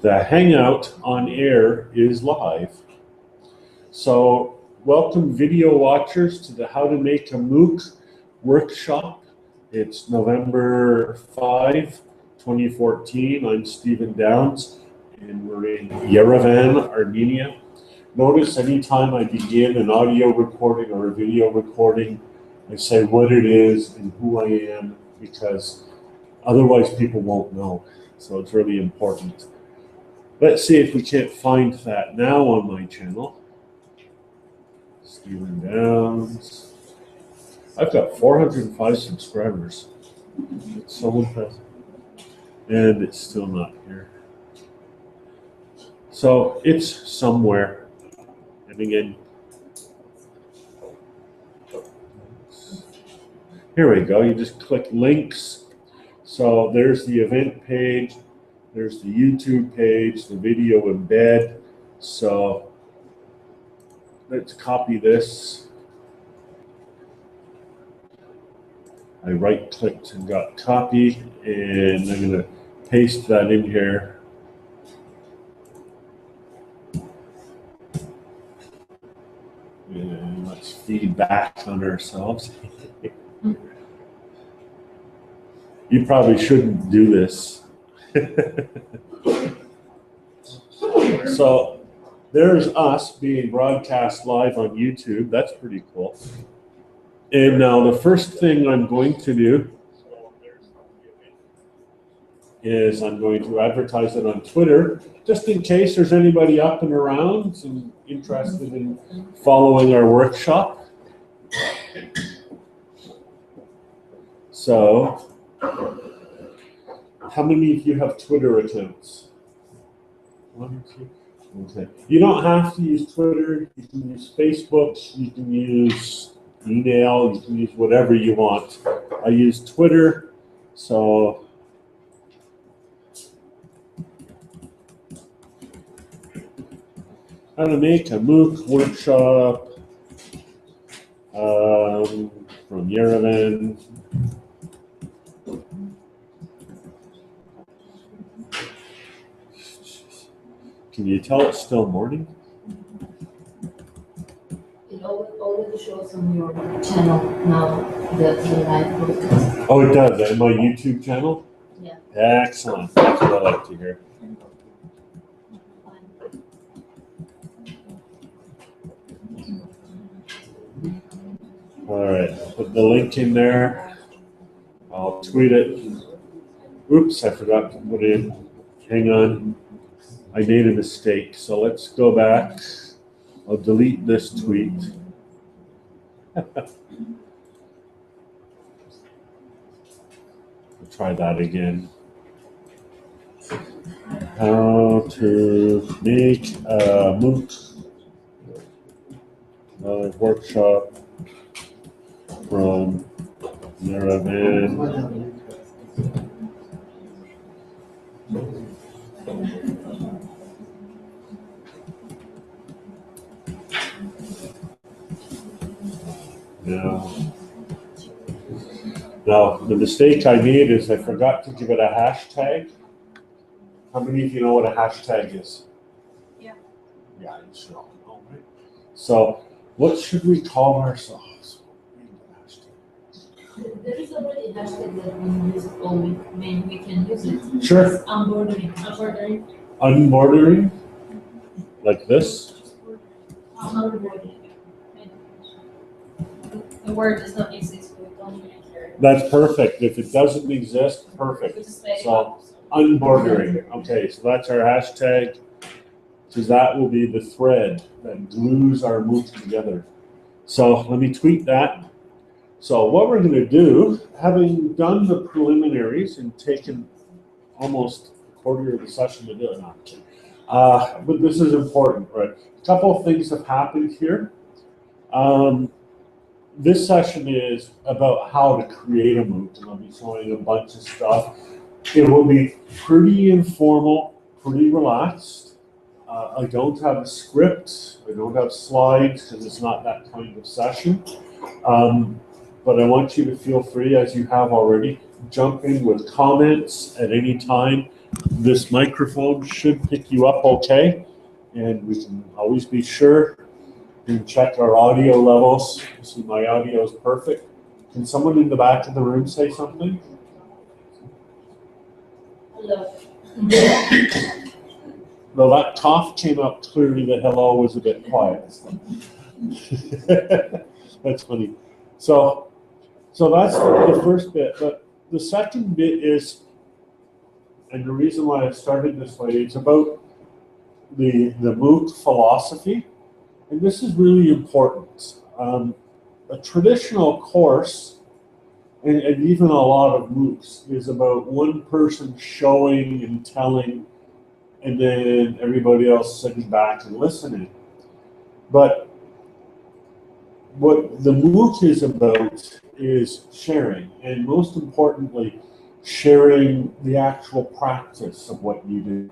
The Hangout on air is live. So welcome video watchers to the How to Make a MOOC workshop. It's November 5, 2014. I'm Stephen Downs and we're in Yerevan, Armenia. Notice anytime I begin an audio recording or a video recording, I say what it is and who I am, because otherwise people won't know. So it's really important. Let's see if we can't find that now on my channel. Stephen Downs. I've got 405 subscribers. It's so impressive. And it's still not here. So it's somewhere. And again, here we go. You just click links. So there's the event page. There's the YouTube page, the video embed. So let's copy this. I right-clicked and got copy, and I'm going to paste that in here. And let's feed back on ourselves. You probably shouldn't do this. So there's us being broadcast live on YouTube. That's pretty cool. And now the first thing I'm going to do is I'm going to advertise it on Twitter, just in case there's anybody up and around and interested in following our workshop. So how many of you have Twitter accounts? One, two. Okay. You don't have to use Twitter. You can use Facebook. You can use email. You can use whatever you want. I use Twitter. So how to make a MOOC workshop from Yerevan. Can you tell it's still morning? It already shows on your channel now, the live broadcast. Oh, it does. On my YouTube channel? Yeah. Excellent. That's what I like to hear. All right. Put the link in there. I'll tweet it. Oops, I forgot to put it in. Hang on. I made a mistake, so let's go back. I'll delete this tweet. I'll try that again. How to make a MOOC workshop from Yerevan. Now, the mistake I made is I forgot to give it a hashtag. How many of you know what a hashtag is? Yeah. Yeah, you should all know, right? So, what should we call ourselves? There is already a hashtag that we use all week. I mean, we can use it. Sure. It's unbordering. Unbordering. Unbordering? Like this? Unbordering. The word does not exist, we don't even care. That's perfect. If it doesn't exist, perfect. So, unbordering. Okay, so that's our hashtag, because that will be the thread that glues our MOOC together. So let me tweet that. So what we're going to do, having done the preliminaries and taken almost a quarter of the session to do it, but this is important, right? A couple of things have happened here. This session is about how to create a MOOC, and I'll be showing a bunch of stuff. It will be pretty informal, pretty relaxed. I don't have a script. I don't have slides because it's not that kind of session. But I want you to feel free, as you have already, jump in with comments at any time. This microphone should pick you up okay, and we can always be sure and check our audio levels. See, my audio is perfect. Can someone in the back of the room say something? Hello. Well, that cough came up clearly. The hello was a bit quiet. That's funny. So that's the first bit. But the second bit is, and the reason why I started this way, it's about the MOOC philosophy. And this is really important. A traditional course, and even a lot of MOOCs, is about one person showing and telling, and then everybody else sitting back and listening. But what the MOOC is about is sharing, and most importantly, sharing the actual practice of what you do.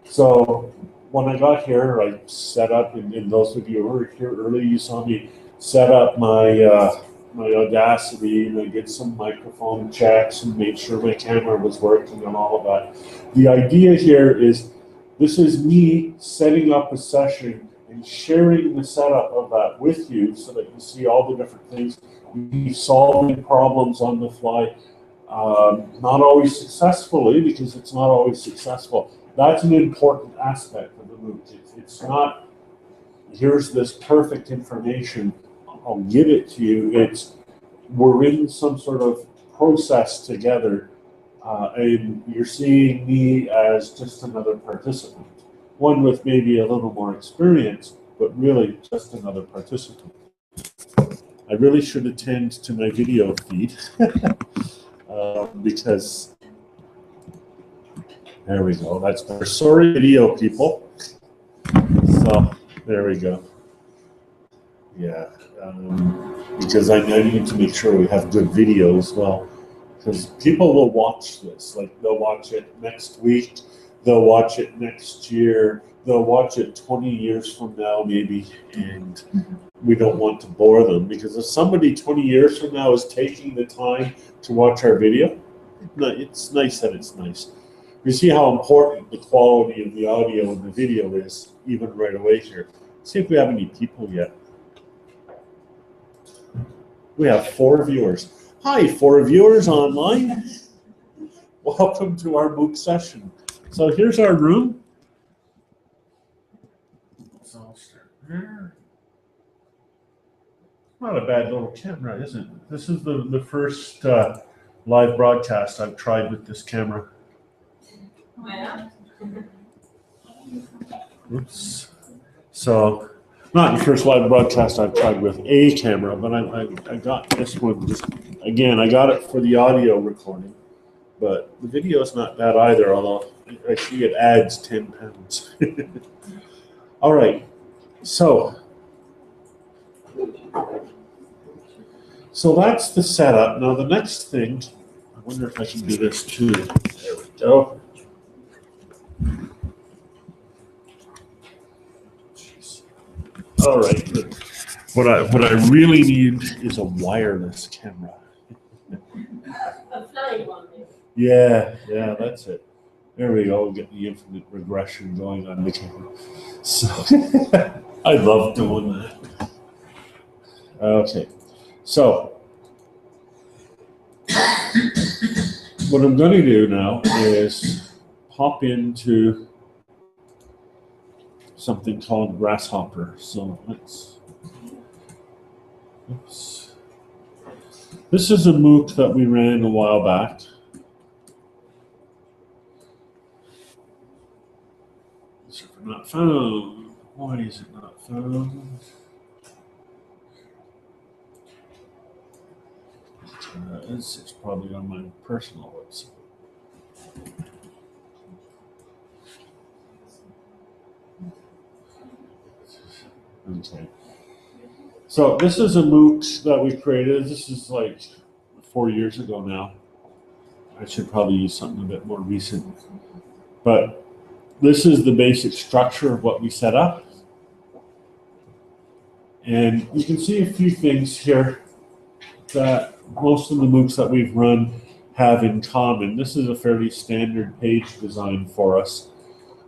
So when I got here, I set up, and those of you who were here early, you saw me set up my my Audacity, and I did some microphone checks and made sure my camera was working and all of that. The idea here is, this is me setting up a session and sharing the setup of that with you so that you see all the different things. We solving problems on the fly, not always successfully, because it's not always successful. That's an important aspect of the MOOC. It's not, here's this perfect information, I'll give it to you. It's, we're in some sort of process together, and you're seeing me as just another participant. One with maybe a little more experience, but really just another participant. I really should attend to my video feed because, there we go, that's better. Sorry, video people. So, there we go. Yeah, because I need to make sure we have good video as well. Because people will watch this, like they'll watch it next week, they'll watch it next year, they'll watch it 20 years from now maybe, and we don't want to bore them, because if somebody 20 years from now is taking the time to watch our video, it's nice that it's nice. You see how important the quality of the audio and the video is, even right away here. See if we have any people yet. We have 4 viewers. Hi, 4 viewers online. Welcome to our MOOC session. So here's our room. So I'll start there. Not a bad little camera, is it? This is the first live broadcast I've tried with this camera. Oh, yeah? Oops. So, not the first live broadcast I've tried with a camera, but I got this one. Just, again, I got it for the audio recording, but the video is not bad either, although I see it adds 10 pounds. All right, so that's the setup. Now the next thing, I wonder if I can do this too. There we go. All right, good. What I really need is a wireless camera. A flying one. Yeah, that's it. There we go. We'll get the infinite regression going on the camera. So I love doing that. Okay, so what I'm going to do now is hop into something called Grasshopper. So let's, oops. This is a MOOC that we ran a while back. Server not found. Why is it not found? It's probably on my personal website. Okay. So this is a MOOC that we created. This is like 4 years ago now. I should probably use something a bit more recent. But this is the basic structure of what we set up. And you can see a few things here that most of the MOOCs that we've run have in common. This is a fairly standard page design for us.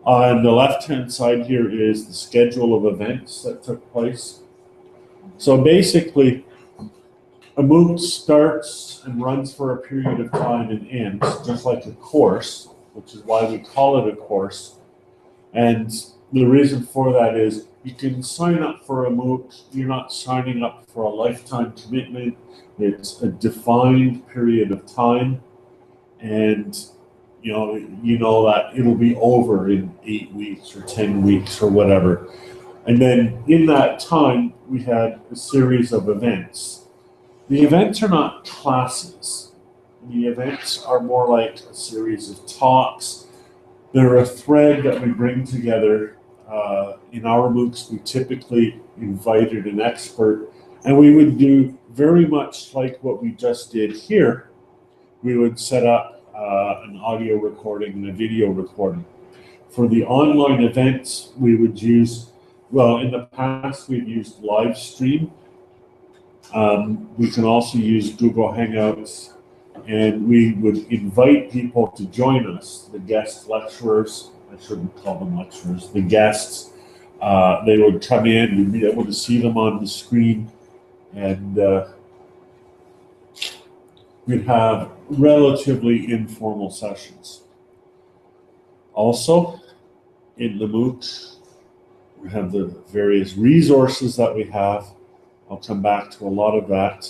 On the left-hand side here is the schedule of events that took place. So basically, a MOOC starts and runs for a period of time and ends, just like a course, which is why we call it a course. And the reason for that is you can sign up for a MOOC. You're not signing up for a lifetime commitment. It's a defined period of time. And you know that it'll be over in 8 weeks or 10 weeks or whatever. And then in that time, we had a series of events. The events are not classes. The events are more like a series of talks. They're a thread that we bring together. In our MOOCs, we typically invited an expert, and we would do very much like what we just did here. We would set up an audio recording and a video recording. For the online events, we would use, well, in the past, we've used live stream. We can also use Google Hangouts, and we would invite people to join us, the guest lecturers. I shouldn't call them lecturers, the guests. They would come in, we'd be able to see them on the screen, and we'd have relatively informal sessions. Also, in the MOOC, we have the various resources that we have. I'll come back to a lot of that.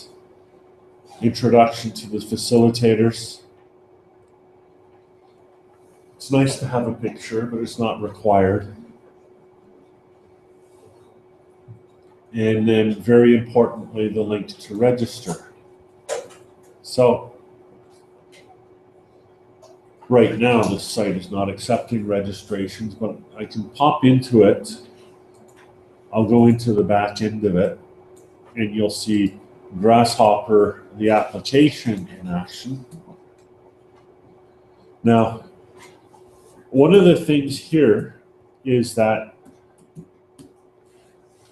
Introduction to the facilitators. It's nice to have a picture, but it's not required. And then, very importantly, the link to register. So, right now, this site is not accepting registrations, but I can pop into it. I'll go into the back end of it, and you'll see Grasshopper, the application in action. Now, one of the things here is that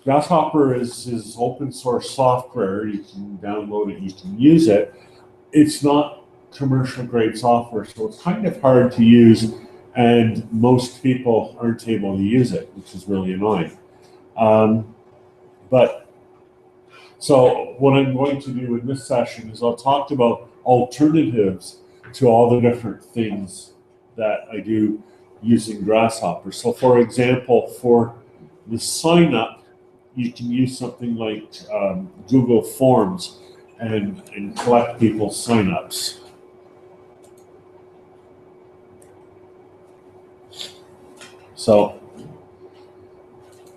Grasshopper is open source software. You can download it, you can use it. It's not commercial grade software, so it's kind of hard to use, and most people aren't able to use it, which is really annoying. So what I'm going to do in this session is I'll talk about alternatives to all the different things that I do using Grasshopper. So for example, for the sign up, you can use something like Google Forms and collect people's signups. So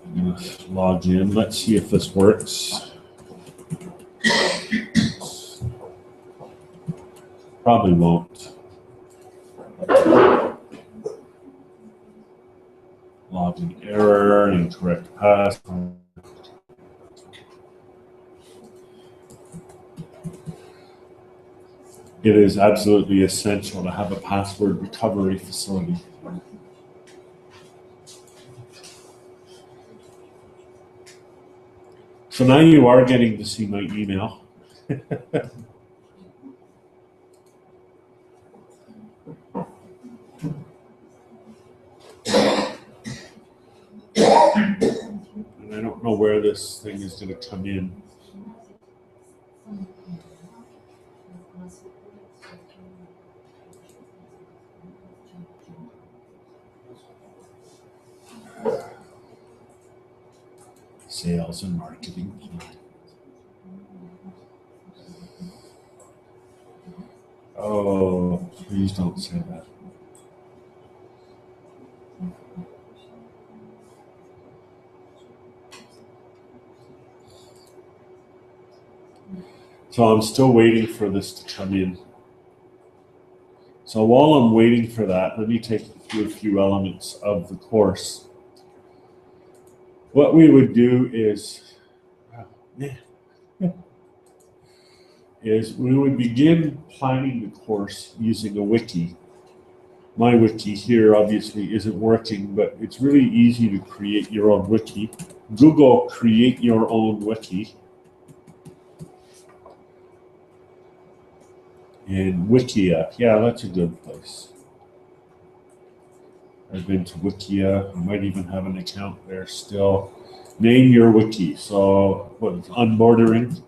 I'm going to log in. Let's see if this works. Probably won't. Login error, incorrect password. It is absolutely essential to have a password recovery facility. So now you are getting to see my email. And I don't know where this thing is going to come in. Sales and marketing plan. Oh, please don't say that. So I'm still waiting for this to come in. So while I'm waiting for that, let me take you through a few elements of the course. What we would do is, we would begin planning the course using a wiki. My wiki here obviously isn't working, but it's really easy to create your own wiki. Google create your own wiki. in Wikia. Yeah, that's a good place. I've been to Wikia. I might even have an account there still. Name your wiki. So what is unbordering?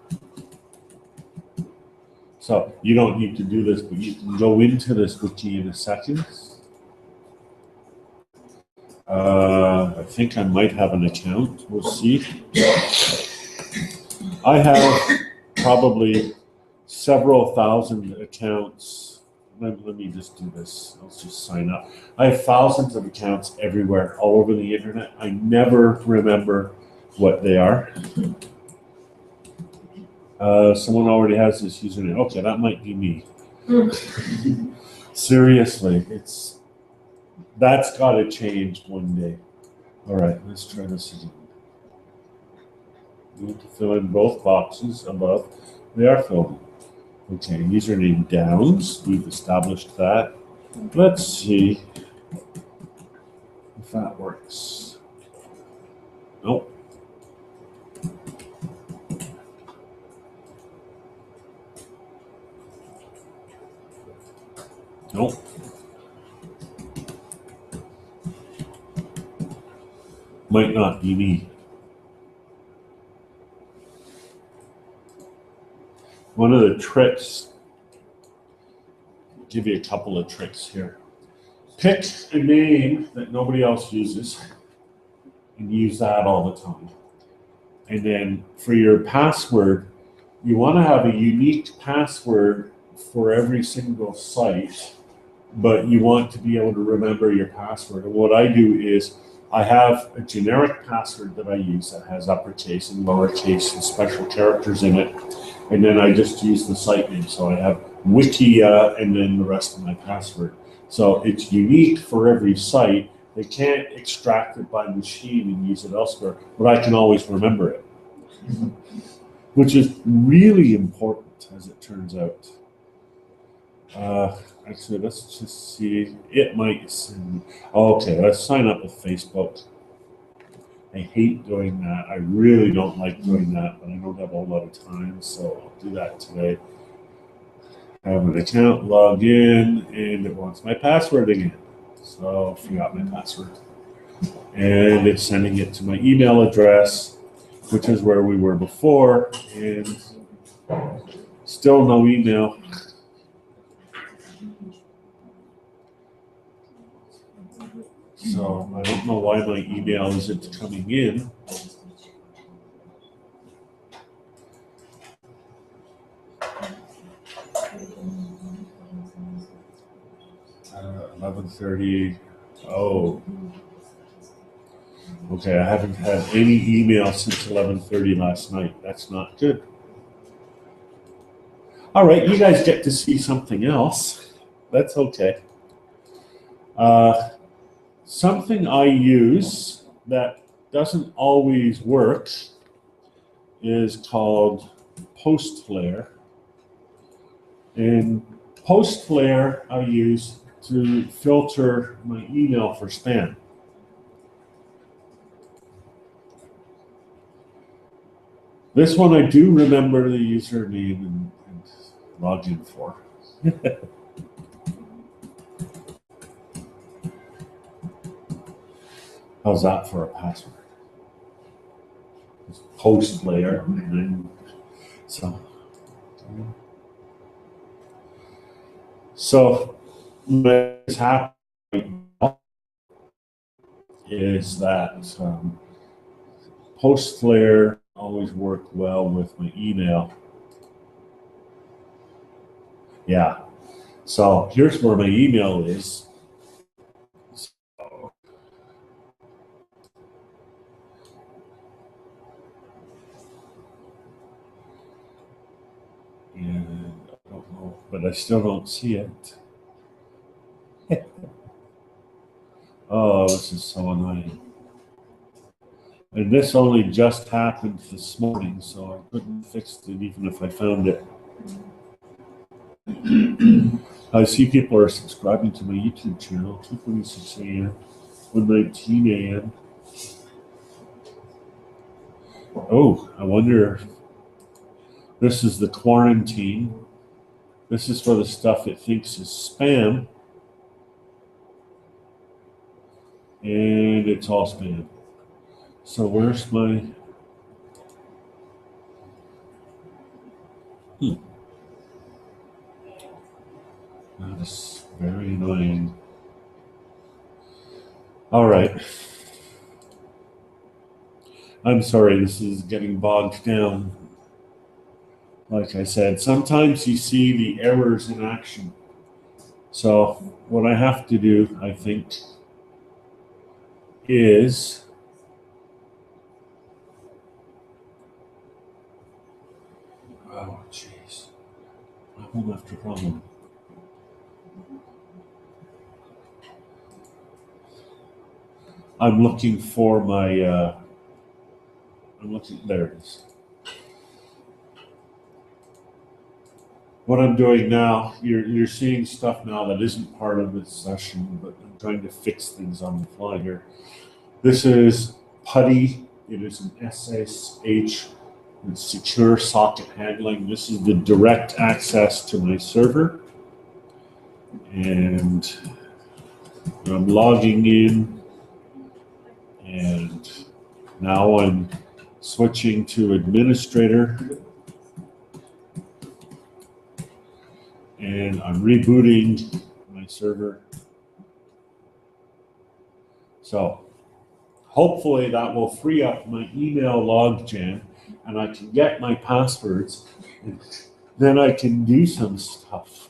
So you don't need to do this, but you can go into this wiki in a second. I think I might have an account. We'll see. I have probably several thousand accounts. Let me just do this. Let's just sign up. I have thousands of accounts everywhere, all over the internet. I never remember what they are. Someone already has this username. Okay, that might be me. Seriously, that's got to change one day. All right, let's try this again. We need to fill in both boxes above. They are filled in. Okay, username Downs. We've established that. Let's see if that works. Nope. Nope. Might not be me. One of the tricks, I'll give you a couple of tricks here. Pick a name that nobody else uses and use that all the time. And then for your password, you want to have a unique password for every single site, but you want to be able to remember your password. And what I do is I have a generic password that I use that has uppercase and lowercase and special characters in it. And then I just use the site name. So I have Wikia and then the rest of my password. So it's unique for every site. They can't extract it by machine and use it elsewhere, but I can always remember it, which is really important as it turns out. Actually, let's just see. It might send. Okay, let's sign up with Facebook. I hate doing that. I really don't like doing that, but I don't have a whole lot of time, so I'll do that today. I have an account, log in, and it wants my password again. So I forgot my password. And it's sending it to my email address, which is where we were before, and still no email. So I don't know why my email isn't coming in. Uh, 11:30. Oh. Okay, I haven't had any email since 11:30 last night. That's not good. All right, you guys get to see something else. That's okay. Something I use that doesn't always work is called post flare. And post flare I use to filter my email for spam. This one I do remember the username and login for. How's that for a password? It's post layer. And then, so what's happening is that post flare always work well with my email. Yeah. So here's where my email is. And I don't know, but I still don't see it. Oh, this is so annoying. And this only just happened this morning, so I couldn't fix it even if I found it. I see people are subscribing to my YouTube channel, 2:26 a.m., 1:19 a.m. Oh, I wonder if this is the quarantine. This is for the stuff it thinks is spam. And it's all spam. So where's my... That is very annoying. All right. I'm sorry, this is getting bogged down. Like I said, sometimes you see the errors in action. So what I have to do, I think, is oh jeez, problem after problem. I'm looking for my there it is. What I'm doing now, you're seeing stuff now that isn't part of this session, but I'm trying to fix things on the fly here. This is PuTTY. It is an SSH with secure socket handling. This is the direct access to my server. And I'm logging in. And now I'm switching to administrator. And I'm rebooting my server. So hopefully that will free up my email logjam and I can get my passwords and then I can do some stuff.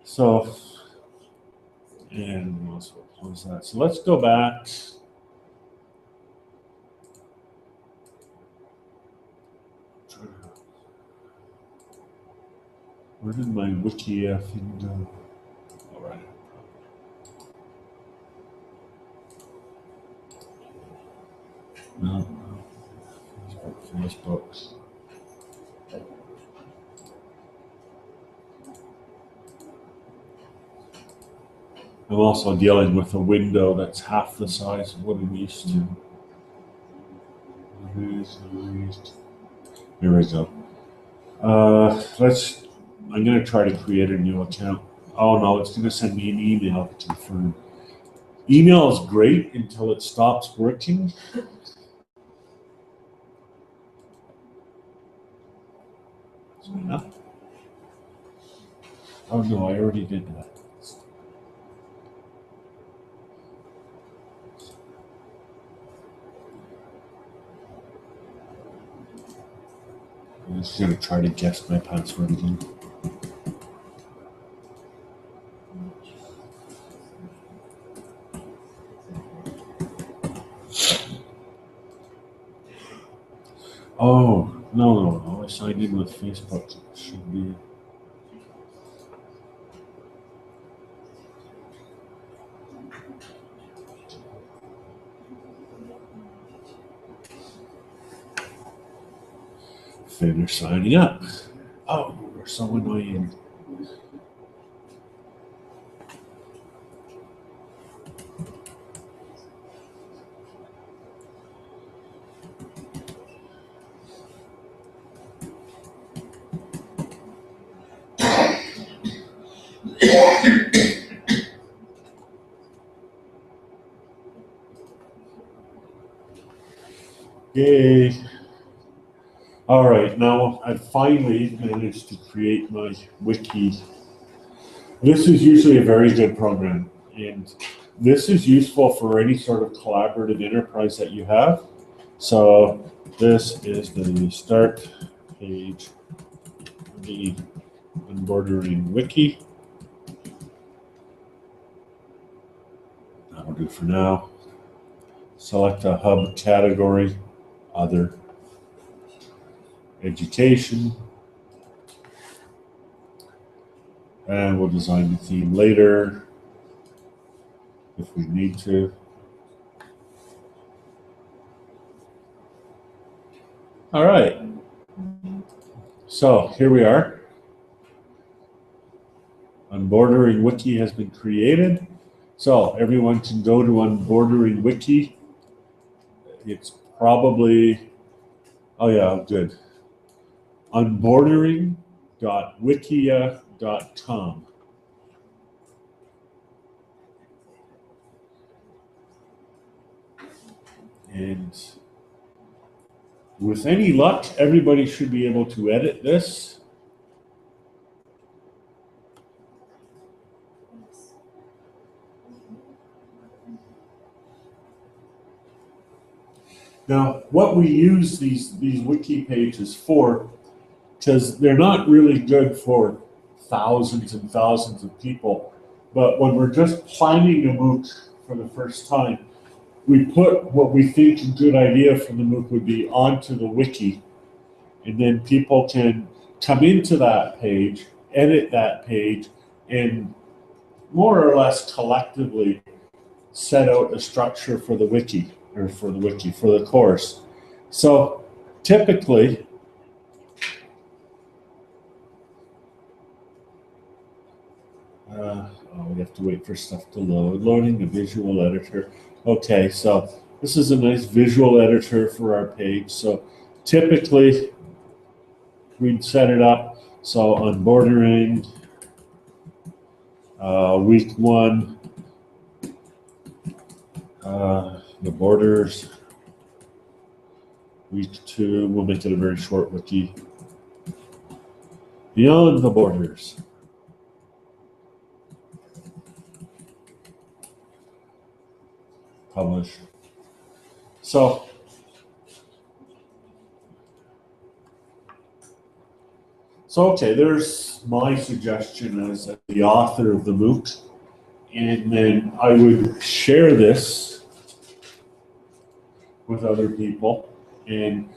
So, and we'll also close that. So let's go back. Where did my wiki thing go? All right. No. Facebook. I'm also dealing with a window that's half the size of what I'm used to. Here we go. I'm going to try to create a new account. Oh no, it's going to send me an email to confirm. Email is great until it stops working. Oh no, I already did that. I'm just going to try to guess my password again. Oh, no. I signed in with Facebook. It should be. Finish signing up. Oh, you're so annoying. Yay. All right, now I've finally managed to create my wiki. This is usually a very good program, and this is useful for any sort of collaborative enterprise that you have. So this is the start page of the onboarding wiki. That'll do for now. Select a hub category, other. Education, and we'll design the theme later if we need to. All right, so here we are. Onboarding wiki has been created, so everyone can go to onboarding wiki. It's probably, oh yeah, good. Onboarding.wiki www.wikia.com. And with any luck, everybody should be able to edit this. Now, what we use these wiki pages for, because they're not really good for thousands and thousands of people, but when we're just planning a MOOC for the first time, we put what we think a good idea for the MOOC would be onto the wiki, and then people can come into that page, edit that page, and more or less collectively set out a structure for the wiki, or for the course. So typically, we have to wait for stuff to load. Loading the visual editor. Okay, so this is a nice visual editor for our page. So typically, we'd set it up. So on bordering, week 1, the borders. Week 2, we'll make it a very short wiki. Beyond the borders. Publish. So okay, there's my suggestion as the author of the MOOC, and then I would share this with other people and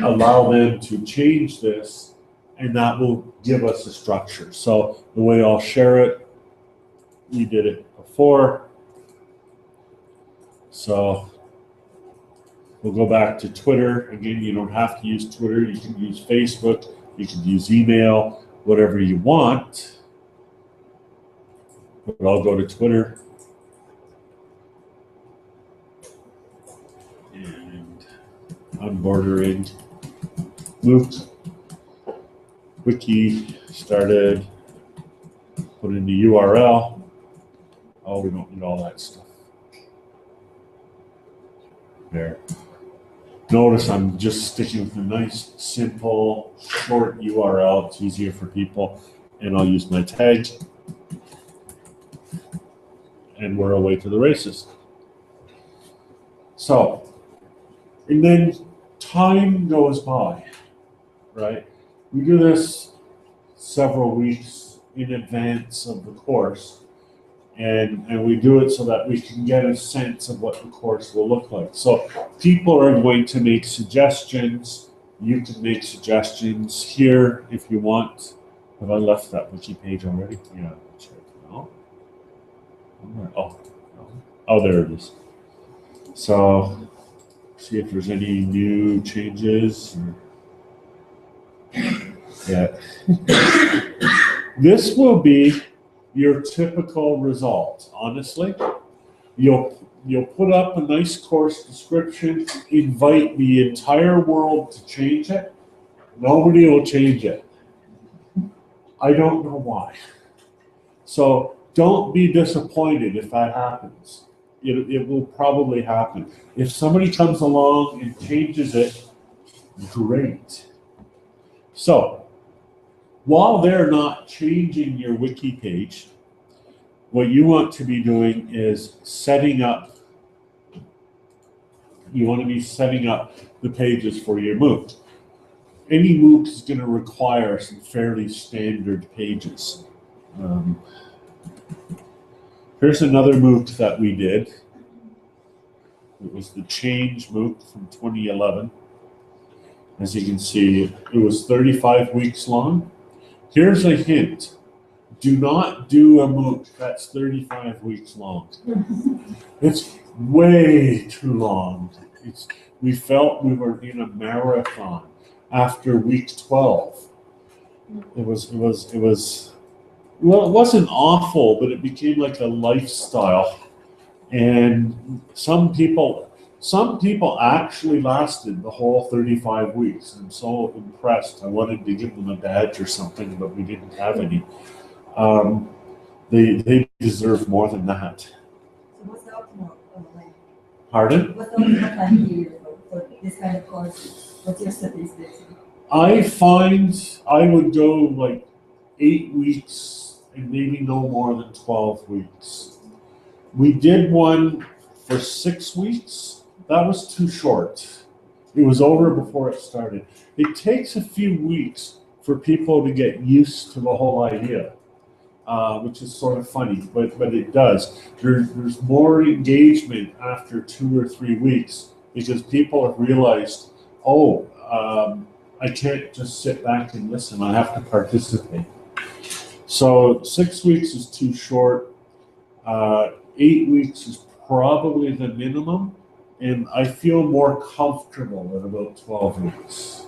allow them to change this, and that will give us a structure. So the way I'll share it, we did it before. So we'll go back to Twitter. Again, you don't have to use Twitter. You can use Facebook. You can use email, whatever you want. But I'll go to Twitter. And I'm bordering MOOC. Wiki started. Put in the URL. Oh, we don't need all that stuff. There. Notice I'm just sticking with a nice, simple, short URL. It's easier for people. And I'll use my tag. And we're away to the races. So, and then time goes by, right? We do this several weeks in advance of the course. And we do it so that we can get a sense of what the course will look like. So people are going to make suggestions. You can make suggestions here if you want. Have I left that wiki page already? Yeah, check. No. Oh, there it is. So see if there's any new changes. Yeah. This will be your typical result, honestly. You'll put up a nice course description, invite the entire world to change it. Nobody will change it. I don't know why. So don't be disappointed if that happens. It will probably happen. If somebody comes along and changes it, great. So while they're not changing your wiki page, what you want to be doing is setting up. You want to be setting up the pages for your MOOC. Any MOOC is going to require some fairly standard pages. Here's another MOOC that we did. It was the Change MOOC from 2011. As you can see, it was 35 weeks long. Here's a hint. Do not do a MOOC that's 35 weeks long. It's way too long. We felt we were in a marathon after week 12. It wasn't awful, but it became like a lifestyle. And some people Some people actually lasted the whole 35 weeks. I'm so impressed. I wanted to give them a badge or something, but we didn't have any. They deserve more than that. So what's the optimal length? Pardon? What's the optimal time period for this kind of course? What's your statistics? I find I would go like 8 weeks and maybe no more than 12 weeks. We did one for 6 weeks. That was too short. It was over before it started. It takes a few weeks for people to get used to the whole idea, which is sort of funny, but it does. There's more engagement after 2 or 3 weeks because people have realized, oh, I can't just sit back and listen. I have to participate. So 6 weeks is too short. 8 weeks is probably the minimum. And I feel more comfortable at about 12 weeks.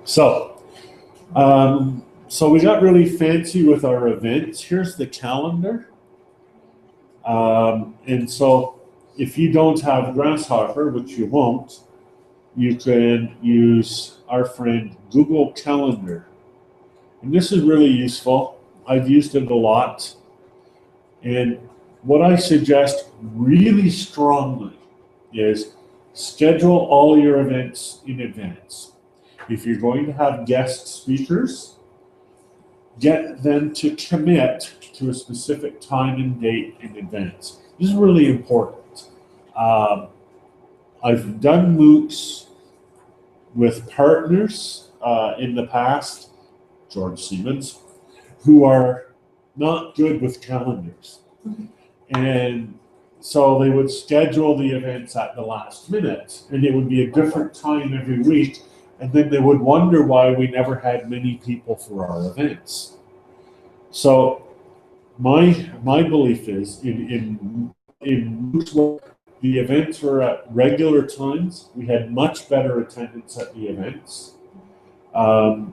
So we got really fancy with our events. Here's the calendar. And so if you don't have Grasshopper, which you won't, you can use our friend Google Calendar. And this is really useful. I've used it a lot. And what I suggest really strongly is schedule all your events in advance. If you're going to have guest speakers, get them to commit to a specific time and date in advance. This is really important. I've done MOOCs with partners in the past, George Siemens, who are not good with calendars. And so they would schedule the events at the last minute, and it would be a different time every week, and then they would wonder why we never had many people for our events. So my belief is in the events were at regular times. We had much better attendance at the events, and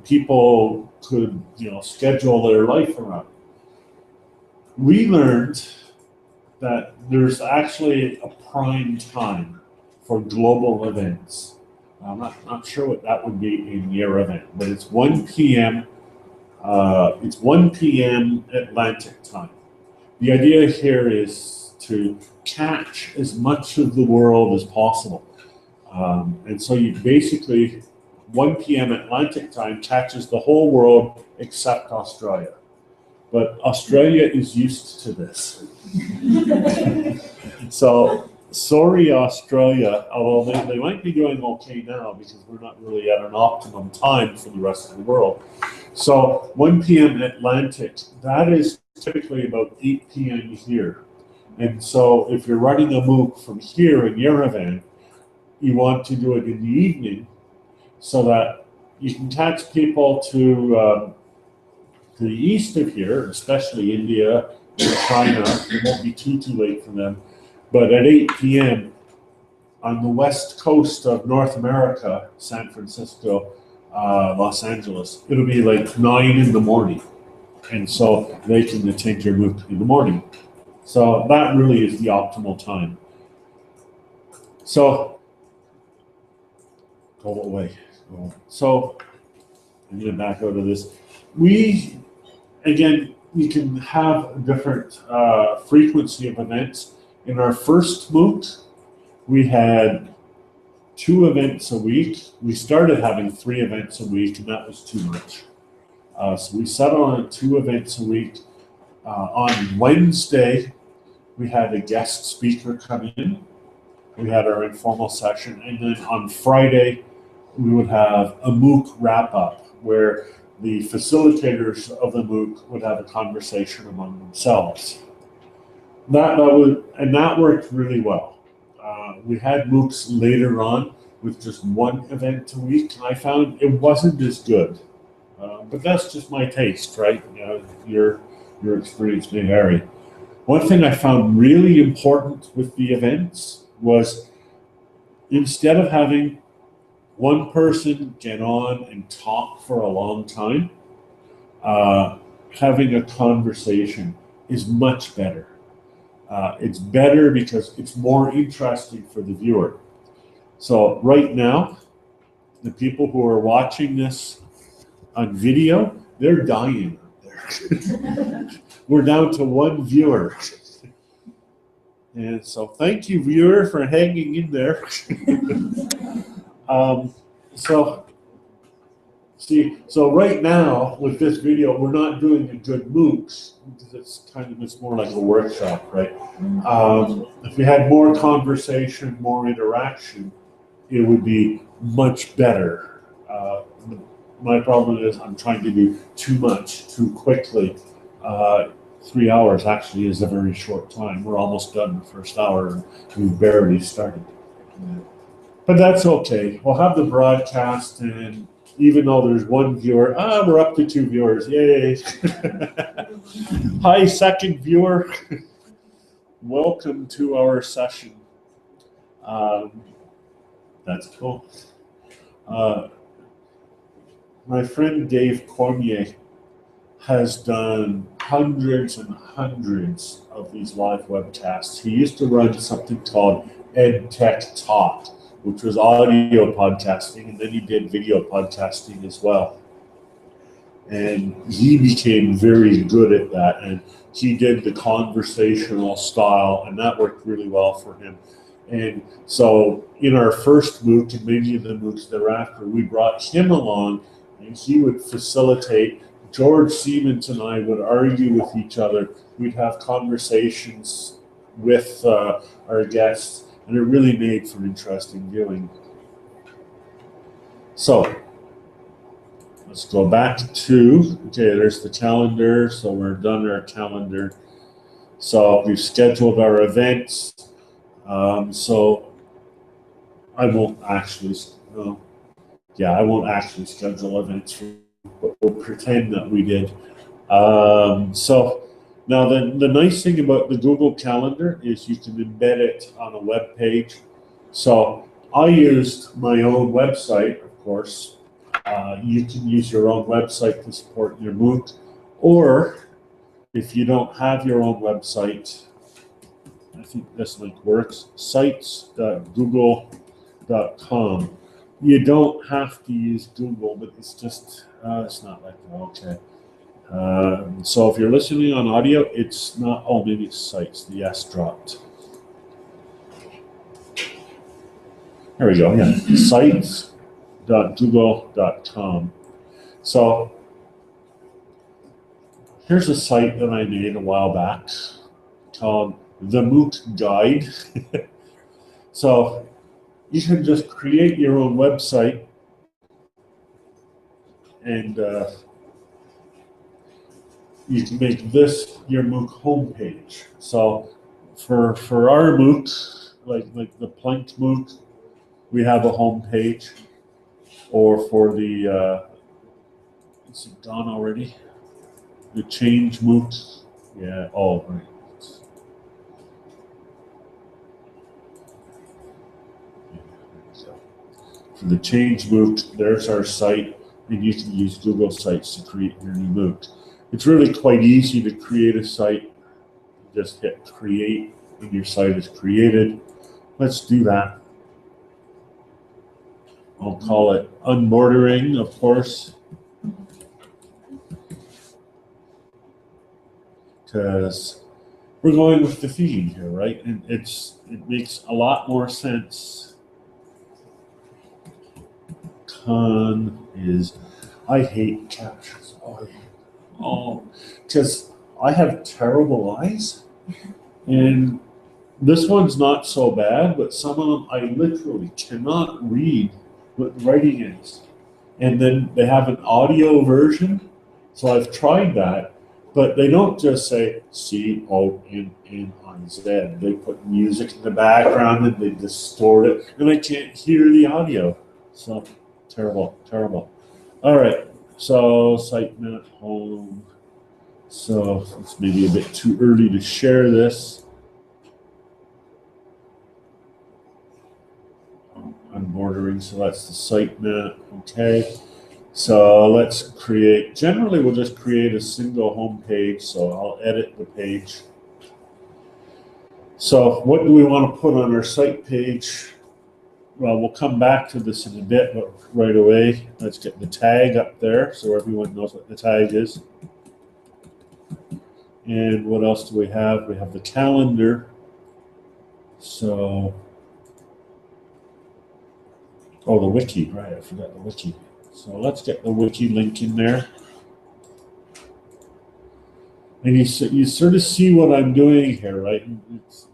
people could schedule their life around. We learned that there's actually a prime time for global events. I'm not sure what that would be in Yerevan, but it's 1 p.m. It's 1 p.m. Atlantic time. The idea here is to catch as much of the world as possible. And so you basically, 1 p.m. Atlantic time catches the whole world except Australia. But Australia is used to this. So, sorry, Australia, although they might be doing okay now because we're not really at an optimum time for the rest of the world. So, 1 p.m. Atlantic, that is typically about 8 p.m. here. And so, if you're running a MOOC from here in Yerevan, you want to do it in the evening so that you can catch people to the east of here, especially India and China. It won't be too late for them. But at 8 p.m. on the west coast of North America, San Francisco, Los Angeles, it'll be like 9 in the morning. And so they can attend your MOOC in the morning. So that really is the optimal time. So, go away. So, I'm going to back out of this. Again, we can have a different frequency of events. In our first MOOC, we had 2 events a week. We started having 3 events a week, and that was too much. So we settled on 2 events a week. On Wednesday, we had a guest speaker come in. We had our informal session. And then on Friday, we would have a MOOC wrap-up where the facilitators of the MOOC would have a conversation among themselves. That worked really well. We had MOOCs later on with just 1 event a week, and I found it wasn't as good. But that's just my taste, right? Your experience may vary. One thing I found really important with the events was instead of having one person get on and talk for a long time, having a conversation is much better. It's better because it's more interesting for the viewer. So right now, the people who are watching this on video, they're dying up there. We're down to one viewer. And so thank you, viewer, for hanging in there. So right now with this video, we're not doing a good MOOCs because it's more like a workshop, right? If we had more conversation, more interaction, it would be much better. My problem is I'm trying to do too much too quickly. 3 hours actually is a very short time. We're almost done the first hour and we've barely started. But that's okay. We'll have the broadcast, and even though there's one viewer, we're up to 2 viewers. Yay. Hi, second viewer. Welcome to our session. That's cool. My friend Dave Cormier has done hundreds and hundreds of these live webcasts. He used to run something called EdTech Talk, which was audio podcasting, and then he did video podcasting as well. And he became very good at that, and he did the conversational style, and that worked really well for him. And so in our first MOOC and many of the MOOCs thereafter, we brought him along, and he would facilitate. George Siemens and I would argue with each other. We'd have conversations with our guests, and it really made for interesting viewing. So let's go back to, okay, there's the calendar. So we're done our calendar. So we've scheduled our events. So I won't actually, I won't actually schedule events, but we'll pretend that we did. So now the nice thing about the Google Calendar is you can embed it on a web page. So I used my own website, of course. You can use your own website to support your MOOC, or if you don't have your own website, I think this link works, sites.google.com. You don't have to use Google, but it's just, it's not like that, okay. So if you're listening on audio, it's not, oh, maybe it's sites, the S dropped. There we go, yeah, sites.google.com. So here's a site that I made a while back called the MOOC Guide. So you can just create your own website and you can make this your MOOC homepage. So for our MOOC, like the Planked MOOC, we have a homepage. Or for the, is it done already? The Change MOOC, yeah, oh, right. For the Change MOOC, there's our site, and you can use Google Sites to create your new MOOC. It's really quite easy to create a site. Just hit create, and your site is created. Let's do that. I'll call it unbordering, of course, because we're going with the theme here, right? And it makes a lot more sense. Con is, I hate captions. Oh, because I have terrible eyes, and this one's not so bad, but some of them I literally cannot read what the writing is. And then they have an audio version, so I've tried that, but they don't just say C-O-N-N-I-Z. They put music in the background and they distort it, and I can't hear the audio. So terrible, terrible. All right, so sitemap home. So it's maybe a bit too early to share this. Unbordering, so that's the sitemap, okay. So let's create, generally we'll just create a single home page, so I'll edit the page. So what do we want to put on our site page? Well, we'll come back to this in a bit, but right away, let's get the tag up there so everyone knows what the tag is. And what else do we have? We have the calendar. So, oh, the wiki, right, I forgot the wiki. So let's get the wiki link in there. And you sort of see what I'm doing here, right? It's,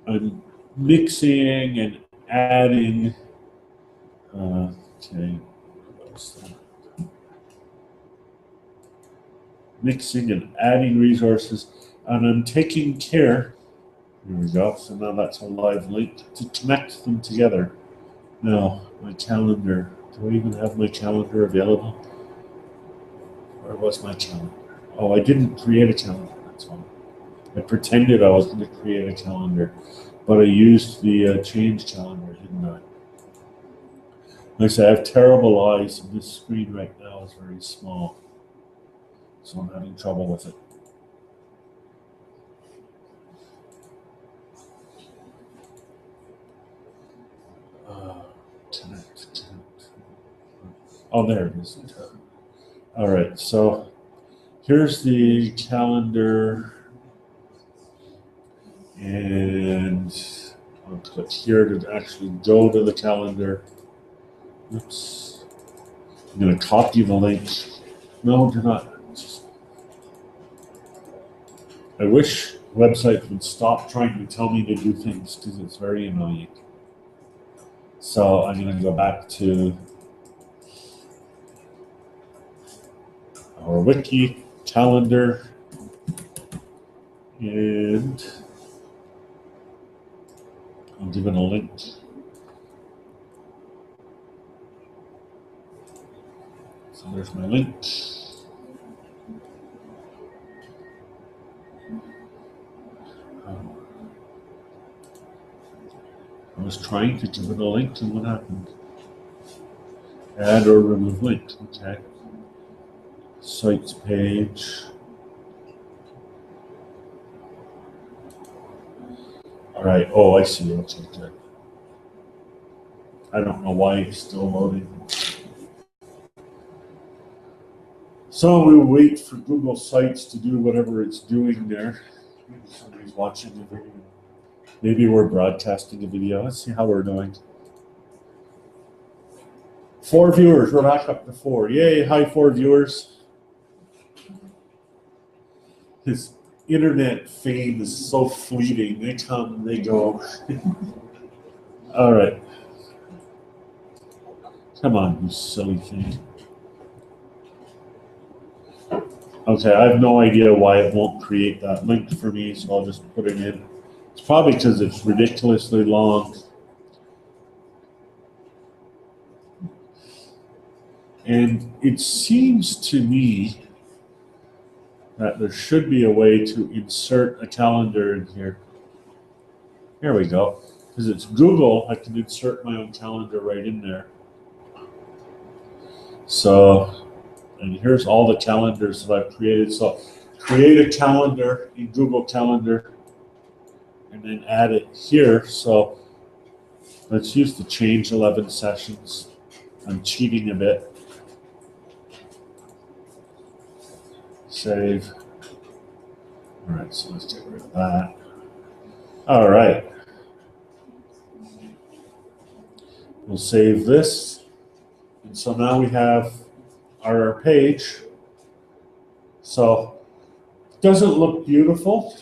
I'm mixing and adding, okay, mixing and adding resources, and I'm taking care, here we go, so now that's a live link, to connect them together. Now, my calendar, do I even have my calendar available? Where was my calendar? Oh, I didn't create a calendar, that's all. I pretended I was going to create a calendar, but I used the change calendar, didn't I? Like I said, I have terrible eyes, and this screen right now is very small, so I'm having trouble with it. Connect. Oh, there it is. All right, so here's the calendar, and I'll click here to actually go to the calendar. Oops. I'm going to copy the link. No, do not. I wish websites would stop trying to tell me to do things because it's very annoying. So I'm going to go back to our wiki calendar, and I'll give it a link. So there's my link. I was trying to give it a link, and what happened? Add or remove link. Okay. Sites page. All right. Oh, I see. Okay, good. I don't know why it's still loading. So we'll wait for Google Sites to do whatever it's doing there. Maybe somebody's watching the video. Maybe we're broadcasting a video. Let's see how we're doing. 4 viewers. We're back up to 4. Yay. Hi, 4 viewers. His internet fame is so fleeting. They come, they go. All right. Come on, you silly thing. Okay, I have no idea why it won't create that link for me, so I'll just put it in. It's probably because it's ridiculously long. And it seems to me that there should be a way to insert a calendar in here. Here we go. Because it's Google, I can insert my own calendar right in there. So, and here's all the calendars that I've created. So create a calendar in Google Calendar and then add it here. So let's use the change 11 sessions. I'm cheating a bit. Save. All right, so let's get rid of that. All right. We'll save this. And so now we have our page. So it doesn't look beautiful,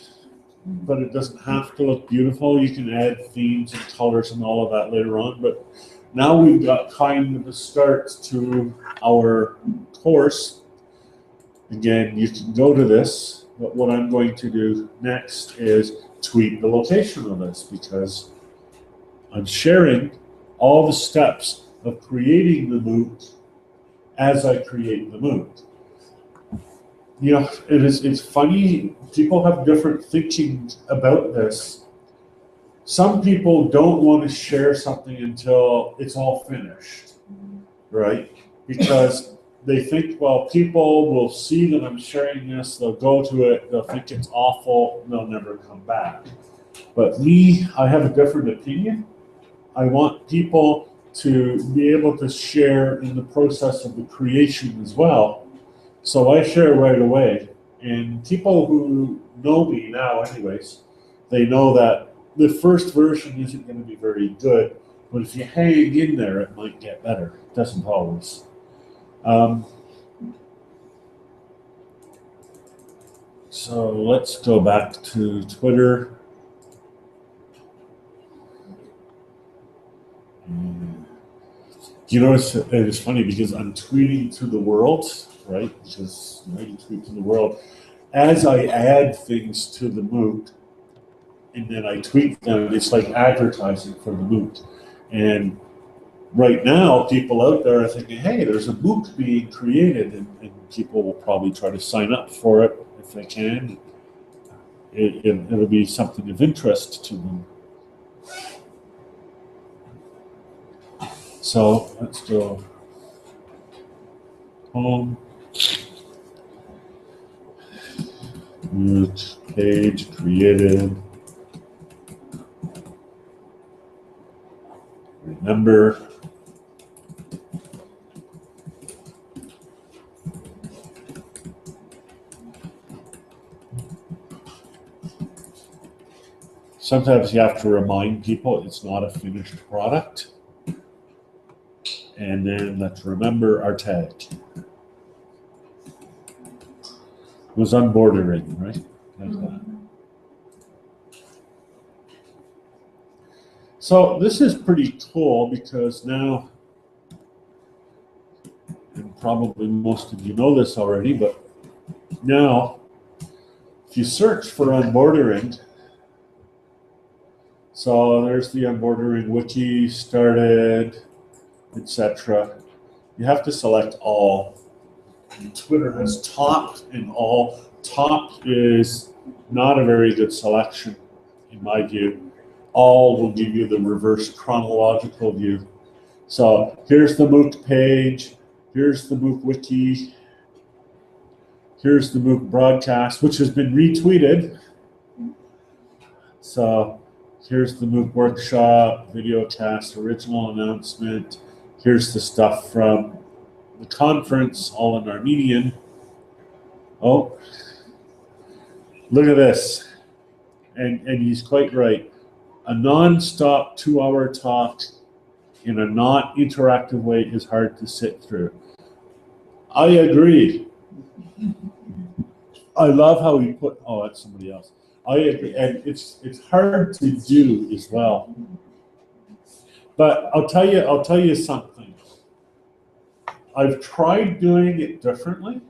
but it doesn't have to look beautiful. You can add themes and colors and all of that later on. But now we've got kind of the start to our course. Again, you can go to this, but what I'm going to do next is tweak the location of this because I'm sharing all the steps of creating the MOOC as I create the MOOC. You know, it's funny, people have different thinking about this. Some people don't want to share something until it's all finished, right? Because they think, well, people will see that I'm sharing this, they'll go to it, they'll think it's awful, and they'll never come back. But me, I have a different opinion. I want people to be able to share in the process of the creation as well. So I share right away. And people who know me now anyways, they know that the first version isn't going to be very good, but if you hang in there, it might get better. It doesn't always. So let's go back to Twitter. You notice it's funny because I'm tweeting to the world, right? Because you tweet to the world. As I add things to the MOOC, and then I tweet them, it's like advertising for the MOOC. And right now, people out there are thinking, hey, there's a MOOC being created, and people will probably try to sign up for it if they can. It'll be something of interest to them. So let's go home. MOOC page created. Remember. Sometimes you have to remind people it's not a finished product. And then let's remember our tag. It was unbordering, right? Like that. So this is pretty cool because now, and probably most of you know this already, but now if you search for unbordering, so there's the unbordering wiki started, etc. You have to select all. And Twitter has top and all. Top is not a very good selection in my view. All will give you the reverse chronological view. So here's the MOOC page, here's the MOOC wiki, here's the MOOC broadcast, which has been retweeted. So here's the MOOC workshop, video cast, original announcement. Here's the stuff from the conference, all in Armenian. Oh, look at this. And he's quite right. A non-stop 2-hour talk in a not interactive way is hard to sit through. I agree. I love how he put, oh, that's somebody else. I agree, and it's hard to do as well. But I'll tell you something. I've tried doing it differently.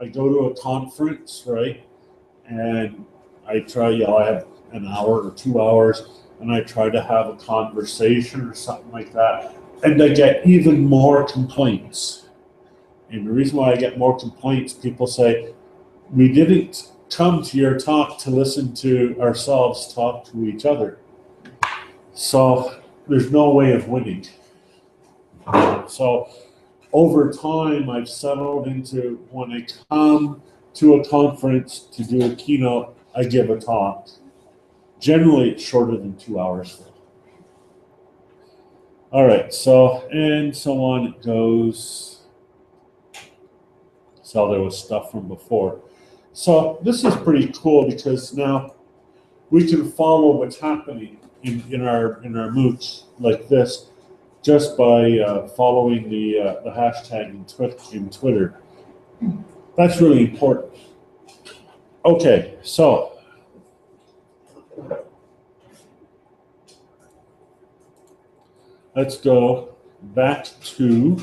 I go to a conference, right? And I try, I have an hour or 2 hours, and I try to have a conversation or something like that. And I get even more complaints. And the reason why I get more complaints, people say, we didn't come to your talk to listen to ourselves talk to each other. So there's no way of winning. So over time, I've settled into when I come to a conference to do a keynote, I give a talk. Generally, it's shorter than 2 hours. All right, so, and so on it goes. So there was stuff from before. So this is pretty cool because now we can follow what's happening in our MOOCs like this just by following the hashtag in Twitter. That's really important. Okay, so let's go back to,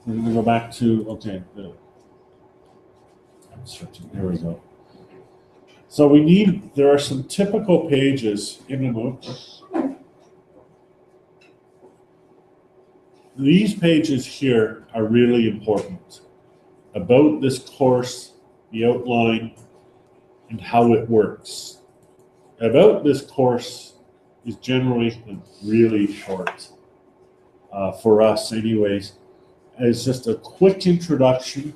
we're going to go back to, okay, I'm searching, here we go. So there are some typical pages in the MOOC. These pages here are really important. About this course, the outline, and how it works. About this course is generally really short. for us anyways. It's just a quick introduction,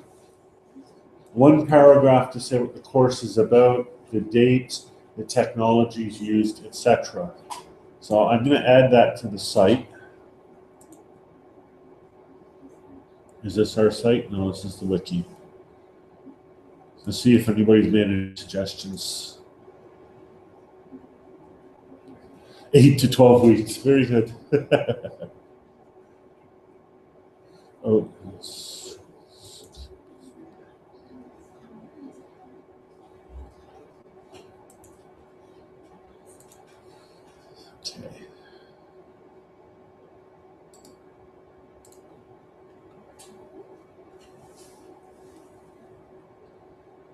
one paragraph to say what the course is about, the dates, the technologies used, etc. So I'm going to add that to the site. Is this our site? No, this is the wiki. Let's see if anybody's made any suggestions. 8 to 12 weeks. Very good. Oh, okay.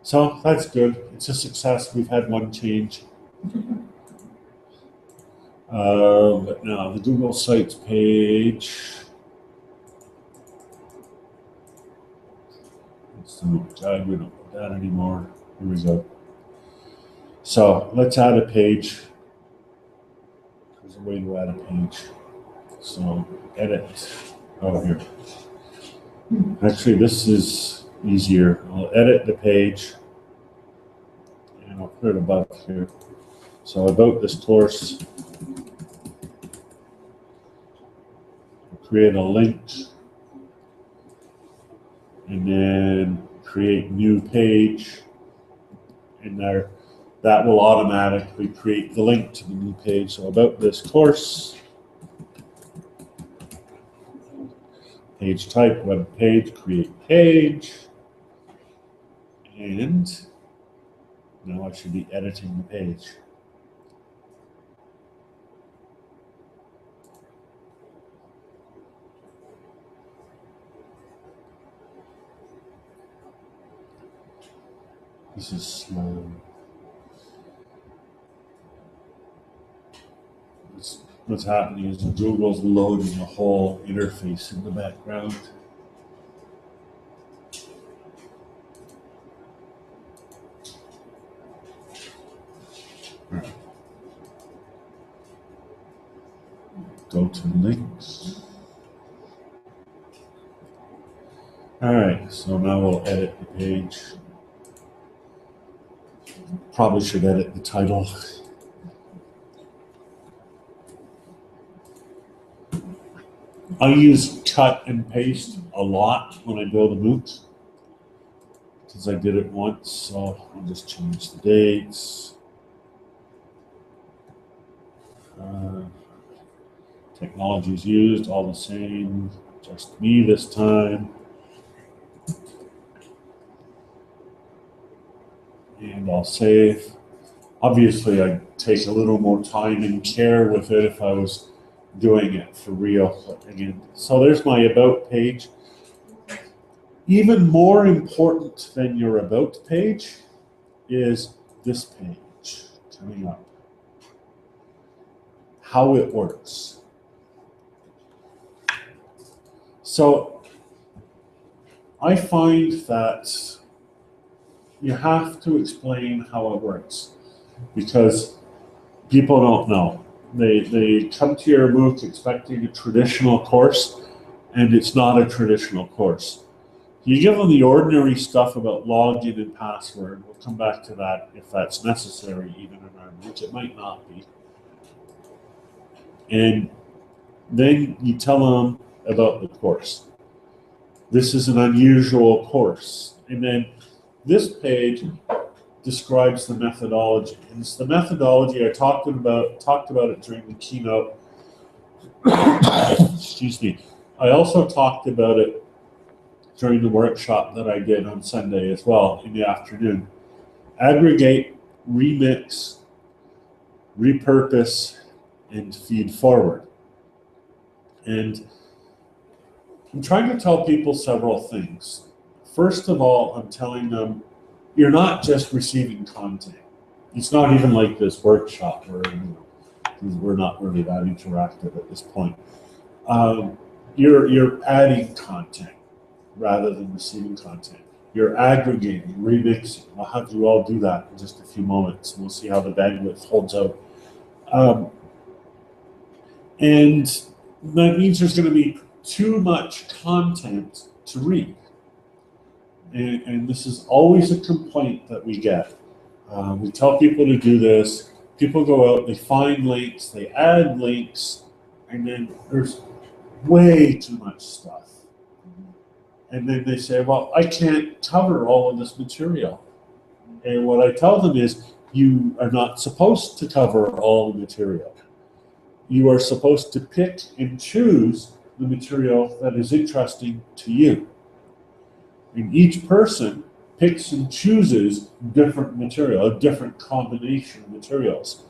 So that's good. It's a success. We've had one change. But now the Google Sites page. We don't want that anymore. Here we go. So let's add a page. There's a way to add a page. So edit. Oh, here. Actually, this is easier. I'll edit the page. And I'll put it above here. So about this course, create a link, and then create new page. And there, that will automatically create the link to the new page. So about this course, page type, web page, create page, and now I should be editing the page. This is slow. What's happening is Google's loading a whole interface in the background. Right. Go to links. All right, so now we'll edit the page. Probably should edit the title. I use cut and paste a lot when I build a MOOC because I did it once, so I'll just change the dates. Technologies used, all the same, just me this time. And I'll save. Obviously, I'd take a little more time and care with it if I was doing it for real. Again, so there's my about page. Even more important than your about page is this page coming up. How it works. So I find that you have to explain how it works because people don't know. They come to your MOOC expecting a traditional course, and it's not a traditional course. You give them the ordinary stuff about login and password. We'll come back to that if that's necessary, even in our MOOC. It might not be. And then you tell them about the course. This is an unusual course. And then this page describes the methodology. And it's the methodology I talked about it during the keynote. Excuse me. I also talked about it during the workshop that I did on Sunday as well in the afternoon. Aggregate, remix, repurpose, and feed forward. And I'm trying to tell people several things. First of all, I'm telling them, you're not just receiving content. It's not even like this workshop where we're not really that interactive at this point. You're adding content rather than receiving content. You're aggregating, remixing. I'll have you all do that in just a few moments, and we'll see how the bandwidth holds out. And that means there's going to be too much content to read. And this is always a complaint that we get. We tell people to do this. People go out, they find links, they add links, and then there's way too much stuff. And then they say, well, I can't cover all of this material. And what I tell them is, you are not supposed to cover all the material. You are supposed to pick and choose the material that is interesting to you. And each person picks and chooses different material, a different combination of materials.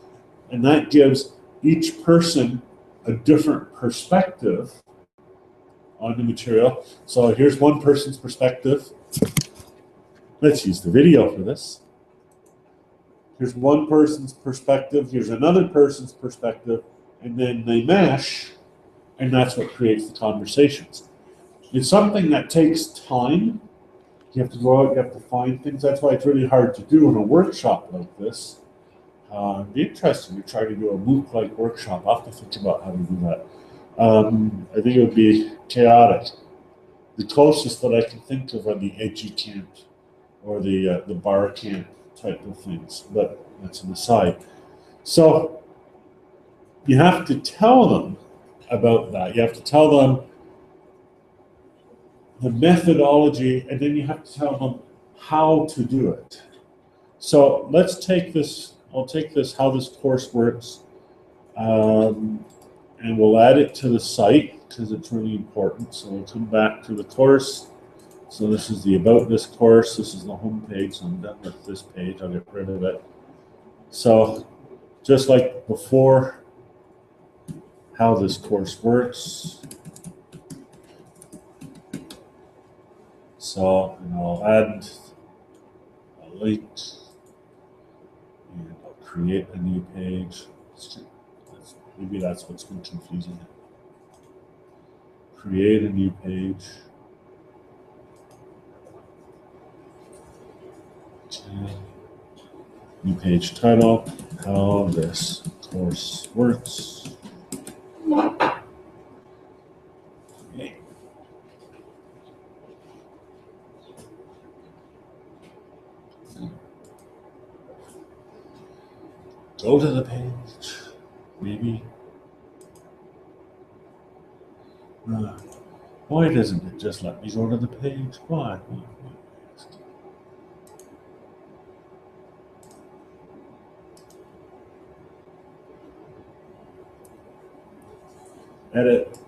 And that gives each person a different perspective on the material. So here's one person's perspective. Let's use the video for this. Here's one person's perspective, here's another person's perspective, and then they mesh, and that's what creates the conversations. It's something that takes time. You have to go out, you have to find things. That's why it's really hard to do in a workshop like this. It'd be interesting to try to do a MOOC-like workshop. I'll have to think about how to do that. I think it would be chaotic. The closest that I can think of are the edgy camp or the bar camp type of things, but that's an aside. So you have to tell them about that. You have to tell them the methodology, and then you have to tell them how to do it. So let's take this, I'll take this, how this course works, and we'll add it to the site because it's really important. So we'll come back to the course. So this is the about this course. This is the home page. So I'm done with this page. I'll get rid of it. So just like before, how this course works. So and I'll add a link and I'll create a new page. Maybe that's what's been confusing it. Create a new page. New page title, how this course works. Okay. Go to the page, maybe. Why doesn't it just let me go to the page? Why? Edit.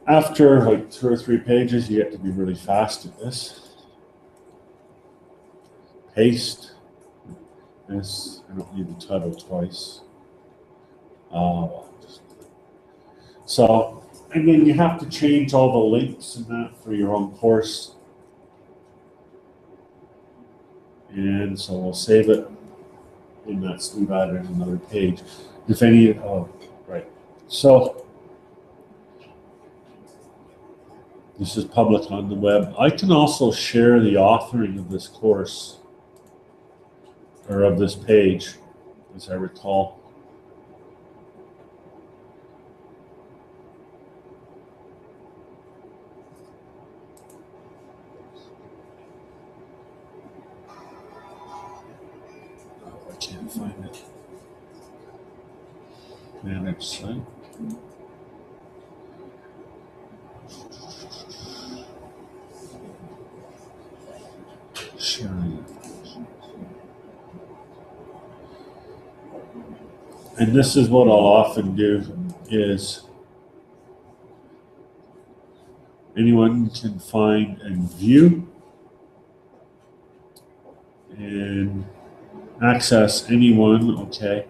After like 2 or 3 pages, you get to be really fast at this. Paste. This, I don't need the title twice. So, and then you have to change all the links and that for your own course. And so we'll save it. And that's, we've added another page. If any, oh, right. So, this is public on the web. I can also share the authoring of this course, or of this page, as I recall. Oh, I can't find it. Manage site. Sharing. And this is what I'll often do is anyone can find and view and access anyone, okay.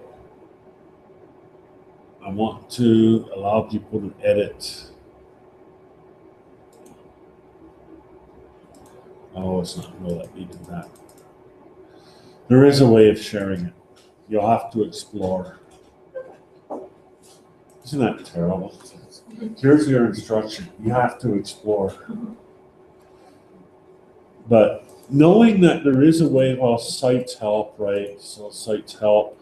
I want to allow people to edit. Oh, it's not going to let me do that. There is a way of sharing it. You'll have to explore. Isn't that terrible? Here's your instruction. You have to explore. But knowing that there is a way, well, sites help, right? So sites help.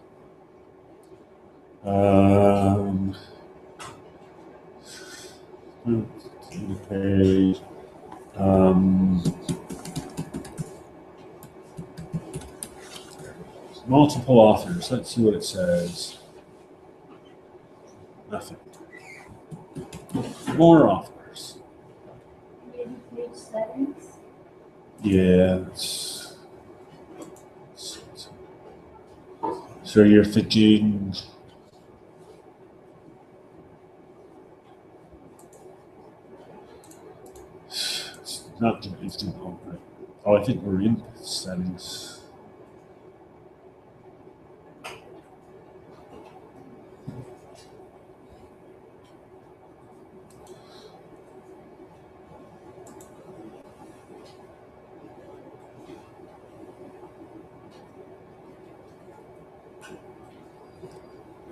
To the page. Multiple authors. Let's see what it says. Nothing. More authors. Maybe page settings. Yeah. So you're thinking. It's not. It's doing all right. Oh, I think we're in settings.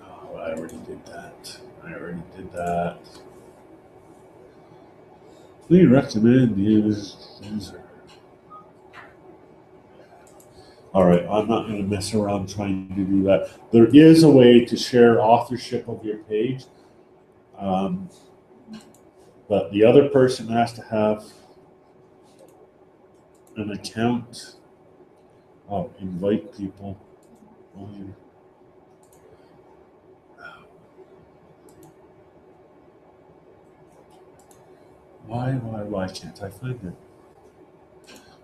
Oh, I already did that. We recommend use user. All right, I'm not going to mess around trying to do that. There is a way to share authorship of your page, but the other person has to have an account. Oh, invite people. Why can't I find it?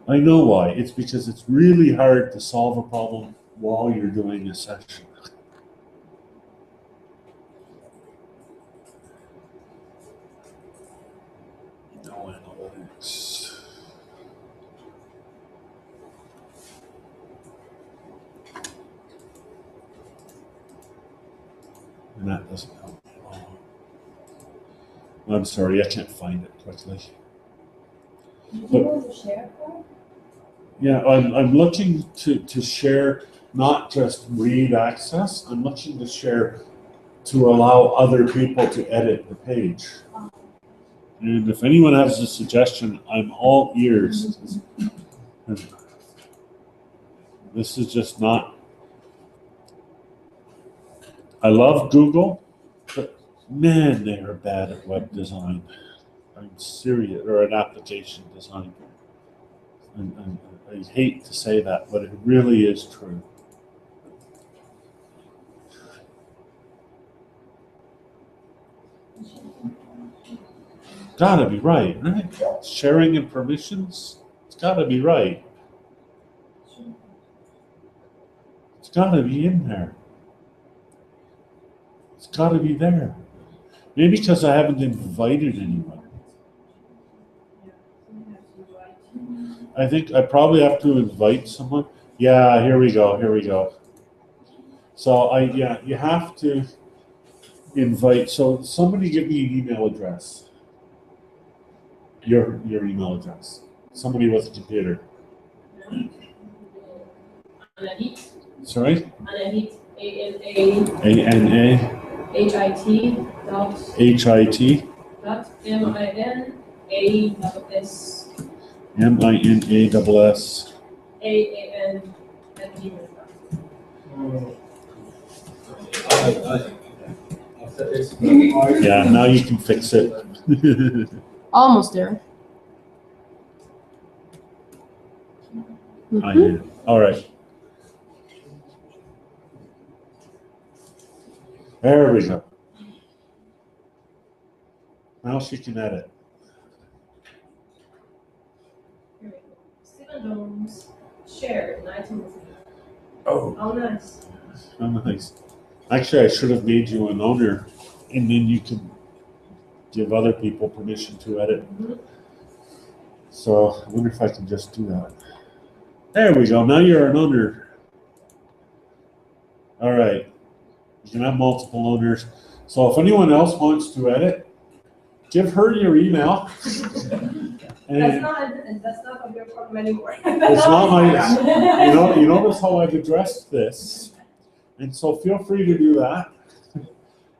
I know why. It's because it's really hard to solve a problem while you're doing a session. No analytics. And that doesn't help me at all. I'm sorry, I can't find it quickly. Did you want to share card? Yeah, I'm looking to share, not just read access. I'm looking to share to allow other people to edit the page. And if anyone has a suggestion, I'm all ears. This is just not. I love Google, but man, they are bad at web design. I'm serious, or an application design. And I hate to say that, but it really is true. Gotta be right? Sharing and permissions, it's gotta be right. It's gotta be in there. It's gotta be there. Maybe because I haven't invited anyone. I think I probably have to invite someone. Yeah, here we go. So you have to invite. So somebody give me an email address. Your email address. Somebody with a computer. Anahit. Sorry? Anahit. ANA. HIT. Dot. HIT. Dot. MINASS. MINASS. AAN at gmail.com. Yeah, now you can fix it. Almost there. I did. All right. There we go. Now she can edit. Here we go. Stephen Jones shared 19. Oh, Oh, nice. how nice. Actually, I should have made you an owner, and then you can give other people permission to edit. So I wonder if I can just do that. There we go. Now you're an owner. All right. You can have multiple owners. So if anyone else wants to edit, give her your email. That's not of your problem anymore. It's not my, you notice how I've addressed this. And so feel free to do that.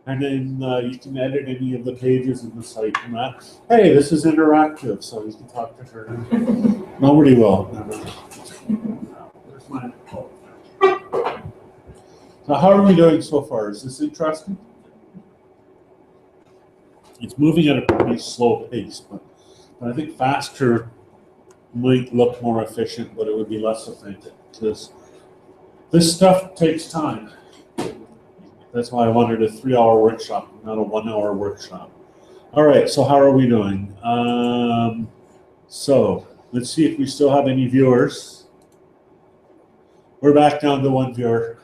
And then you can edit any of the pages in the site and that. Hey, this is interactive, so you can talk to her. Nobody will. Where's my phone? So how are we doing so far? Is this interesting? It's moving at a pretty slow pace, but I think faster might look more efficient, but it would be less authentic because this stuff takes time. That's why I wanted a 3-hour workshop, not a 1-hour workshop. All right, so how are we doing? So let's see if we still have any viewers. We're back down to 1 viewer.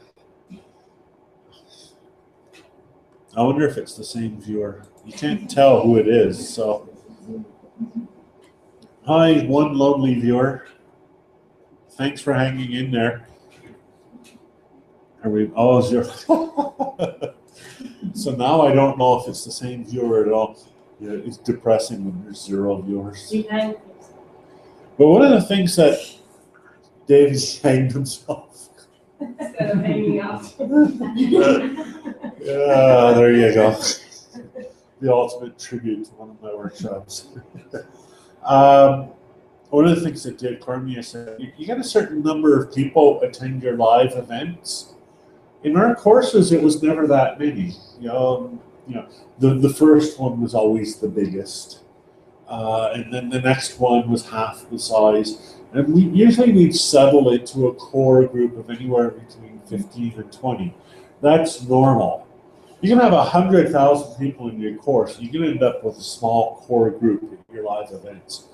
I wonder if it's the same viewer. You can't tell who it is, so. Hi, 1 lonely viewer. Thanks for hanging in there. Are we, oh, 0. So now I don't know if it's the same viewer at all. Yeah, it's depressing when there's 0 viewers. But one of the things that Dave's hanged himself. Instead of hanging out. Yeah, there you go. The ultimate tribute to one of my workshops. One of the things that Dave Cormier said, you get a certain number of people attend your live events. In our courses, it was never that many. The first one was always the biggest, and then the next one was half the size. And we'd settle it to a core group of anywhere between 15 and 20. That's normal. You can have 100,000 people in your course. You can end up with a small core group at your live events.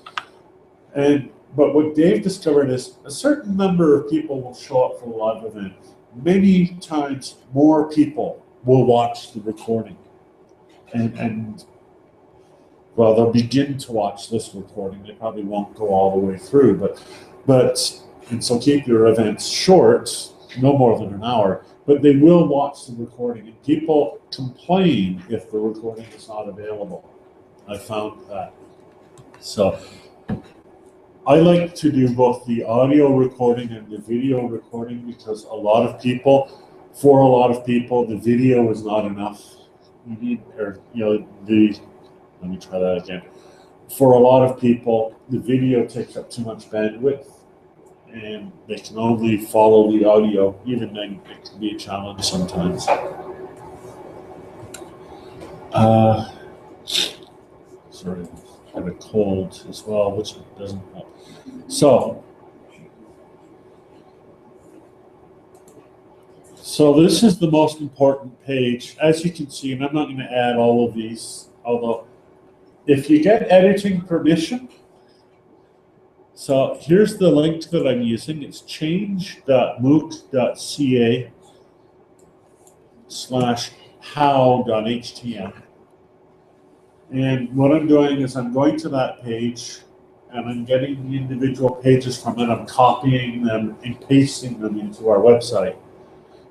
But what Dave discovered is a certain number of people will show up for the live event. Many times more people will watch the recording. And well, they'll begin to watch this recording. They probably won't go all the way through, and so keep your events short, no more than an hour, but they will watch the recording. And people complain if the recording is not available. I found that. So I like to do both the audio recording and the video recording because for a lot of people, the video is not enough. Let me try that again. For a lot of people, the video takes up too much bandwidth and they can only follow the audio. Even then, it can be a challenge sometimes. Sorry, I have a cold as well, which doesn't help. So this is the most important page. As you can see, and I'm not going to add all of these, although if you get editing permission, so here's the link that I'm using. It's change.mooc.ca/how.htm. And what I'm doing is I'm going to that page and I'm getting the individual pages from it. I'm copying them and pasting them into our website.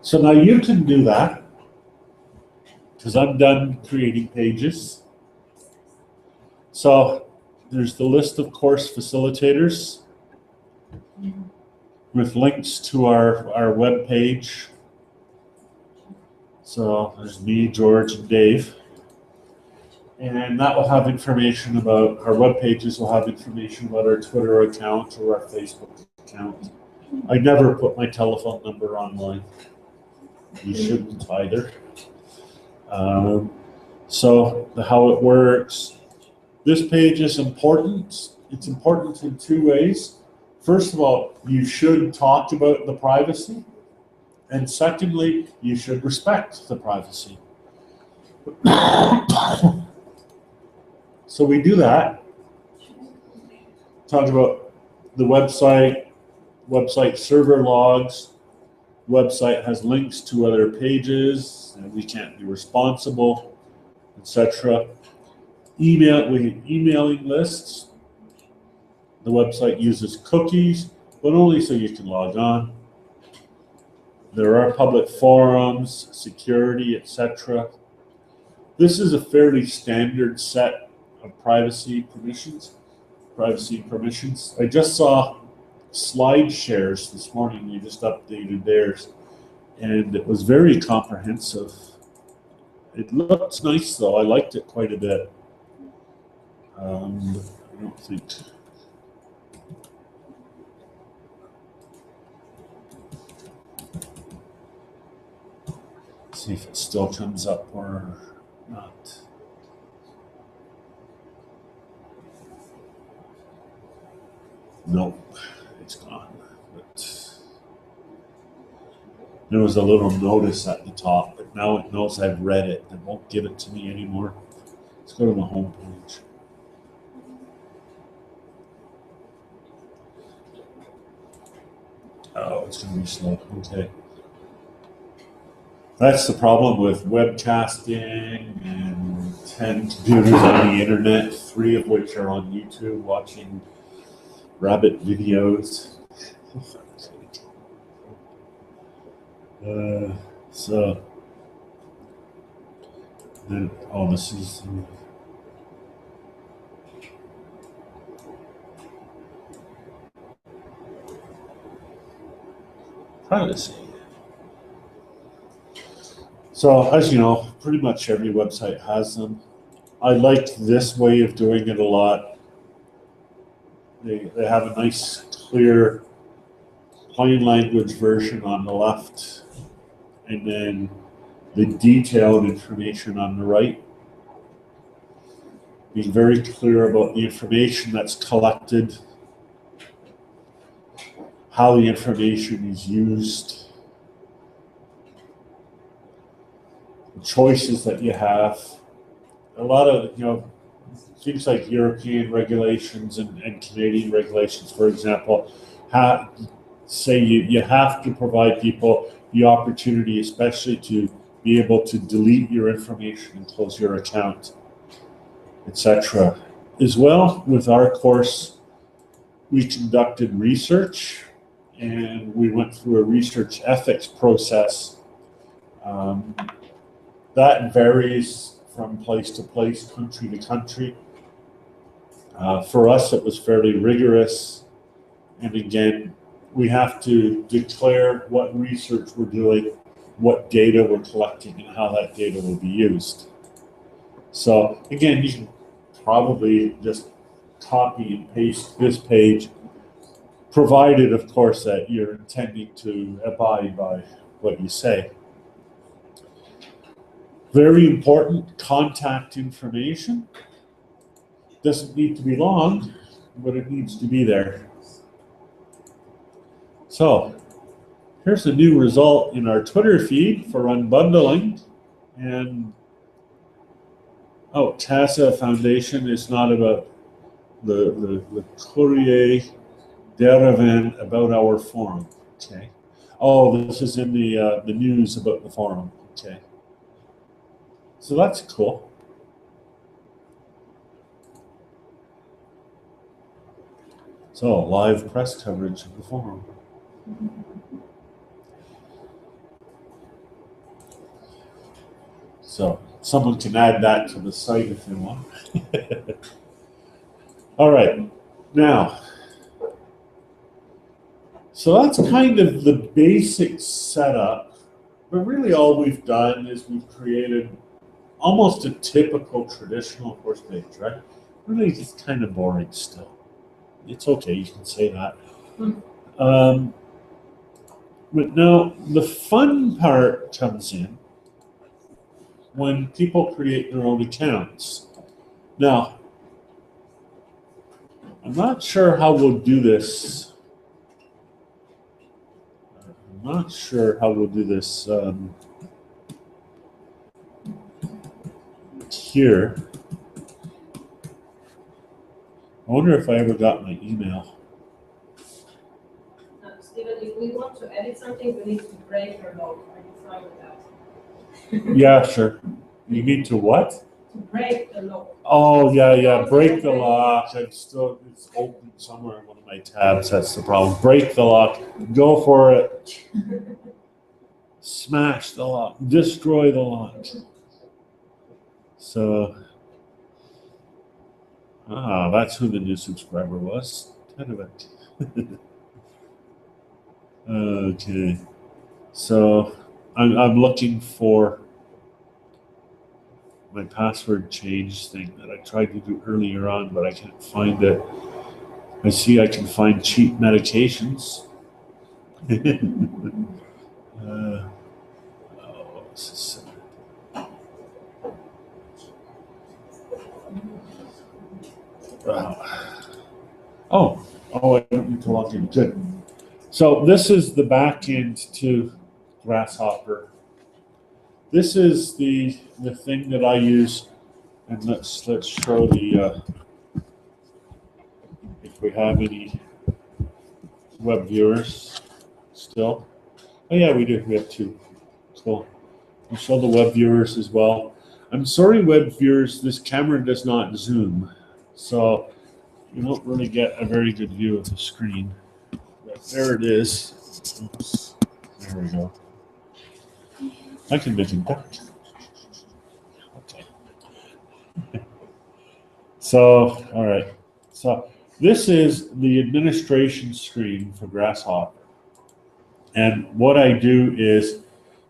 So now you can do that because I'm done creating pages. So there's the list of course facilitators with links to our web page. So there's me, George, and Dave. And that will have information about our web pages, will have information about our Twitter account or our Facebook account. I never put my telephone number online. You shouldn't either. So how it works. This page is important. It's important in 2 ways. First of all, you should talk about the privacy. And secondly, you should respect the privacy. So we do that. Talk about the website server logs. Website has links to other pages, and we can't be responsible, etc. Emailing lists. The website uses cookies, but only so you can log on. There are public forums, security, etc. This is a fairly standard set of privacy permissions. I just saw slide shares this morning. We just updated theirs, and it was very comprehensive. It looks nice, though. I liked it quite a bit. I don't think. See if it still comes up or not. Nope, it's gone. But there was a little notice at the top, but now it knows I've read it and won't give it to me anymore. Let's go to the home page. Oh, it's going to be slow. Okay. That's the problem with webcasting and 10 computers on the internet, 3 of which are on YouTube watching rabbit videos. So then, oh, this is. Privacy. So, as you know, pretty much every website has them. I like this way of doing it a lot. They have a nice, clear, plain language version on the left, and then the detailed information on the right. Being very clear about the information that's collected, how the information is used, the choices that you have. A lot of, things like European regulations and Canadian regulations, for example, say you have to provide people the opportunity, especially to be able to delete your information and close your account, etc. As well, with our course, we conducted research and we went through a research ethics process. That varies from place to place, country to country. For us, it was fairly rigorous. And again, we have to declare what research we're doing, what data we're collecting, and how that data will be used. So again, you can probably just copy and paste this page, provided, of course, that you're intending to abide by what you say. Very important, contact information. Doesn't need to be long, but it needs to be there. So here's a new result in our Twitter feed for unbundling. And TASA Foundation is not about the Courrier Yerevan about our forum. Okay. Oh, this is in the news about the forum. Okay. So that's cool. So live press coverage of the forum. So someone can add that to the site if they want. All right, now, so that's kind of the basic setup, but really all we've done is we've created almost a typical traditional course page, right? Really just kind of boring still. It's okay, you can say that. But now the fun part comes in when people create their own accounts. Now, I'm not sure how we'll do this. Here. I wonder if I ever got my email. Stephen, if we want to edit something, we need to break your log. Are you fine with that? Yeah, sure. You need to what? To break the log. Oh, yeah. Break the lock. It's open somewhere in one of my tabs. That's the problem. Break the lock. Go for it. Smash the lock. Destroy the lock. So, that's who the new subscriber was. 10 of it. Okay. So, I'm looking for my password change thing that I tried to do earlier on, but I can't find it. I see I can find cheap medications. This is sad. Wow. Oh, I don't need to log in. Good. So this is the back end to Grasshopper. This is the thing that I use, and let's show the if we have any web viewers still. Oh yeah, we do. We have two. Cool. We'll show the web viewers as well. I'm sorry, web viewers, this camera does not zoom, so you don't really get a very good view of the screen. But there it is. Oops. There we go. I can make it dark. Okay. So, all right. So this is the administration screen for Grasshopper. And what I do is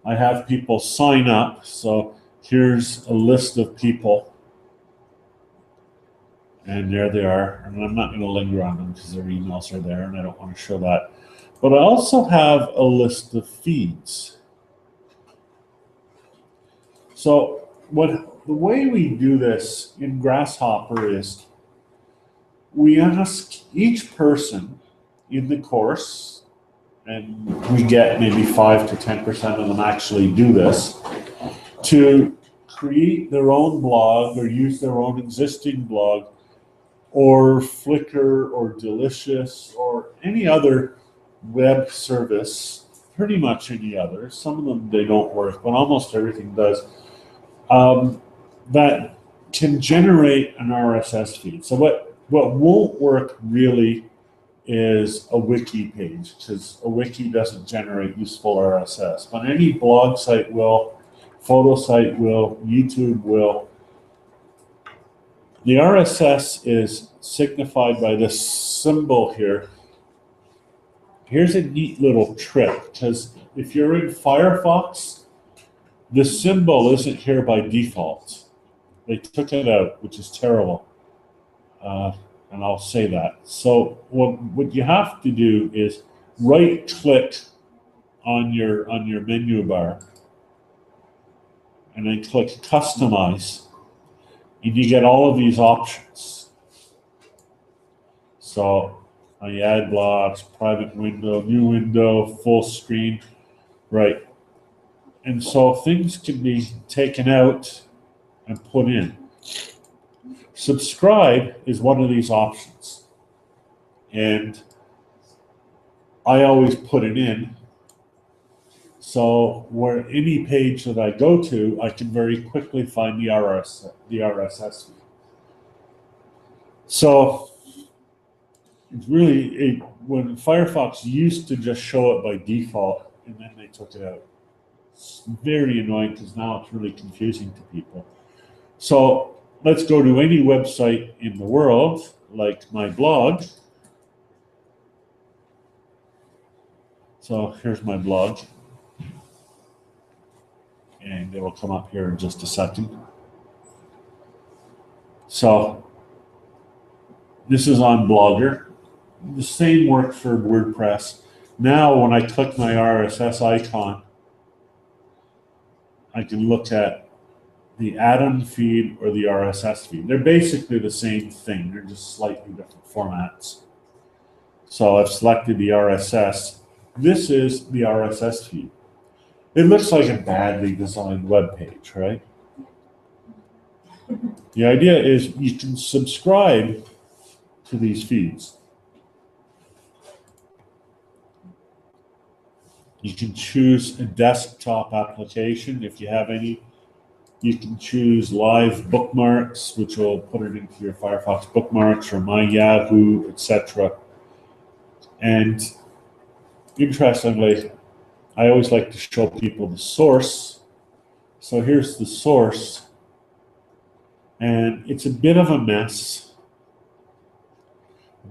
I have people sign up. So here's a list of people. And there they are. And I'm not going to linger on them because their emails are there and I don't want to show that. But I also have a list of feeds. So the way we do this in Grasshopper is we ask each person in the course, and we get maybe 5 to 10% of them actually do this, to create their own blog or use their own existing blog or Flickr or Delicious or any other web service, pretty much any other. Some of them, they don't work, but almost everything does, that can generate an RSS feed. So what won't work really is a wiki page, because a wiki doesn't generate useful RSS. But any blog site will, photo site will, YouTube will. The RSS is signified by this symbol here. Here's a neat little trick, because if you're in Firefox, the symbol isn't here by default. They took it out, which is terrible. And I'll say that. So what you have to do is right-click on your menu bar, and then click Customize, and you get all of these options. So I add blocks, private window, new window, full screen, right? And so things can be taken out and put in. Subscribe is one of these options. And I always put it in. So where any page that I go to, I can very quickly find the RSS feed. So it's really, when Firefox used to just show it by default, and then they took it out. It's very annoying because now it's really confusing to people. So let's go to any website in the world, like my blog. So here's my blog. And it will come up here in just a second. So this is on Blogger. The same works for WordPress. Now when I click my RSS icon, I can look at the add-on feed or the RSS feed. They're basically the same thing. They're just slightly different formats. So I've selected the RSS. This is the RSS feed. It looks like a badly designed web page, right? The idea is you can subscribe to these feeds. You can choose a desktop application if you have any. You can choose live bookmarks, which will put it into your Firefox bookmarks or my Yahoo, etc. And interestingly, I always like to show people the source. So here's the source. And it's a bit of a mess.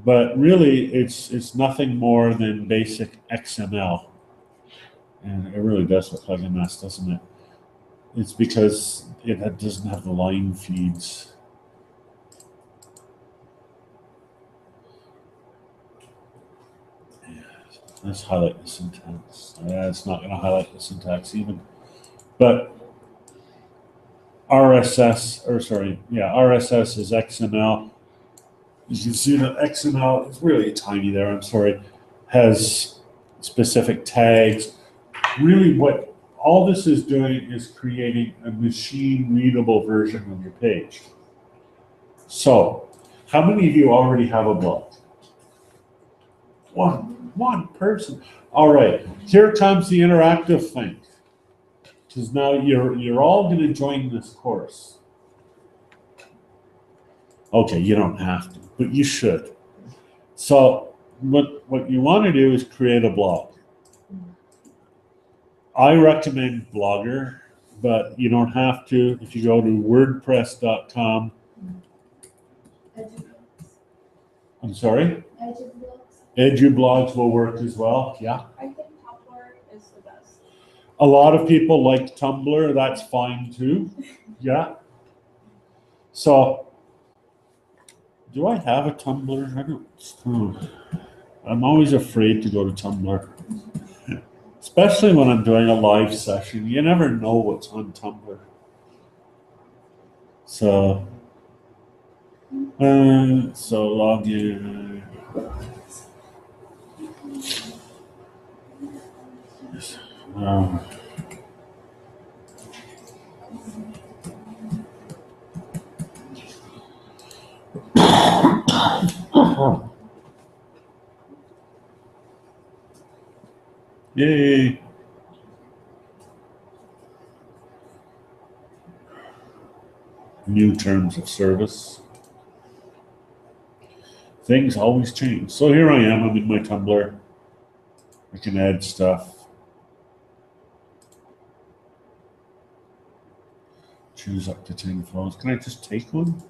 But really, it's nothing more than basic XML. And it really does look like a mess, doesn't it? It's because it doesn't have the line feeds. Let's highlight the syntax. It's not going to highlight the syntax even. But RSS is XML. You can see that XML, it's really tiny there, I'm sorry, has specific tags. Really what all this is doing is creating a machine readable version of your page. So, how many of you already have a blog? One person. All right, here comes the interactive thing. Because now you're all going to join this course. Okay, you don't have to, but you should. So what you want to do is create a blog. I recommend Blogger, but you don't have to. If you go to wordpress.com. I'm sorry? EduBlogs will work as well, yeah. I think Tumblr is the best. A lot of people like Tumblr, that's fine too, yeah. So, do I have a Tumblr? I don't. I'm always afraid to go to Tumblr. Especially when I'm doing a live session. You never know what's on Tumblr. So log in. Yay. New terms of service. Things always change. So here I am, I'm in my Tumblr. I can add stuff. Choose up to 10 photos. Can I just take one?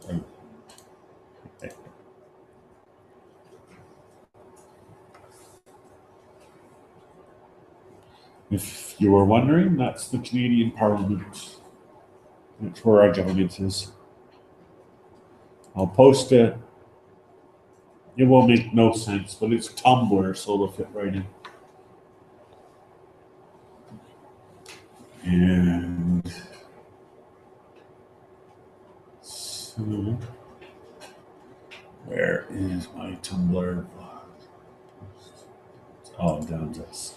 Okay. If you were wondering, that's the Canadian Parliament. That's where our government is. I'll post it. It will make no sense, but it's Tumblr, so it'll fit right in. And so, where is my Tumblr? Oh, down this.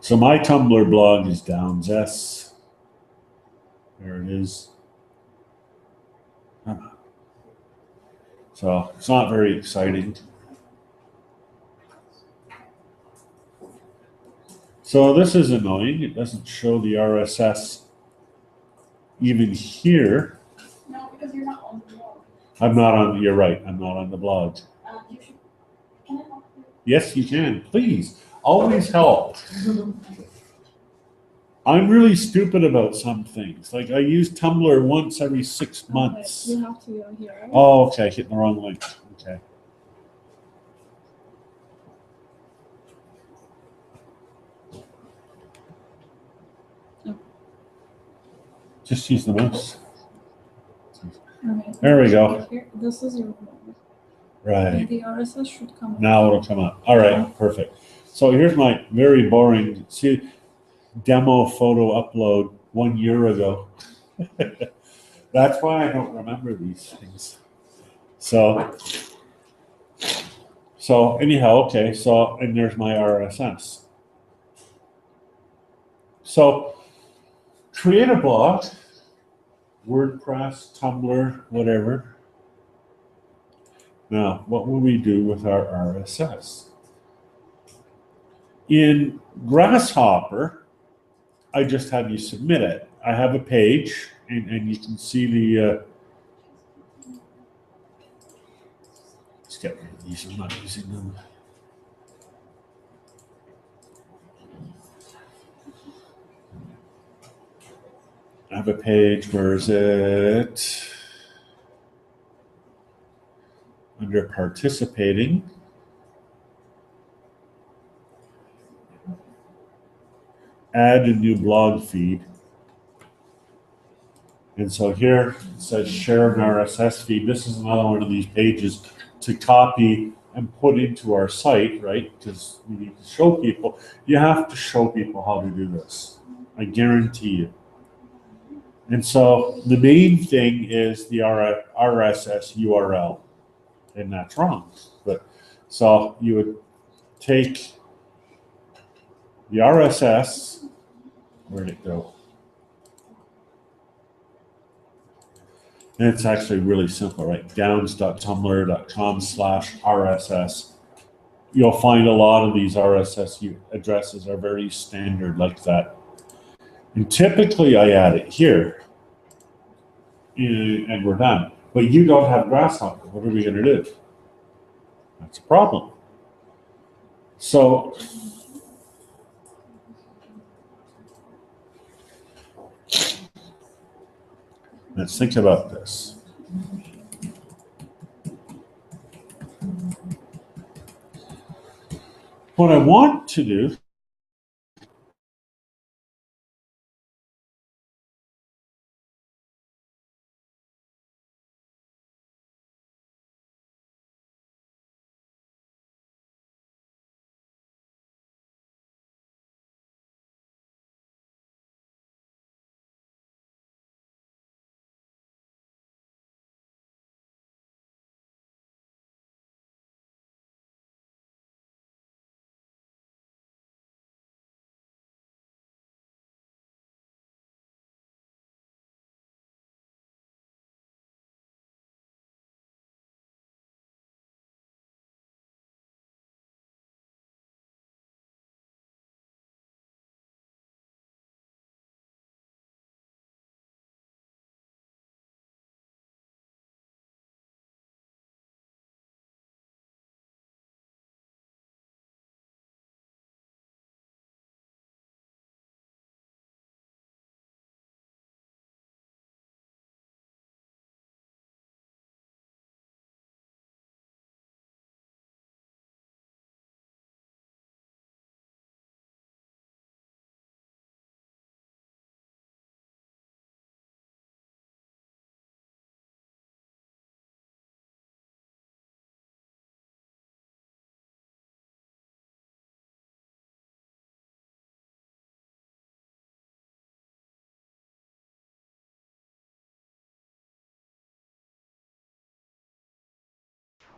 So my Tumblr blog is down this. There it is. So it's not very exciting. So this is annoying. It doesn't show the RSS even here. No, because you're not on the blog. I'm not on, you're right, I'm not on the blog. You should, can I help you? Yes, you can, please. Always help. I'm really stupid about some things. Like I use Tumblr once every 6 months. You have to go here. Right? Oh, okay, hitting the wrong link. Okay. Just use the mouse. Okay. There we go. Here, this is your blog. Right. And the RSS should come up. Now it'll come up. All right, perfect. So here's my very boring demo photo upload 1 year ago. That's why I don't remember these things. So anyhow, okay, so, and there's my RSS. So create a blog, WordPress, Tumblr, whatever. Now, what will we do with our RSS? In Grasshopper, I just have you submit it. I have a page, and you can see the. Let's get rid of these. I'm not using them. I have a page. Where is it? Under participating. Add a new blog feed. And so here it says share an RSS feed. This is another one of these pages to copy and put into our site, right? Because we need to show people. You have to show people how to do this. I guarantee you. And so the main thing is the RSS URL, and that's wrong. But so you would take the RSS, where'd it go? And it's actually really simple, right? downs.tumblr.com/RSS. You'll find a lot of these RSS addresses are very standard like that. And typically I add it here and we're done. But you don't have Grasshopper. What are we going to do? That's a problem. So let's think about this. What I want to do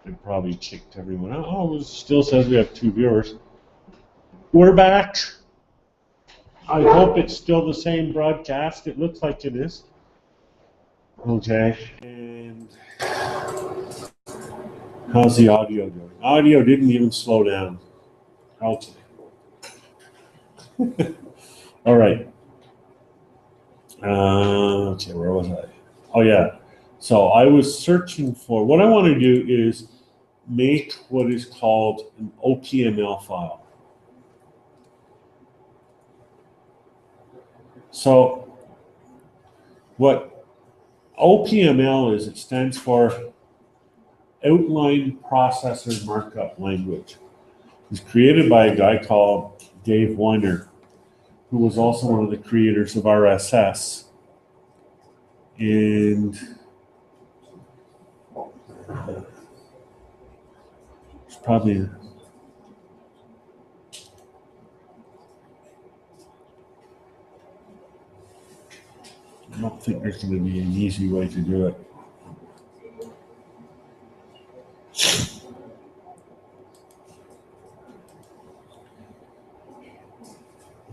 it probably kicked everyone out. Oh, it still says we have 2 viewers. We're back. I hope it's still the same broadcast. It looks like it is. Okay. And how's the audio doing? Audio didn't even slow down. Okay. All right. Okay, where was I? Oh, yeah. So I was searching for, what I want to do is make what is called an OPML file. So what OPML is, it stands for Outline Processor Markup Language. It was created by a guy called Dave Weiner, who was also one of the creators of RSS. And it's probably, I don't think there's going to be an easy way to do it.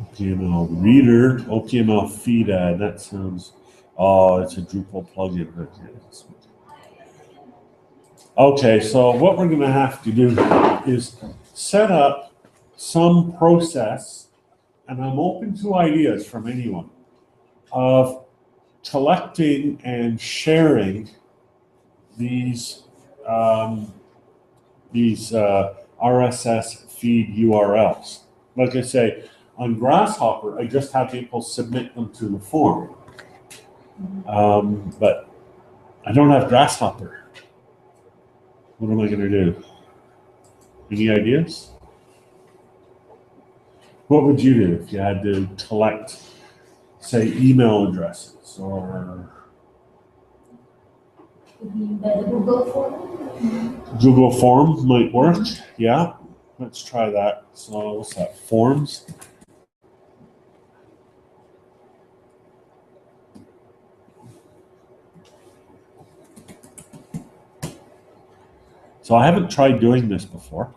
OPML reader, OPML feed ad, that sounds, oh, it's a Drupal plugin. Okay, so what we're going to have to do is set up some process, and I'm open to ideas from anyone, of collecting and sharing these RSS feed URLs. Like I say, on Grasshopper, I just have people submit them to the form. But I don't have Grasshopper. What am I going to do? Any ideas? What would you do if you had to collect, say, email addresses or The Google form? Google Form might work? Yeah, let's try that. So what's that? Forms. So I haven't tried doing this before.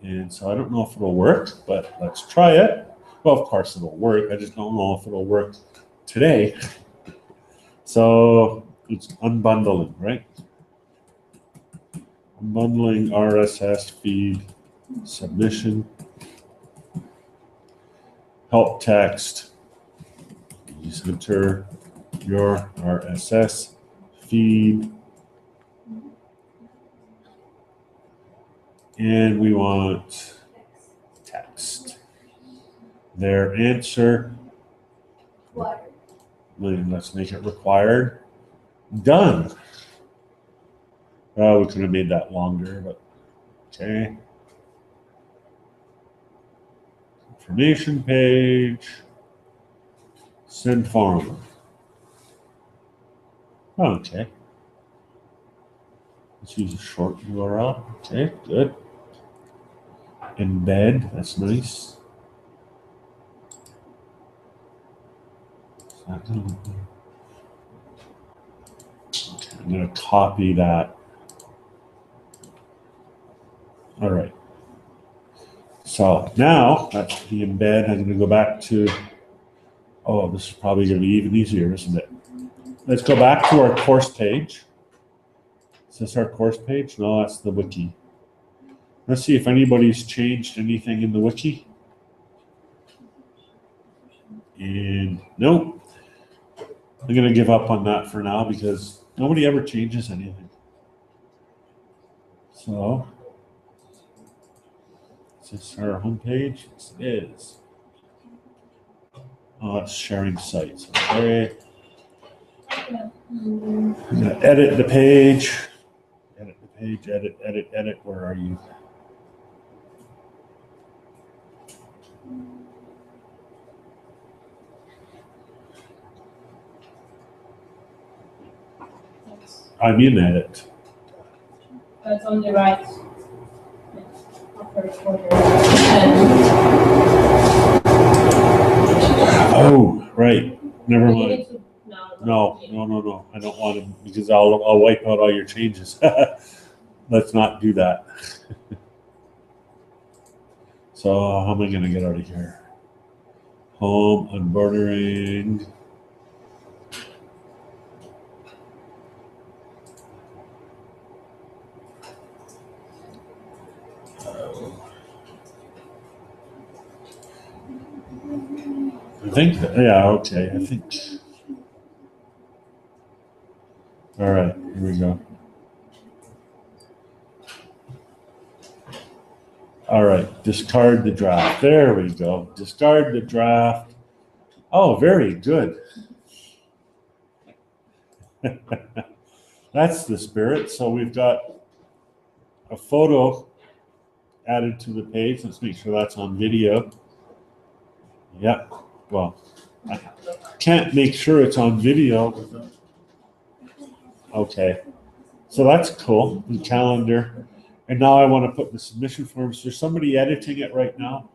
And so I don't know if it'll work, but let's try it. Well, of course it'll work. I just don't know if it'll work today. So it's unbundling, right? Unbundling RSS feed submission. Help text. Please enter your RSS feed. And we want text. Their answer. Let's make it required. Done. We could have made that longer, but okay. Information page. Send form. Okay. Let's use a short URL. Okay, good. Embed, that's nice. Okay, I'm going to copy that. All right. So now that's the embed. I'm going to go back to, oh, this is probably going to be even easier, isn't it? Let's go back to our course page. Is this our course page? No, that's the wiki. Let's see if anybody's changed anything in the wiki. And nope. I'm going to give up on that for now because nobody ever changes anything. So, is this our homepage? Yes, it is. Oh, it's sharing sites. Okay. I'm going to edit the page. Edit the page, edit. Where are you? I'm in edit. That's on the right. Oh, right. Never You mind. need to- No. I don't want to because I'll wipe out all your changes. Let's not do that. So how am I going to get out of here? Home, unbordering. I think that, yeah, okay, I think. All right, here we go. All right, discard the draft. There we go. Discard the draft. Oh, very good. That's the spirit. So we've got a photo added to the page. Let's make sure that's on video. Yeah, well, I can't make sure it's on video. Okay, so that's cool. The calendar. And now I want to put the submission forms. Is there somebody editing it right now?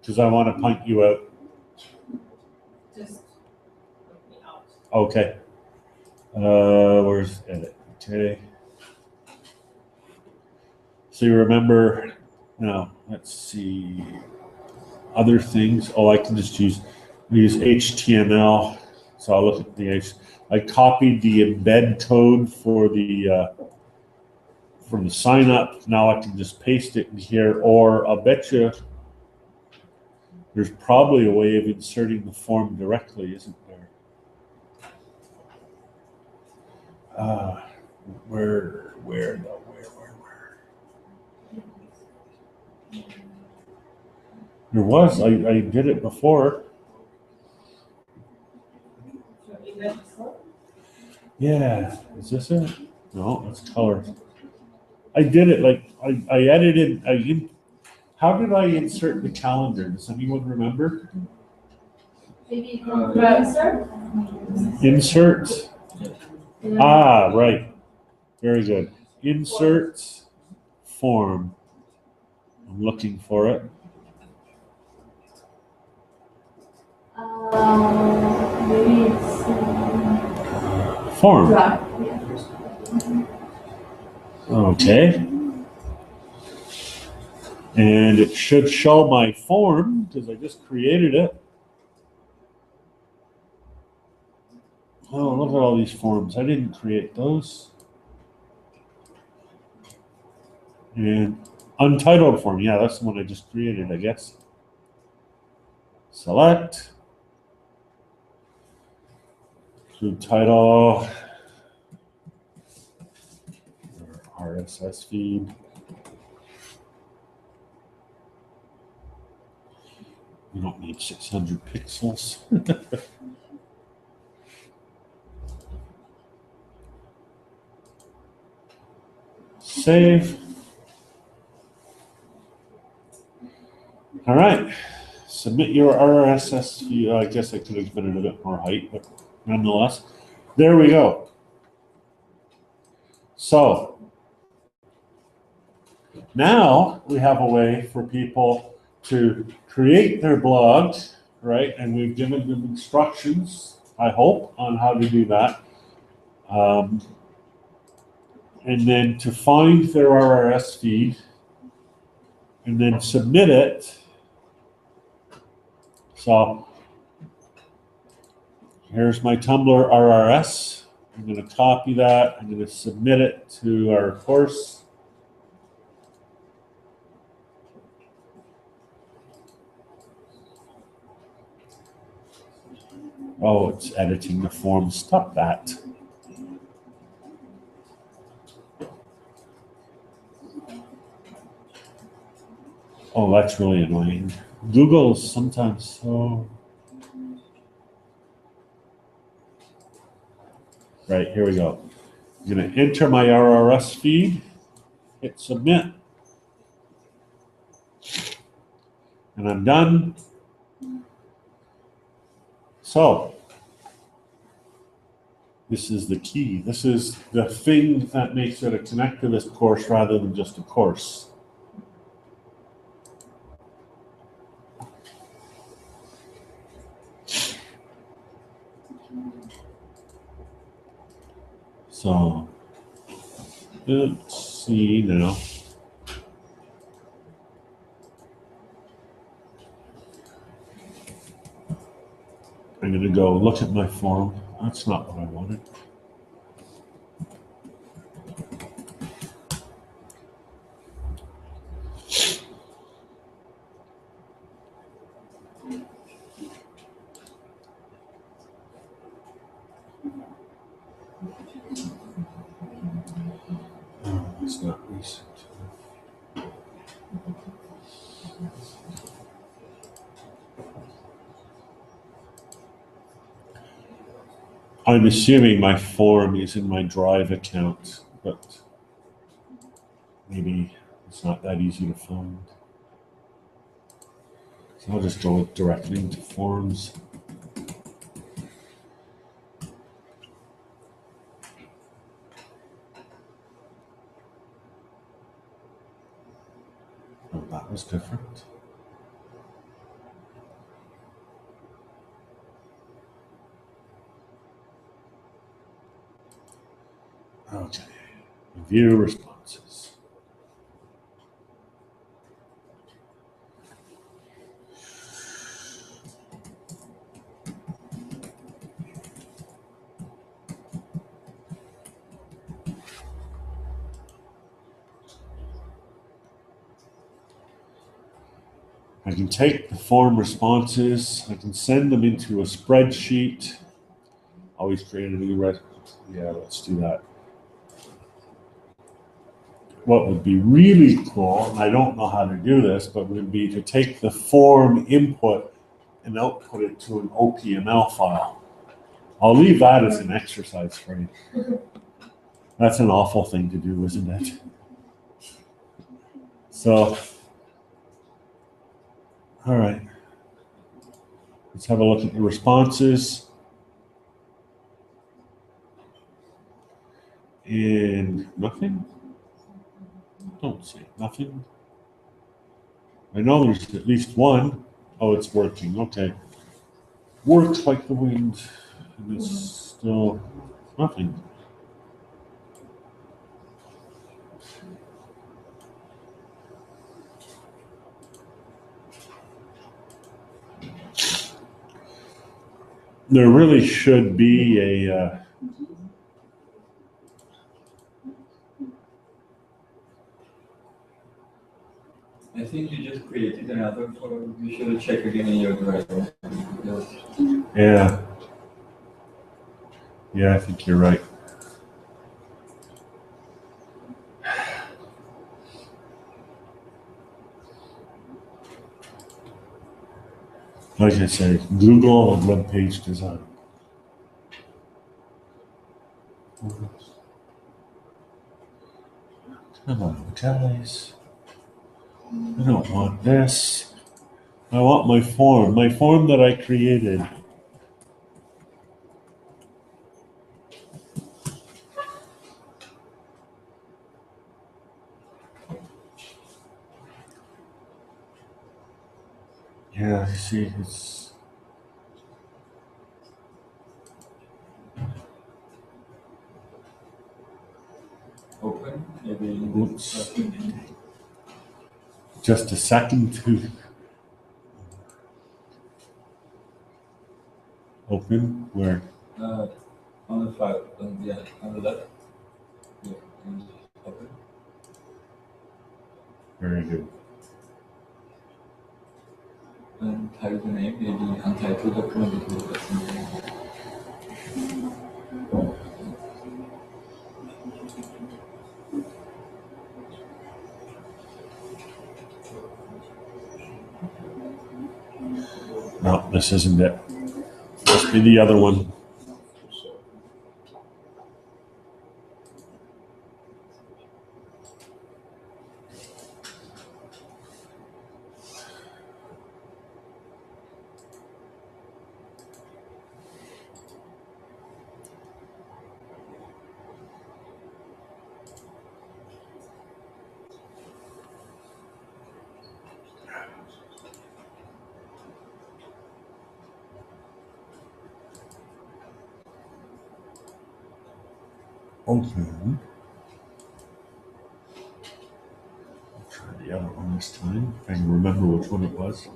Because I want to point you out. Just put me out. Okay. Where's edit? Okay. So you remember, now, let's see. Other things. Oh, I can just use HTML. So I'll look at the I copied the embed code for the sign up. Now I can just paste it in here, or I'll bet you there's probably a way of inserting the form directly, isn't there? Where? There was. I did it before. So email before? Yeah. Is this it? No, it's color. I did it like I edited. How did I insert the calendar? Does anyone remember? Maybe insert? Insert. Ah, right. Very good. Insert form. I'm looking for it. Maybe it's Form. draft. Yeah. Okay. And it should show my form because I just created it. Oh, look at all these forms. I didn't create those. And untitled form. Yeah, that's the one I just created, I guess. Select. Include title. RSS feed. We don't need 600 pixels. Save. All right. Submit your RSS feed. I guess I could have given it a bit more height, but nonetheless, there we go. So now we have a way for people to create their blogs, right? And we've given them instructions, I hope, on how to do that. And then to find their RSS feed and then submit it. So here's my Tumblr RRS. I'm going to copy that. I'm going to submit it to our course. Oh, it's editing the form. Stop that. Oh, that's really annoying. Google is sometimes so... Right, here we go. I'm going to enter my RRS feed, hit submit, and I'm done. So, this is the key. This is the thing that makes it a connectivist course rather than just a course. So, let's see now. I'm going to go look at my form. That's not what I wanted. Oh, it's not recent. I'm assuming my form is in my Drive account, but maybe it's not that easy to find. So I'll just go directly into forms. Oh, that was different. Okay, view responses. I can take the form responses, I can send them into a spreadsheet. Always create a new yeah, let's do that. What would be really cool, and I don't know how to do this, but would be to take the form input and output it to an OPML file. I'll leave that as an exercise for you. That's an awful thing to do, isn't it? So, all right. Let's have a look at the responses. And nothing? Don't say nothing. I know there's at least one. Oh, it's working. Okay. Works like the wind. And it's still nothing. There really should be a, I think you just created another photo. You should check again in your drive. yeah. Yeah, I think you're right. Like I say, Google and web page design. Come on, guys. I don't want this. I want my form that I created. Yeah, I see, it's, Open, maybe. oops. Just a second to open where? On the file, yeah, on the left. Yeah, open. Very good. And type the name, maybe untitled document. It will let me. No, this isn't it. Must be the other one. Open. I'll try the other one this time. If I can remember which one it was.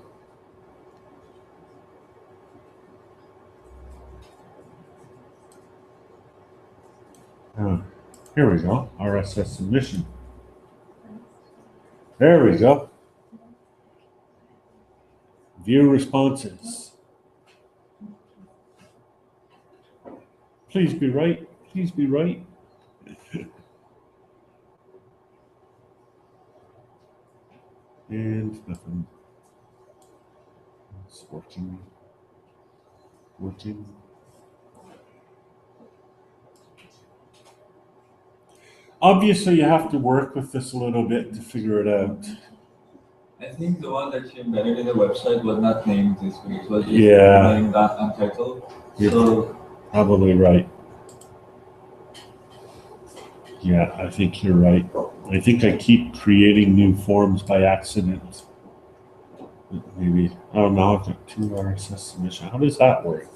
Here we go. RSS submission. There we go. View responses. Please be right. Please be right. And nothing. It's working. Working. Obviously, you have to work with this a little bit to figure it out. I think the one that you embedded in the website was not named this way. It was just Yeah. named untitled. You're So probably right. Yeah, I think you're right. I think I keep creating new forms by accident. Maybe, I don't know, I've got 2 RSS submission. How does that work?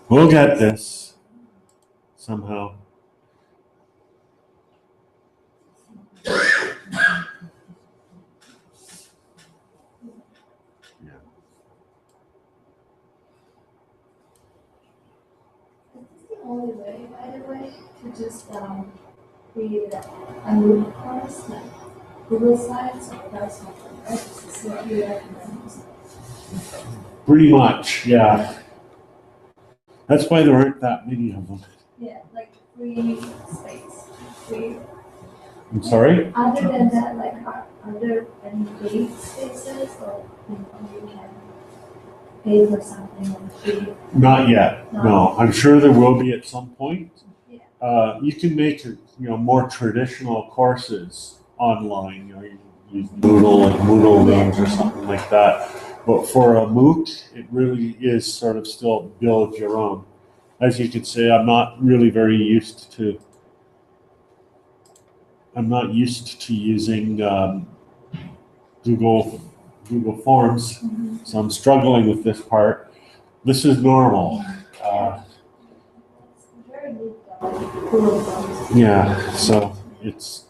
We'll get this somehow. Yeah. Is this the only way, by the way, to just create a MOOC course, like Google Slides or personal, right? This is what you recommend. Pretty much, yeah. That's why there aren't that many of them. Yeah, like free space, free. I'm sorry? Other than that, like are there any paid spaces or you can pay for something on free? Not yet. No, I'm sure there will be at some point. Yeah. You can make, more traditional courses online. You can use Moodle, like Moodle names or something like that. But for a MOOC, it really is sort of still build your own. as you could say, I'm not really very used to. I'm not used to using Google Forms, so I'm struggling with this part. This is normal. It's very neat, Google Forms. Yeah, so it's,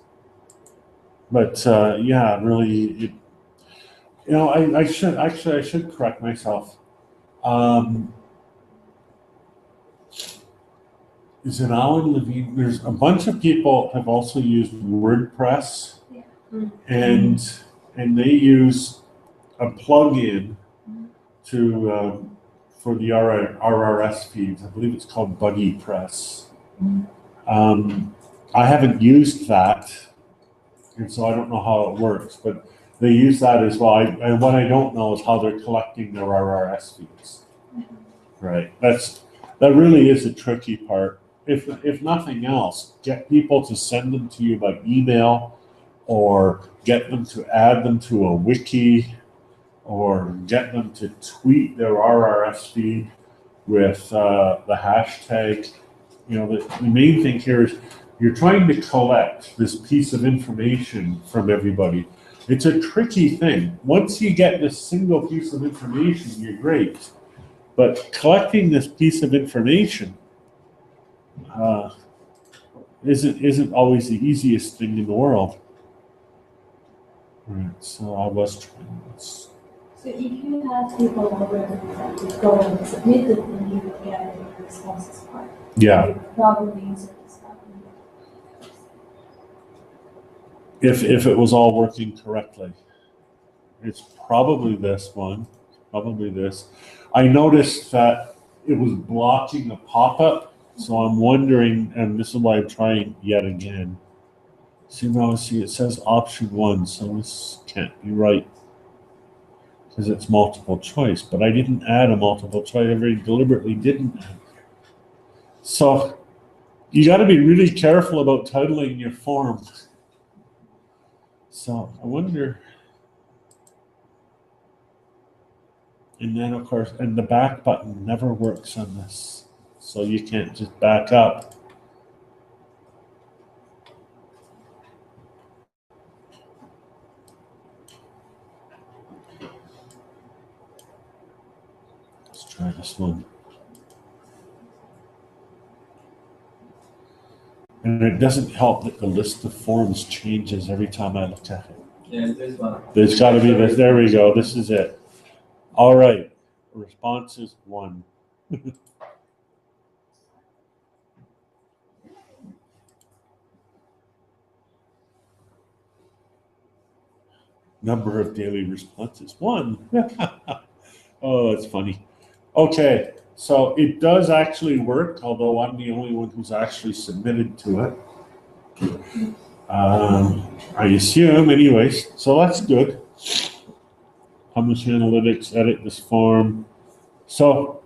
but yeah, really, I should correct myself. Is it Alan Levine? There's a bunch of people have also used WordPress, and they use a plugin to for the RRS feeds. I believe it's called Buggy Press. I haven't used that, and so I don't know how it works, but they use that as well. And what I don't know is how they're collecting their RRS feeds. Right. That really is a tricky part. If nothing else, get people to send them to you by email, or get them to add them to a wiki, or get them to tweet their RRS feed with the hashtag. The main thing here is you're trying to collect this piece of information from everybody. It's a tricky thing. Once you get this single piece of information, you're great. But collecting this piece of information isn't always the easiest thing in the world. All right, so I was trying this. So if you have people already that go and submit it, then you would get the responses part. Yeah. You probably insert this stuff in. If it was all working correctly. It's probably this one, probably this. I noticed that it was blocking a pop-up, so I'm wondering, and this is why I'm trying yet again. See, it says option 1, so this can't be right because it's multiple choice, but I didn't add a multiple choice. I very deliberately didn't. So you got to be really careful about titling your form. So I wonder. And then, of course, and the back button never works on this. So you can't just back up. Let's try this one. And it doesn't help that the list of forms changes every time I look at it. Yeah, this one. There's got to be this. There we go. This is it. All right. Response is 1. Number of daily responses, 1. Oh, that's funny. Okay, so it does actually work, although I'm the only one who's actually submitted to it. I assume, anyways, so that's good. Publish analytics, edit this form. So,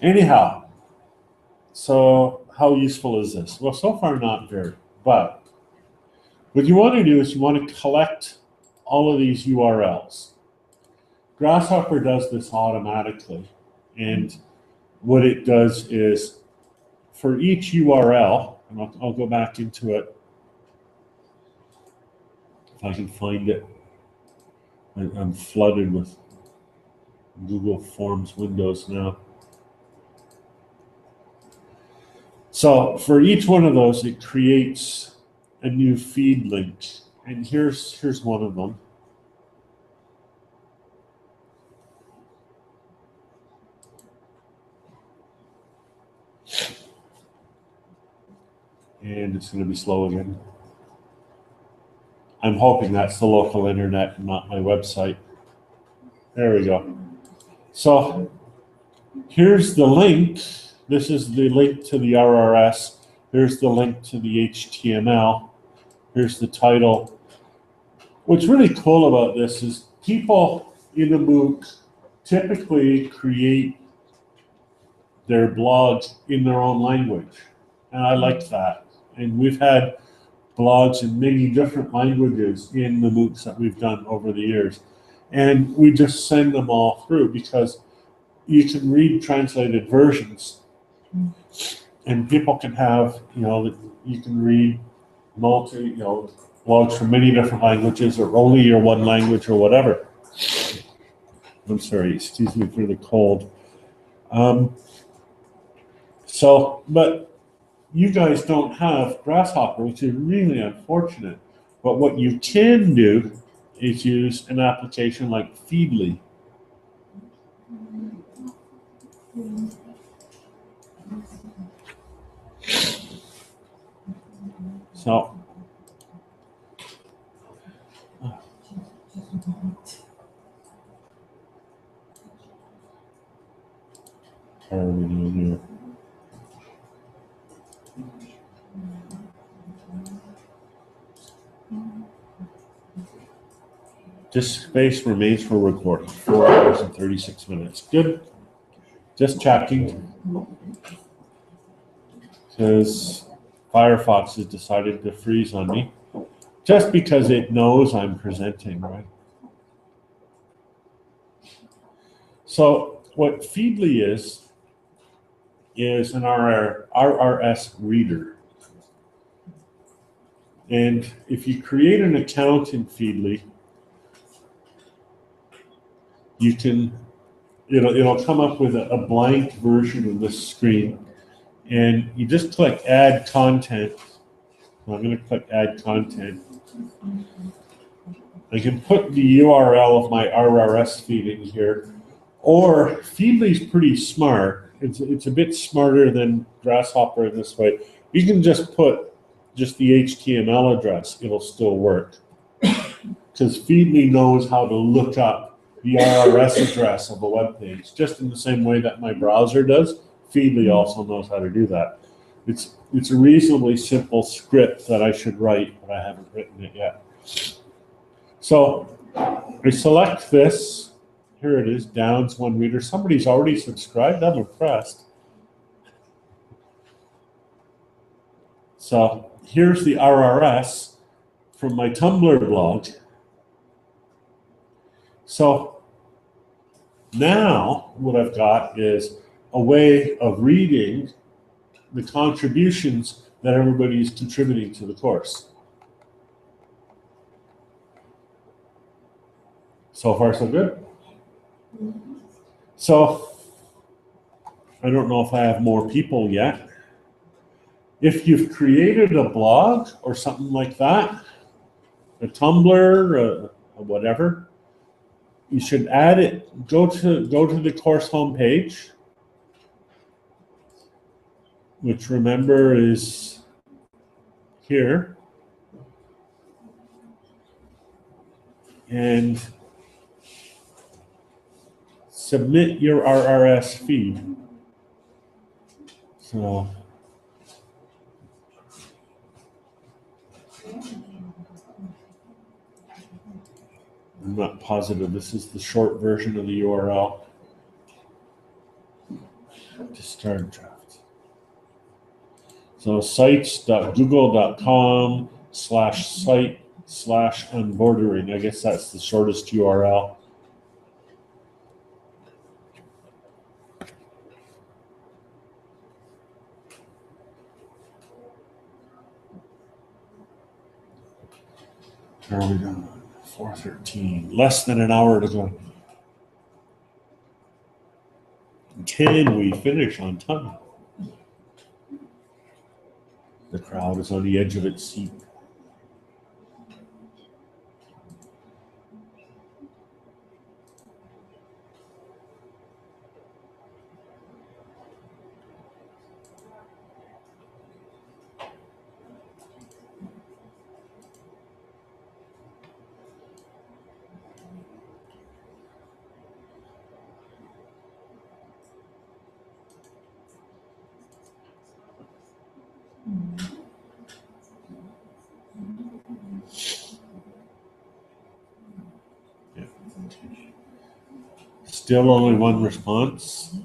anyhow, so how useful is this? Well, so far not very, but what you want to do is you want to collect all of these URLs. Grasshopper does this automatically, and what it does is for each URL, and I'll go back into it if I can find it. I'm flooded with Google Forms windows now. So for each one of those, it creates a new feed link, and here's one of them. And it's going to be slow again. I'm hoping that's the local internet and not my website. There we go. So here's the link. This is the link to the RRS. Here's the link to the HTML. Here's the title. What's really cool about this is people in a MOOC typically create their blogs in their own language. And I like that. And we've had blogs in many different languages in the MOOCs that we've done over the years. And we just send them all through because you can read translated versions And people can have, you can read blogs from many different languages or only your one language or whatever. I'm sorry, excuse me for the cold. But you guys don't have Grasshopper, which is really unfortunate. But what you can do is use an application like Feedly. So, how are we doing here? This space remains for recording, 4 hours and 36 minutes. Good. Just checking. Because Firefox has decided to freeze on me. Just because it knows I'm presenting, right? So what Feedly is an RRS reader. And if you create an account in Feedly, you can, it'll come up with a blank version of this screen. And you just click Add Content. I'm going to click Add Content. I can put the URL of my RRS feed in here. Or Feedly's pretty smart. It's a bit smarter than Grasshopper in this way. You can just put the HTML address. It'll still work. Because Feedly knows how to look up the RRS address of a web page, just in the same way that my browser does. Feedly also knows how to do that. It's a reasonably simple script that I should write, but I haven't written it yet. So I select this. Here it is, Downs One Reader. Somebody's already subscribed. I'm impressed. So here's the RRS from my Tumblr blog. So now what I've got is a way of reading the contributions that everybody is contributing to the course. So far, so good. So I don't know if I have more people yet. If you've created a blog or something like that, a Tumblr, whatever, you should add it. Go to the course homepage, which remember is here, and submit your RRS feed. So I'm not positive. This is the short version of the URL to start draft. So sites.google.com/site/unbordering. I guess that's the shortest URL. Where are we going? 4:13. Less than an hour to go. Can we finish on time? The crowd is on the edge of its seat. Yeah. Still only one response.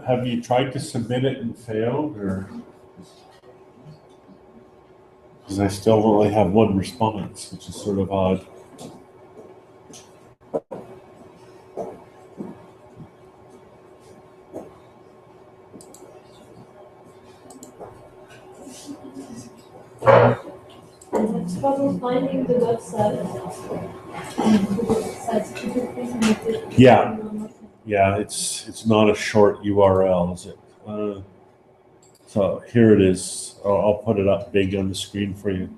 Have you tried to submit it and failed, or? because I still only have one response, which is sort of odd. Is it trouble finding the website? Could you please make it? Yeah. Yeah, it's not a short URL, is it? So here it is. I'll put it up big on the screen for you.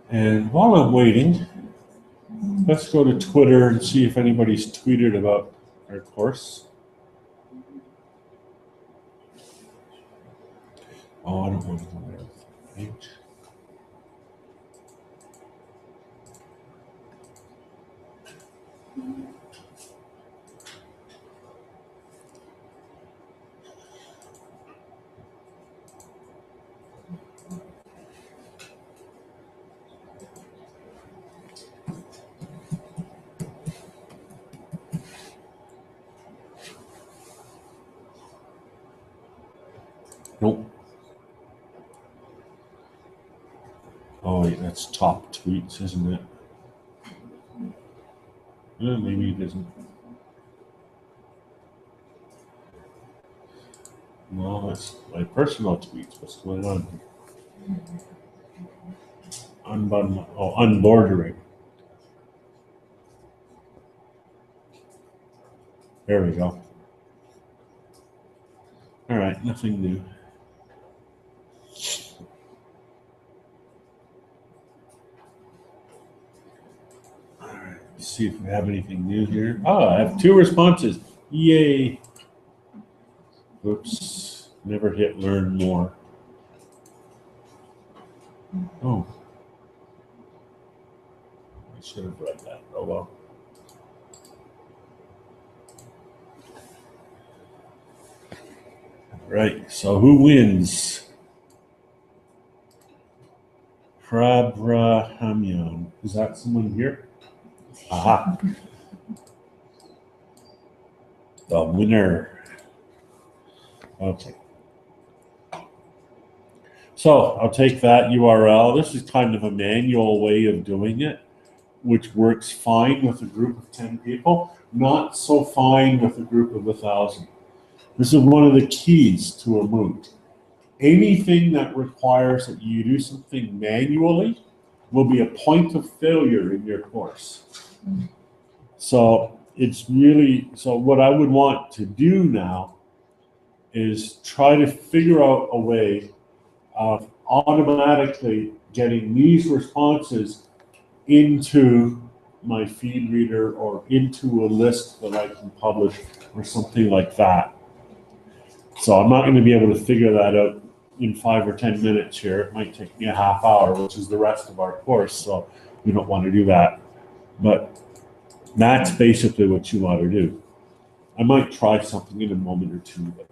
And while I'm waiting, let's go to Twitter and see if anybody's tweeted about our course. Oh, I don't want to go there. Page. Nope. Oh, wait, that's top tweets, isn't it? Maybe it isn't. No, that's my personal tweets. What's going on here? Unbordering. There we go. All right, nothing new. All right, let's see if we have anything new here. Oh, I have 2 responses. Yay. Oops, never hit learn more. Oh. I should have read that. Oh well. Right, so who wins? Prabrahamian. Is that someone here? Aha. The winner. Okay. So I'll take that URL. This is kind of a manual way of doing it, which works fine with a group of 10 people, not so fine with a group of 1,000. This is one of the keys to a MOOC. Anything that requires that you do something manually will be a point of failure in your course. So it's really, so what I would want to do now is try to figure out a way of automatically getting these responses into my feed reader or into a list that I can publish or something like that. So I'm not going to be able to figure that out in 5 or 10 minutes here. It might take me a half hour, which is the rest of our course, so we don't want to do that. But that's basically what you want to do. I might try something in a moment or two, but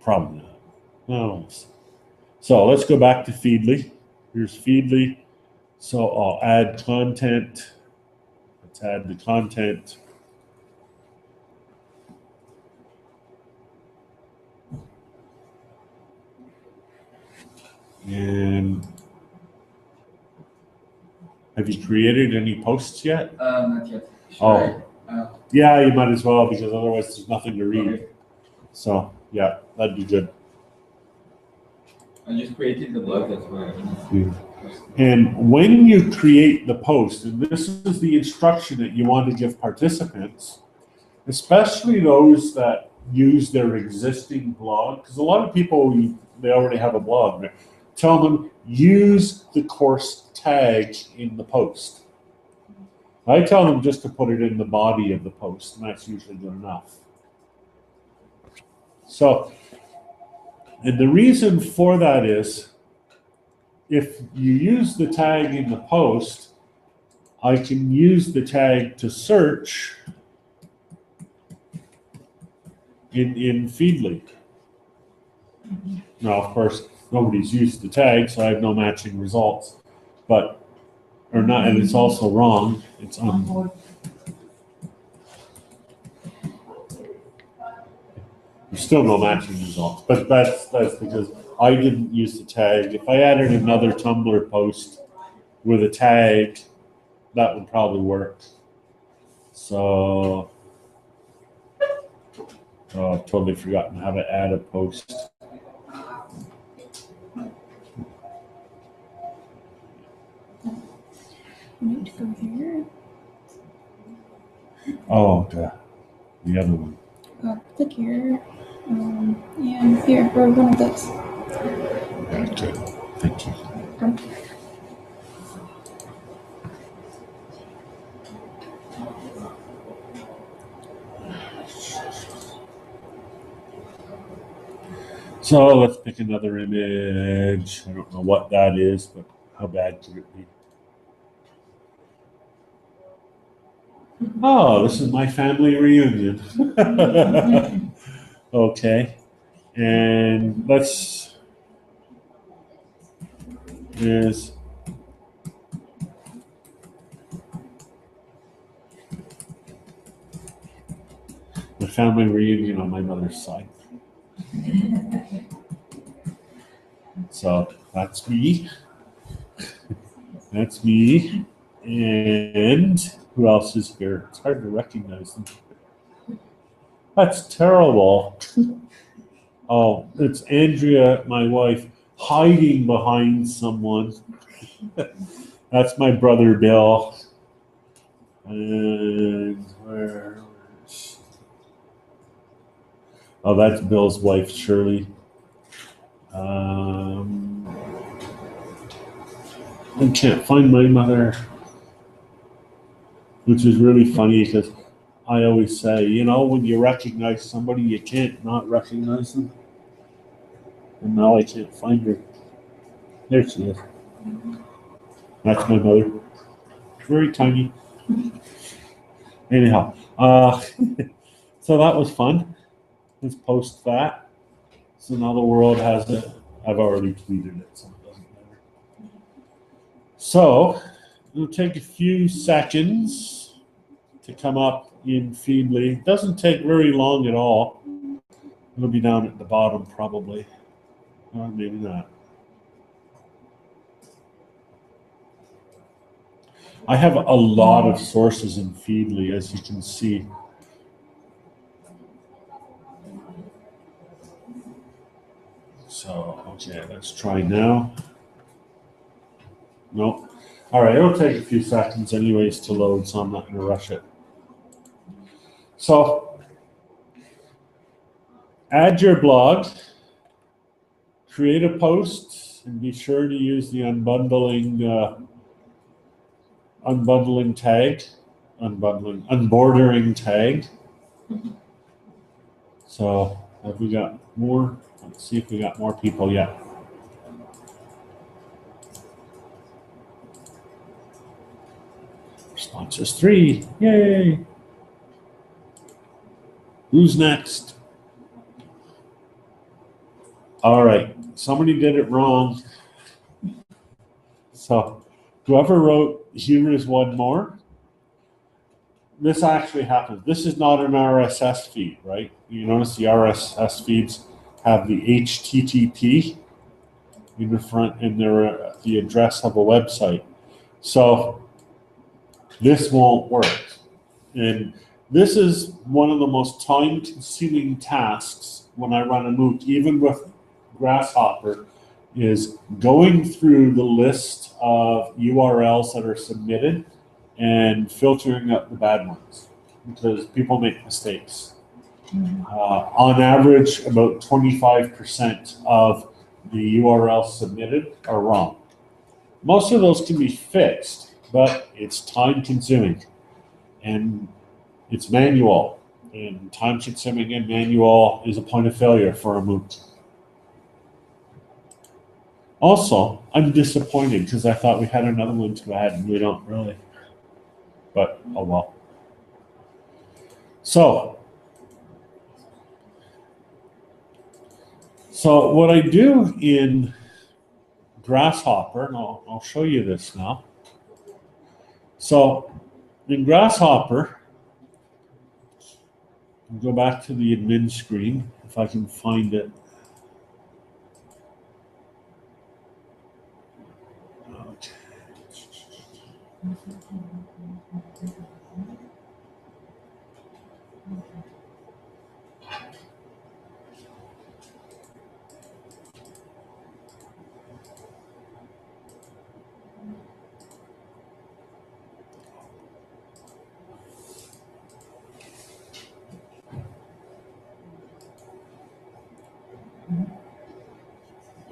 probably not. No. So let's go back to Feedly. Here's Feedly. So I'll add content. Let's add the content. And have you created any posts yet? Not yet. Oh, yeah, you might as well, because otherwise there's nothing to read. Okay. So yeah, that'd be good. I just created the blog, that's why. And when you create the post, and this is the instruction that you want to give participants, especially those that use their existing blog, because a lot of people, they already have a blog. Tell them, use the course tag in the post. I tell them just to put it in the body of the post, and that's usually good enough. So, and the reason for that is, if you use the tag in the post, I can use the tag to search in Feedly. Now, of course, nobody's used the tag, so I have no matching results. But, or not, and it's also wrong. It's On board. there's still no matching results. But that's because I didn't use the tag. If I added another Tumblr post with a tag, that would probably work. So, oh, I've totally forgotten how to add a post. I need to go here. Oh, the other one. Click here. And here, or one of those. Okay, thank you. So let's pick another image. I don't know what that is, but how bad could it be? Oh, this is my family reunion. Okay, and let's is the family reunion on my mother's side. So that's me. That's me. And who else is here? It's hard to recognize them. That's terrible. Oh, it's Andrea, my wife, hiding behind someone. That's my brother Bill. And where's... Oh, that's Bill's wife, Shirley. I can't find my mother, which is really funny because I always say, you know, when you recognize somebody, you can't not recognize them. And now I can't find her. There she is. That's my mother. Very tiny. Anyhow, so that was fun. Let's post that. So now the world has it. I've already tweeted it, so it doesn't matter. So it'll take a few seconds to come up in Feedly. It doesn't take very long at all. It'll be down at the bottom probably. Or maybe not. I have a lot of sources in Feedly, as you can see. So, okay, let's try now. Nope. All right, it'll take a few seconds anyways to load, so I'm not going to rush it. So, add your blog, create a post, and be sure to use the unbundling tag, unbordering tag. So, have we got more? Let's see if we got more people yet. Responses 3. Yay! Who's next? All right, somebody did it wrong. So, whoever wrote "here is one more," this actually happened. This is not an RSS feed, right? You notice the RSS feeds have the HTTP in the front and they're the address of a website. So this won't work. And this is one of the most time-consuming tasks when I run a MOOC, even with Grasshopper, is going through the list of URLs that are submitted and filtering up the bad ones because people make mistakes. On average, about 25% of the URLs submitted are wrong. Most of those can be fixed, but it's time consuming and it's manual. And time consuming and manual is a point of failure for a MOOC. Also, I'm disappointed because I thought we had another one to add and we don't really. But oh well. So, So what I do in Grasshopper, and I'll show you this now. So in Grasshopper, I'll go back to the admin screen if I can find it. Okay.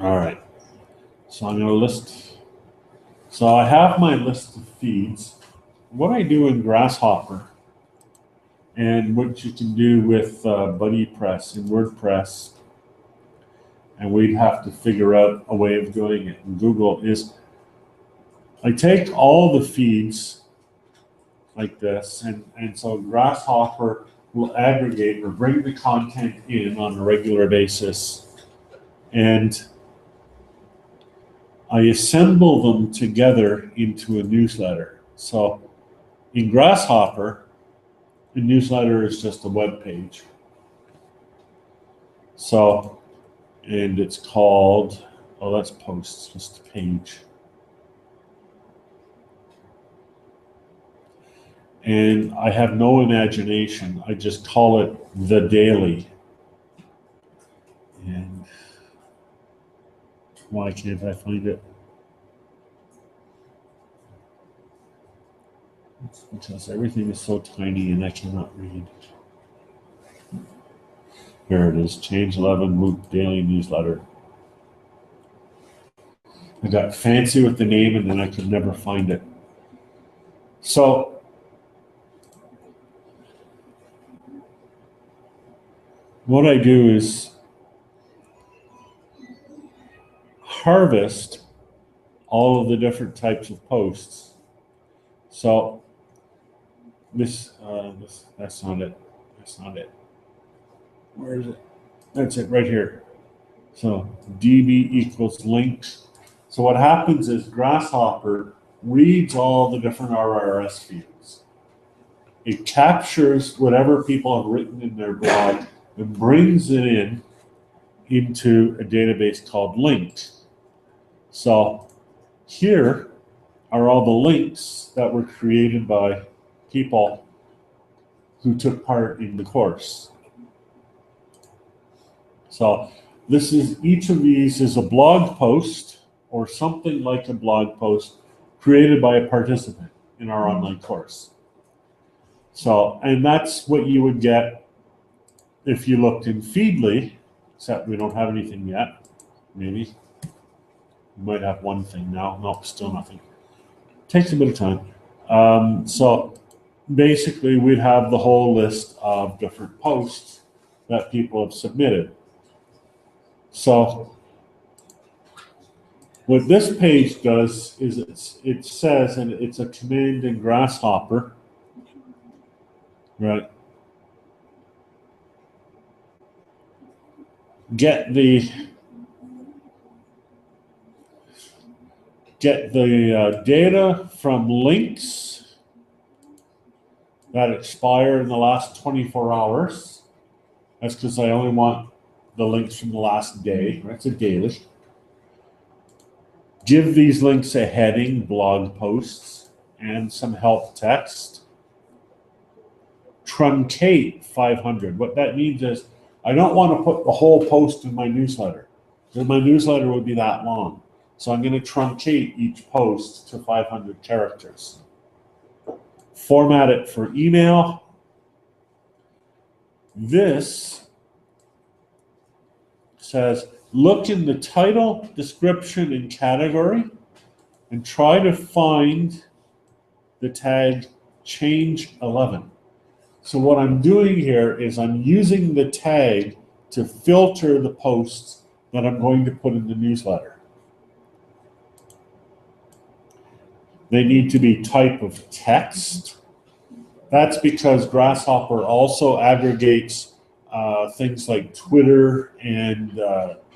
All right. So I'm going to list. So I have my list of feeds. What I do in Grasshopper and what you can do with BuddyPress and WordPress, and we'd have to figure out a way of doing it in Google, is I take all the feeds like this, and so Grasshopper will aggregate or bring the content in on a regular basis, and I assemble them together into a newsletter. So in Grasshopper, a newsletter is just a web page. So, and it's called, oh, that's posts, just a page. And I have no imagination. I just call it the daily. And why can't I find it? It's because everything is so tiny and I cannot read. Here it is, Change 11 MOOC Daily Newsletter. I got fancy with the name and then I could never find it. So what I do is harvest all of the different types of posts. So that's not it. That's not it. Where is it? That's it right here. So DB equals links. So what happens is Grasshopper reads all the different RRS fields. It captures whatever people have written in their blog and brings it into a database called links. So here are all the links that were created by people who took part in the course. So this is, each of these is a blog post or something like a blog post created by a participant in our online course. So, and that's what you would get if you looked in Feedly, except we don't have anything yet, maybe. We might have one thing now. Nope, still nothing. Takes a bit of time. So basically we'd have the whole list of different posts that people have submitted. So what this page does is it says, and it's a command in Grasshopper, right? Get the data from links that expire in the last 24 hours. That's because I only want the links from the last day. That's a daily. Give these links a heading, blog posts, and some help text. Truncate 500. What that means is I don't want to put the whole post in my newsletter, because my newsletter would be that long. So I'm going to truncate each post to 500 characters. Format it for email. This says, look in the title, description, and category, and try to find the tag change 11. So what I'm doing here is I'm using the tag to filter the posts that I'm going to put in the newsletter. They need to be type of text. That's because Grasshopper also aggregates things like Twitter and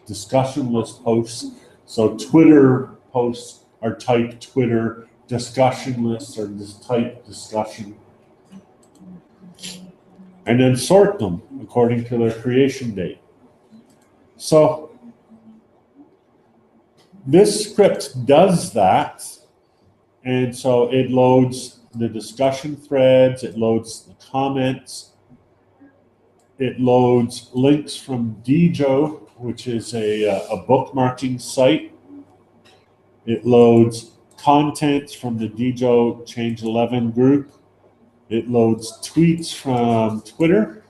discussion list posts. So Twitter posts are type Twitter, discussion lists are just type discussion. And then sort them according to their creation date. So this script does that. And so it loads the discussion threads, it loads the comments, it loads links from Dijo, which is a bookmarking site. It loads content from the Dijo Change 11 group. It loads tweets from Twitter.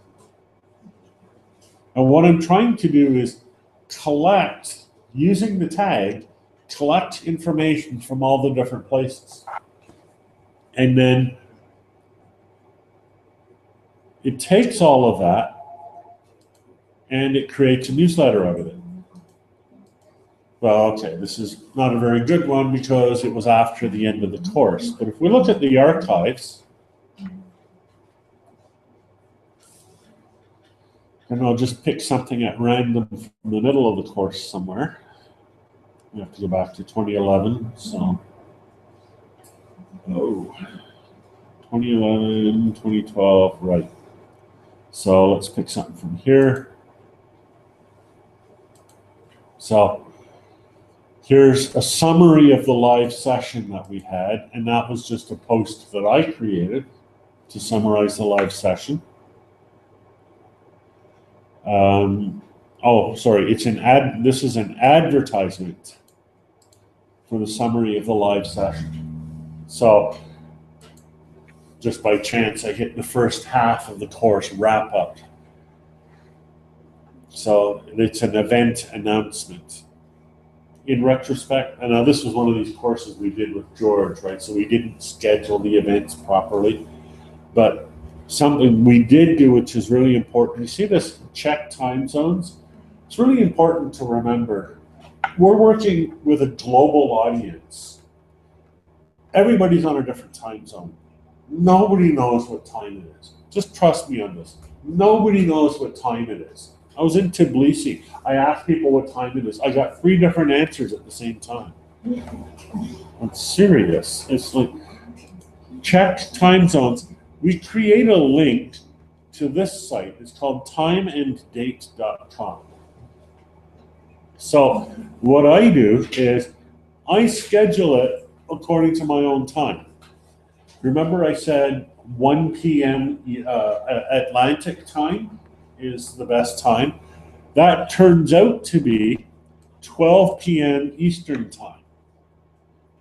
And what I'm trying to do is collect, using the tag, collect information from all the different places. And then it takes all of that and it creates a newsletter out of it. Well, okay, this is not a very good one because it was after the end of the course. But if we look at the archives, and I'll just pick something at random from the middle of the course somewhere. We have to go back to 2011, so. 2011, 2012, right. So let's pick something from here. So here's a summary of the live session that we had, and that was just a post that I created to summarize the live session. Oh, sorry, it's an ad. This is an advertisement for the summary of the live session. So just by chance, I hit the first half of the course wrap up. So it's an event announcement. In retrospect, and now this was one of these courses we did with George, right? So we didn't schedule the events properly, but something we did do, which is really important. You see this check time zones? It's really important to remember. We're working with a global audience. Everybody's on a different time zone. Nobody knows what time it is. Just trust me on this. Nobody knows what time it is. I was in Tbilisi. I asked people what time it is. I got 3 different answers at the same time. I'm serious. It's like, check time zones. We create a link to this site. It's called timeanddate.com. So what I do is I schedule it according to my own time. Remember I said 1 p.m. Atlantic time is the best time. That turns out to be 12 p.m. Eastern time.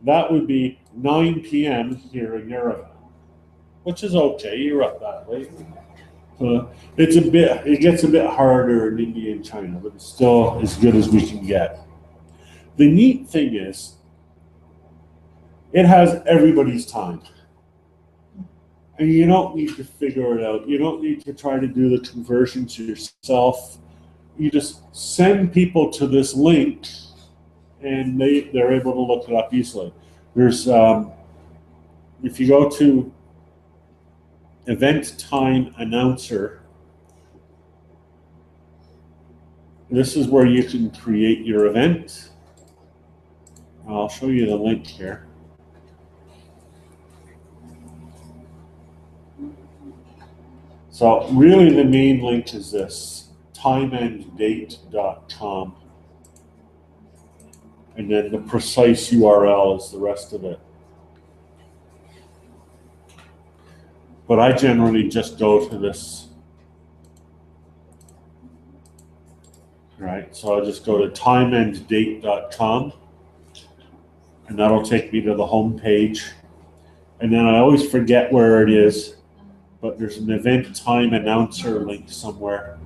That would be 9 p.m. here in Yerevan, which is okay. You're up that late. It gets a bit harder in India and China, but it's still as good as we can get. The neat thing is, it has everybody's time. And you don't need to figure it out. You don't need to try to do the conversions yourself. You just send people to this link and they're able to look it up easily. There's, if you go to Event Time Announcer, this is where you can create your event. I'll show you the link here. So really the main link is this, timeanddate.com. And then the precise URL is the rest of it. But I generally just go to this. Right, so I'll just go to timeanddate.com and that'll take me to the home page. And then I always forget where it is, but there's an event time announcer link somewhere.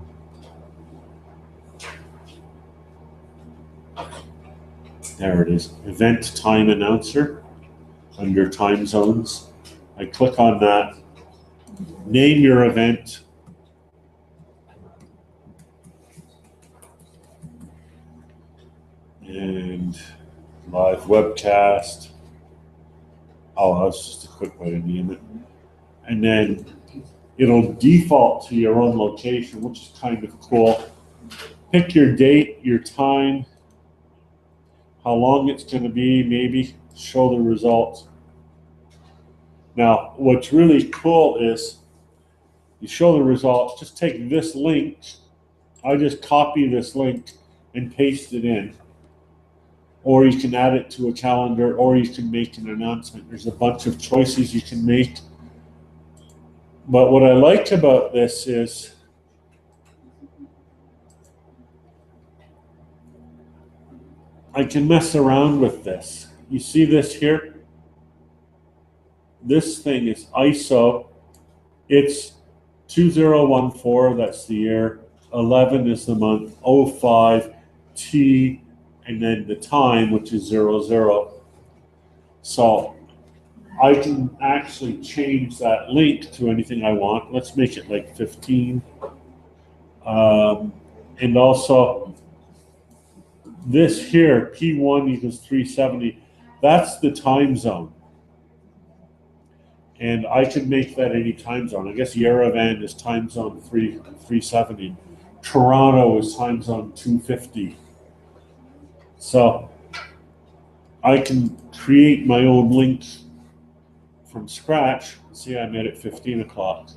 There it is, event time announcer under time zones. I click on that, name your event. And live webcast. Oh, that's just a quick way to name it. And then it'll default to your own location, which is kind of cool. pick your date, your time, how long it's going to be, maybe show the results. Now, what's really cool is you show the results, just take this link. I just copy this link and paste it in. Or you can add it to a calendar, or you can make an announcement. There's a bunch of choices you can make. But what I like about this is I can mess around with this. You see this here? This thing is ISO. It's 2014, that's the year. 11 is the month. 05, T, and then the time, which is 00. So I can actually change that link to anything I want. Let's make it like 15. And also this here, P1 equals 370, that's the time zone. And I can make that any time zone. I guess Yerevan is time zone 370. Toronto is time zone 250. So I can create my own links from scratch. See, I made it 15 o'clock.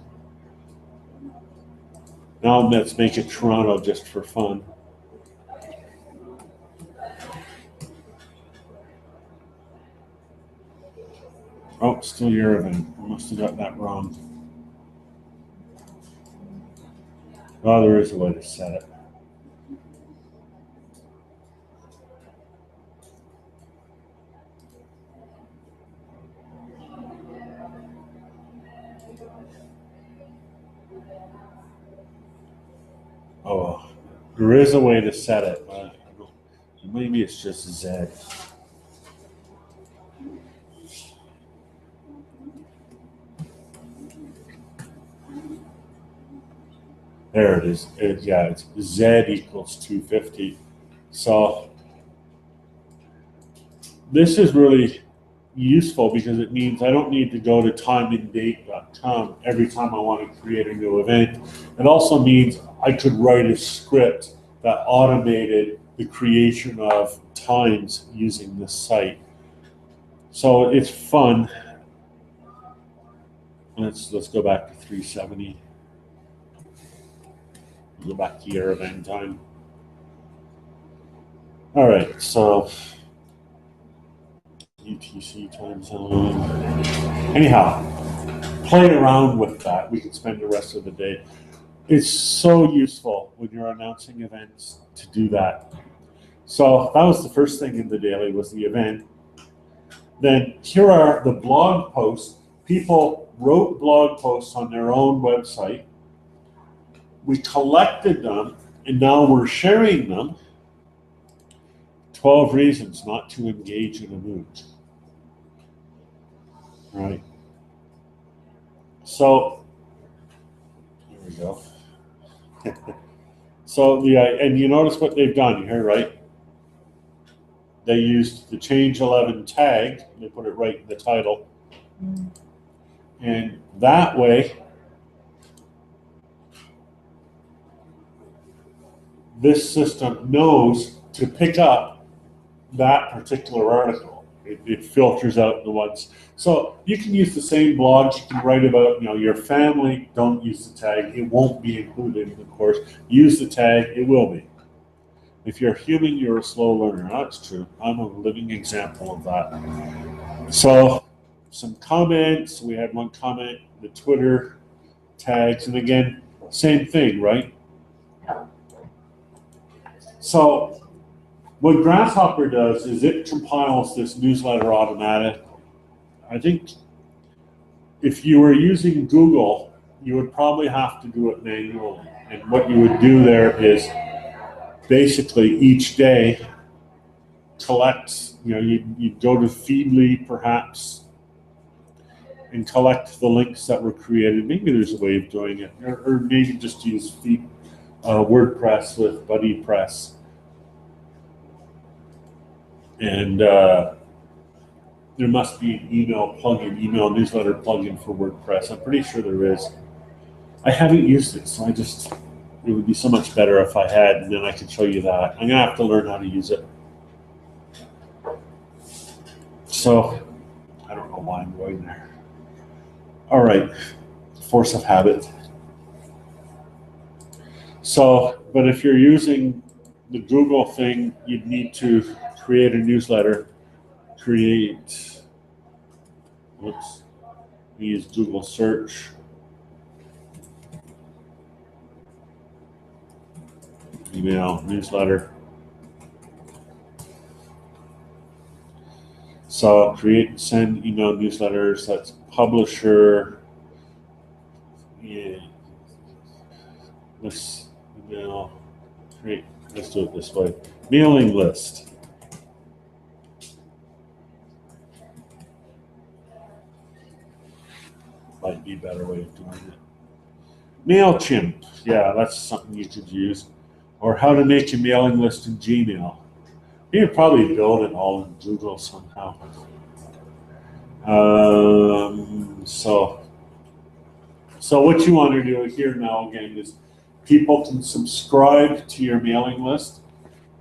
Now let's make it Toronto just for fun. Oh, still Yerevan. I must have got that wrong. Oh, there is a way to set it. Oh, there is a way to set it, but maybe it's just Z. There it is. Yeah, it's Z equals 250. So this is really useful because it means I don't need to go to timeanddate.com every time I want to create a new event. It also means I could write a script that automated the creation of times using this site. So it's fun. Let's go back to 370. Go back to Yerevan time. All right, so UTC time zone. Anyhow, playing around with that, we can spend the rest of the day. It's so useful when you're announcing events to do that. So that was the first thing in the daily, was the event. Then here are the blog posts. People wrote blog posts on their own website. We collected them, and now we're sharing them. 12 reasons not to engage in a MOOC. Right. So, here we go. So and you notice what they've done here, right? They used the change 11 tag. They put it right in the title. And that way, this system knows to pick up that particular article. It filters out the ones. So you can use the same blogs. You can write about, your family. Don't use the tag. It won't be included in the course. Use the tag. It will be. If you're human, you're a slow learner. That's true. I'm a living example of that. So some comments. We had one comment, the Twitter tags. And again, same thing, right? So what Grasshopper does is it compiles this newsletter automatically. I think if you were using Google, you would probably have to do it manually. And what you would do there is basically each day collect, you'd go to Feedly perhaps and collect the links that were created. Maybe there's a way of doing it, or maybe just use WordPress with BuddyPress. And there must be an email newsletter plugin for WordPress. I'm pretty sure there is. I haven't used it, so I just it would be so much better if I had, and then I could show you that. I'm gonna have to learn how to use it. So, I don't know why I'm going there. All right, force of habit. So, but if you're using the Google thing, you'd need to create a newsletter, whoops, use Google search. Email, newsletter. So create and send email newsletters. That's publisher. Yeah. This email. Create. Let's do it this way. Mailing list. Might be a better way of doing it. MailChimp. Yeah, that's something you could use. Or how to make a mailing list in Gmail. You could probably build it all in Google somehow. So what you want to do here now again is people can subscribe to your mailing list.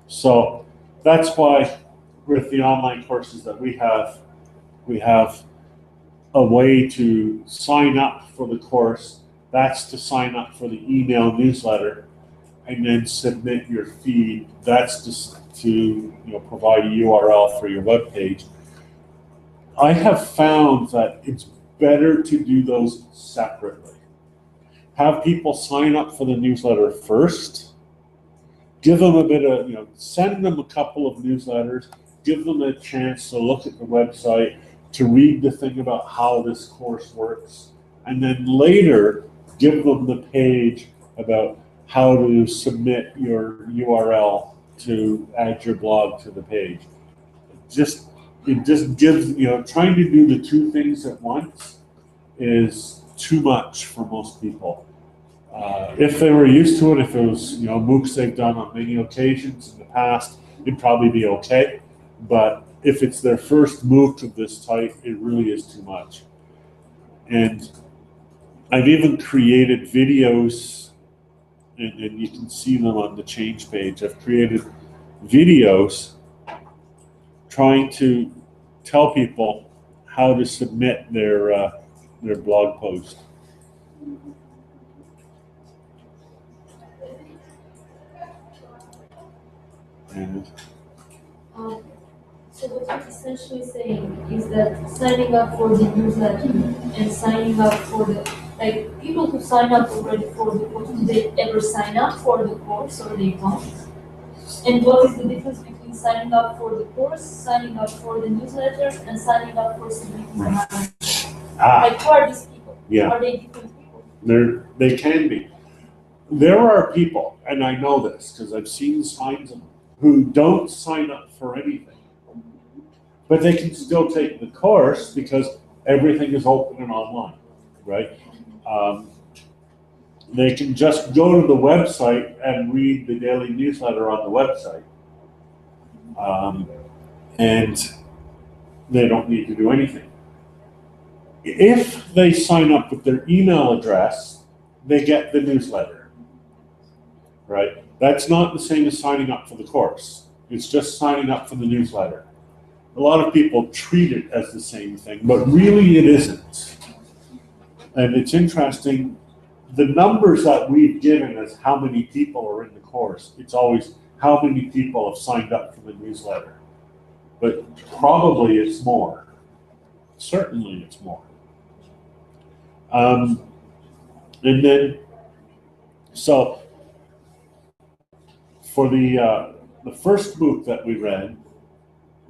So that's why with the online courses that we have a way to sign up for the course. That's to sign up for the email newsletter and then submit your feed. That's just to provide a URL for your web page. I have found that it's better to do those separately. Have people sign up for the newsletter first. Give them a bit of, send them a couple of newsletters. Give them a chance to look at the website, to read the thing about how this course works. And then later, give them the page about how to submit your URL to add your blog to the page. It just gives, trying to do the two things at once is too much for most people. If they were used to it, if it was, MOOCs they've done on many occasions in the past, it'd probably be okay. But if it's their first MOOC of this type, it really is too much. And I've even created videos, and you can see them on the change page. I've created videos trying to tell people how to submit their blog post. And So what you're essentially saying is that signing up for the newsletter and signing up for people who sign up already for the course, do they ever sign up for the course or they don't? And what is the difference between signing up for the course, signing up for the newsletter, and signing up for submitting the manuscript? Who are these people? Yeah. Are they different people? They can be. There are people, and I know this because I've seen signs of them, who don't sign up for anything. But they can still take the course because everything is open and online, right? They can just go to the website and read the daily newsletter on the website. And they don't need to do anything. If they sign up with their email address, they get the newsletter, right? That's not the same as signing up for the course. It's just signing up for the newsletter. A lot of people treat it as the same thing, but really it isn't. And it's interesting, the numbers that we've given as how many people are in the course, it's always how many people have signed up for the newsletter. But probably it's more. Certainly it's more. And then, so for the first MOOC that we ran,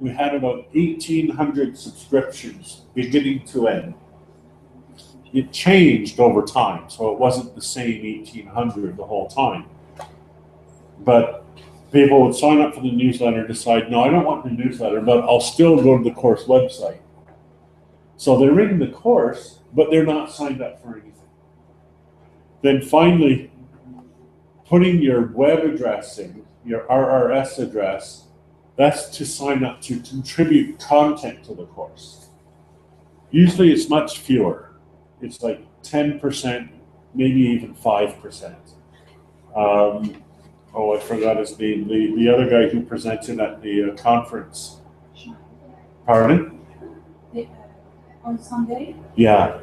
we had about 1,800 subscriptions beginning to end. It changed over time, so it wasn't the same 1,800 the whole time. But people would sign up for the newsletter, decide, no, I don't want the newsletter, but I'll still go to the course website. So they're in the course, but they're not signed up for anything. Then finally, putting your web address in, your RRS address, that's to sign up to contribute content to the course. Usually it's much fewer. It's like 10%, maybe even 5%. Oh, I forgot his name. The other guy who presented at the conference. Pardon? On Sunday, Yeah,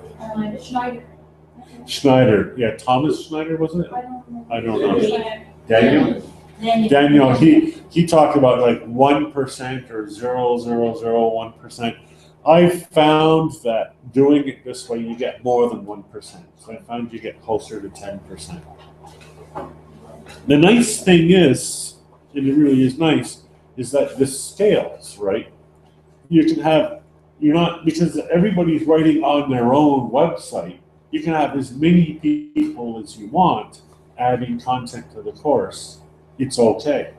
Schneider. Schneider. Yeah, Thomas Schneider, wasn't it? I don't know. Daniel? Then Daniel, he talked about like 1% or 0.001%. I found that doing it this way, you get more than 1%. So I found you get closer to 10%. The nice thing is, and it really is nice, is that this scales, right? You can have, you're not, because everybody's writing on their own website, you can have as many people as you want adding content to the course. It's okay.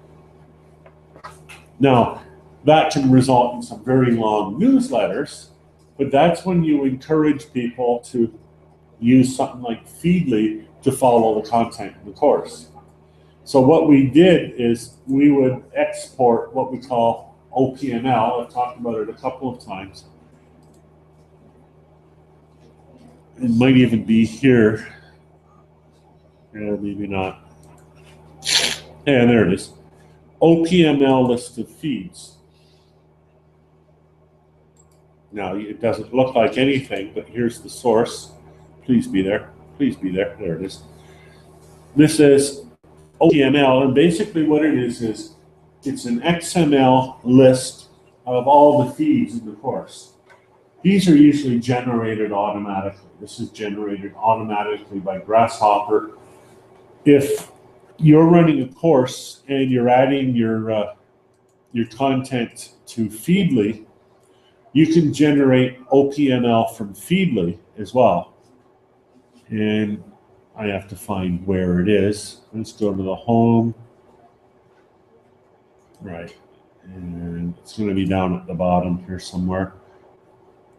Now, that can result in some very long newsletters, but that's when you encourage people to use something like Feedly to follow the content in the course. So what we did is we would export what we call OPML. I've talked about it a couple of times. It might even be here. Yeah, maybe not. Yeah, there it is. OPML list of feeds. Now, it doesn't look like anything, but here's the source. Please be there. Please be there. There it is. This is OPML, and basically what it is it's an XML list of all the feeds in the course. These are usually generated automatically. This is generated automatically by Grasshopper. If you're running a course and you're adding your content to Feedly, you can generate OPML from Feedly as well. And I have to find where it is. Let's go to the home. Right. And it's going to be down at the bottom here somewhere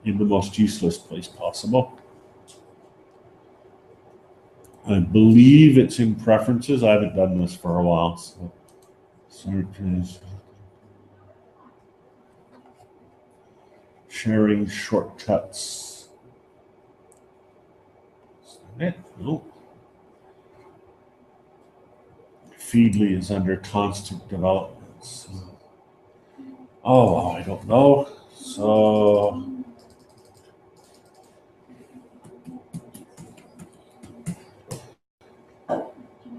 in the most useless place possible. I believe it's in preferences. I haven't done this for a while. So searches. Sharing shortcuts. Is that it? No. Feedly is under constant development. So. Oh, I don't know. So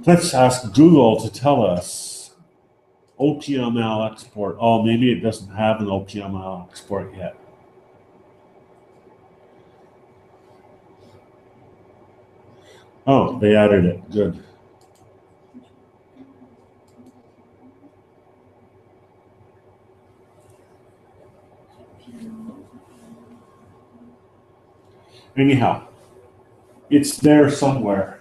let's ask Google to tell us OPML export. Oh, maybe it doesn't have an OPML export yet. Oh, they added it. Good. Anyhow, it's there somewhere.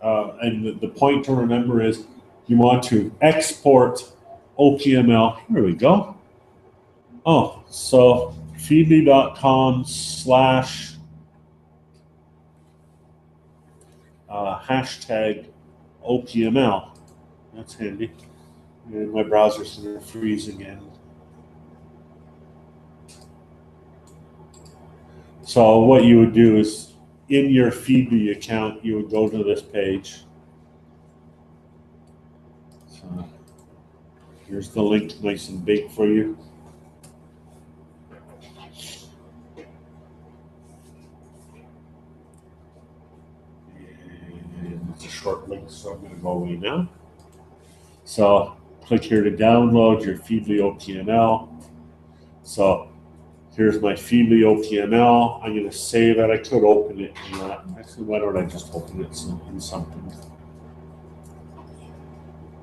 And the point to remember is you want to export OPML. There we go. Oh, so feedly.com/ hashtag OPML. That's handy. And my browser's going to freeze again. So what you would do is in your Feedly account, you would go to this page. So here's the link nice and big for you. And it's a short link, so I'm going to go away now. So click here to download your Feedly OPML. So here's my Feedly OPML. I'm going to save it. I could open it in that. Actually, why don't I just open it in something?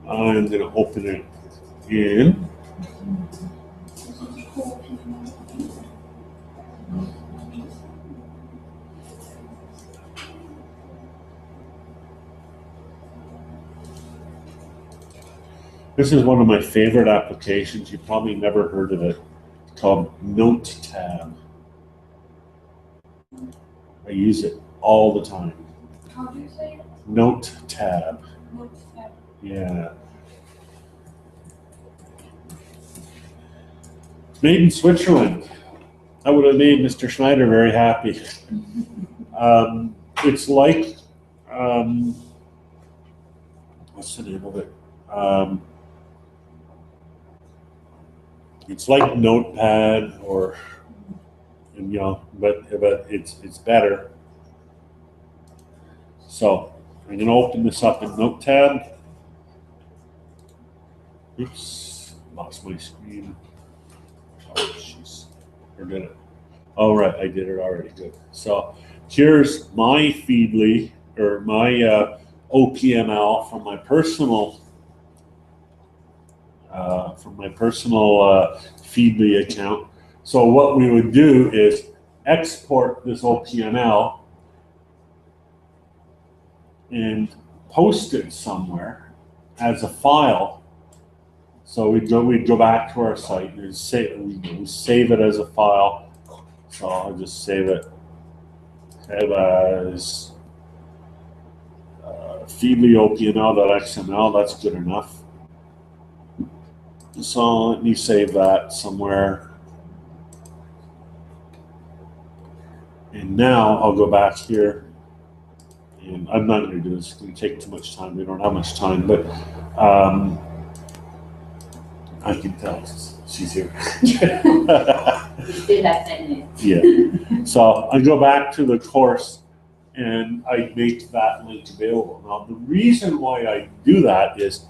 I'm going to open it in. This is one of my favorite applications. You probably never heard of it. It's called Note Tab. I use it all the time. How do you say it? Note Tab. Note tab. Yeah. Made in Switzerland. That would have made Mr. Schneider very happy. It's like, what's the name of it? It's like Notepad or, you know, but it's better. So I'm going to open this up in Notepad. Oops, lost my screen. Oh, jeez. Or did it? Oh, right, I did it already. Good. So here's my Feedly, or my OPML from my personal Feedly account. So what we would do is export this OPML and post it somewhere as a file. So we'd go back to our site and save it as a file. So I'll just save it as Feedly OPML.xml. That's good enough. So let me save that somewhere. And now I'll go back here. And I'm not going to do this. It's going to take too much time. We don't have much time, but I can tell she's here. You still have 10 minutes. Yeah. So I go back to the course and I make that link available. Now, the reason why I do that is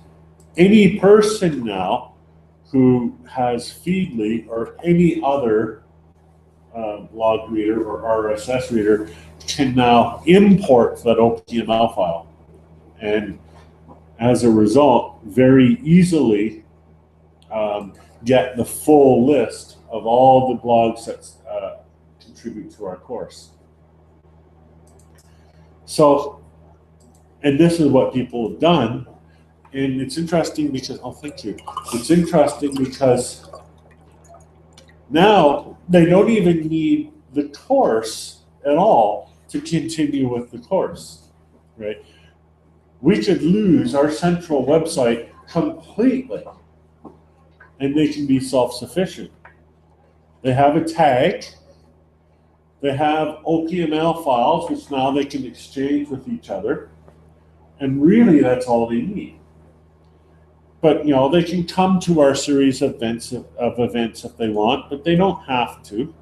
any person now who has Feedly or any other log reader or RSS reader can now import that OPML file. And as a result, very easily get the full list of all the blogs that contribute to our course. So, and this is what people have done. And it's interesting because, oh, thank you. It's interesting because now they don't even need the course at all to continue with the course, right? We could lose our central website completely and they can be self-sufficient. They have a tag, they have OPML files, which now they can exchange with each other, and really that's all they need. But you know, they can come to our series of events if they want, but they don't have to.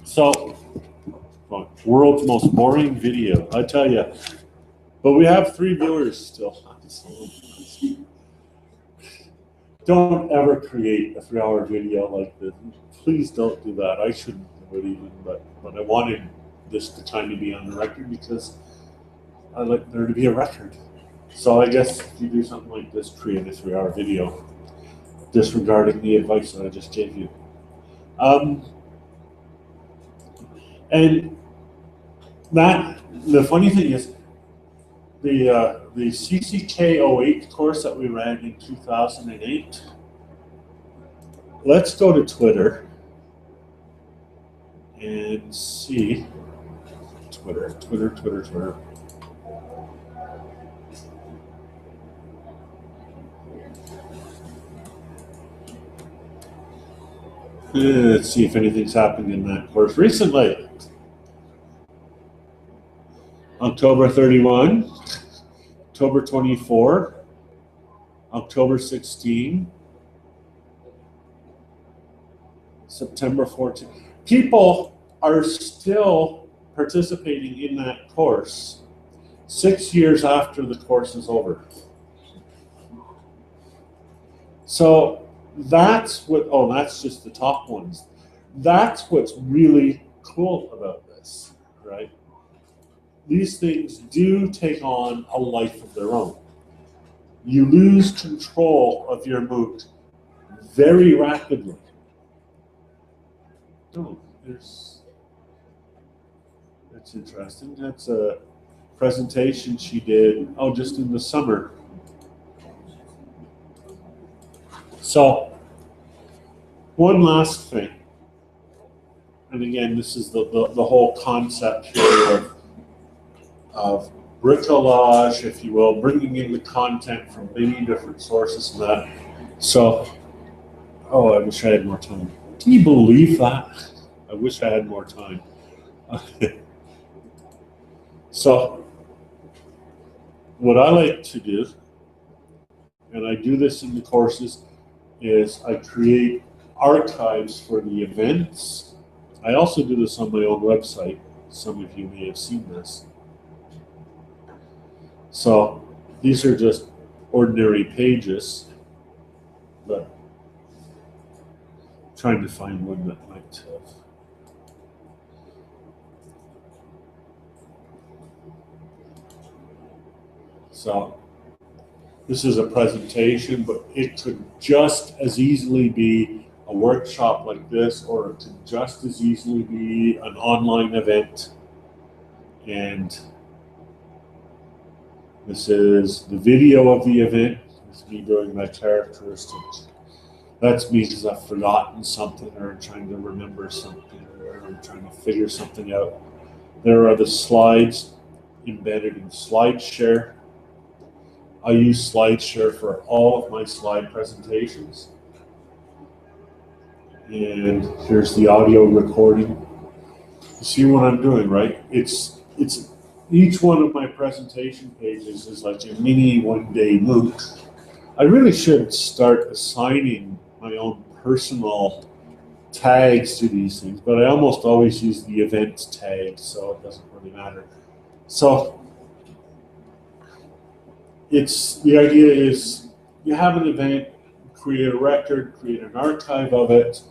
So, well, world's most boring video, I tell you. But we have 3 viewers still. Don't ever create a 3-hour video like this. Please don't do that. I shouldn't do it even, but I wanted this to kind of be on the record because I like there to be a record. So I guess if you do something like this, create a 3-hour video, disregarding the advice that I just gave you. And that, the funny thing is, the CCK 08 course that we ran in 2008, let's go to Twitter and see, Twitter. Let's see if anything's happened in that course recently. October 31, October 24, October 16, September 14. People are still participating in that course 6 years after the course is over. So that's what, oh, that's just the top ones. That's what's really cool about this, right? These things do take on a life of their own. You lose control of your MOOC very rapidly. Oh, that's interesting. That's a presentation she did, oh, just in the summer. So, one last thing. And again, this is the whole concept here of bricolage, if you will, bringing in the content from many different sources and that. So, oh, I wish I had more time. Can you believe that? I wish I had more time. So, what I like to do, and I do this in the courses, is I create archives for the events. I also do this on my own website. Some of you may have seen this. So these are just ordinary pages, but I'm trying to find one that might have. So this is a presentation, but it could just as easily be a workshop like this, or it could just as easily be an online event. And this is the video of the event. It's me doing my characteristics. That's me because I've forgotten something, or I'm trying to remember something, or I'm trying to figure something out. There are the slides embedded in SlideShare. I use SlideShare for all of my slide presentations. And here's the audio recording. You see what I'm doing, right? It's each one of my presentation pages is like a mini one-day MOOC. I really should start assigning my own personal tags to these things, but I almost always use the events tag, so it doesn't really matter. So the idea is you have an event, create a record, create an archive of it,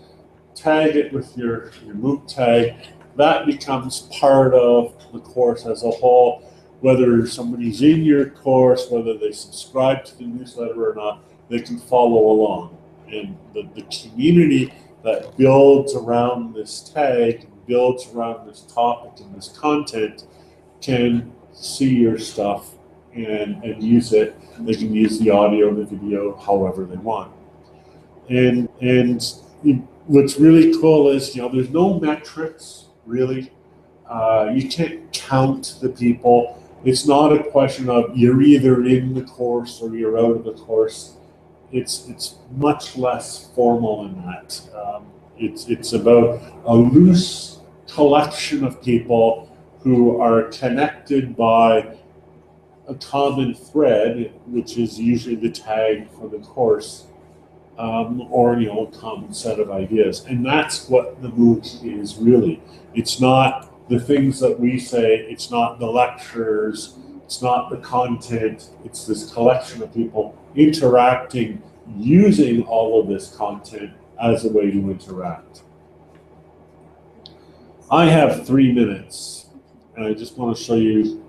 tag it with your MOOC tag. That becomes part of the course as a whole, whether somebody's in your course, whether they subscribe to the newsletter or not, they can follow along. And the community that builds around this tag, builds around this topic and this content can see your stuff and use it. They can use the audio, the video, however they want. And what's really cool is, there's no metrics, really. You can't count the people. It's not a question of you're either in the course or you're out of the course. It's much less formal than that. It's about a loose collection of people who are connected by a common thread, which is usually the tag for the course, or a common set of ideas. And that's what the MOOC is really. It's not the things that we say, it's not the lectures, it's not the content, it's this collection of people interacting, using all of this content as a way to interact. I have 3 minutes, and I just want to show you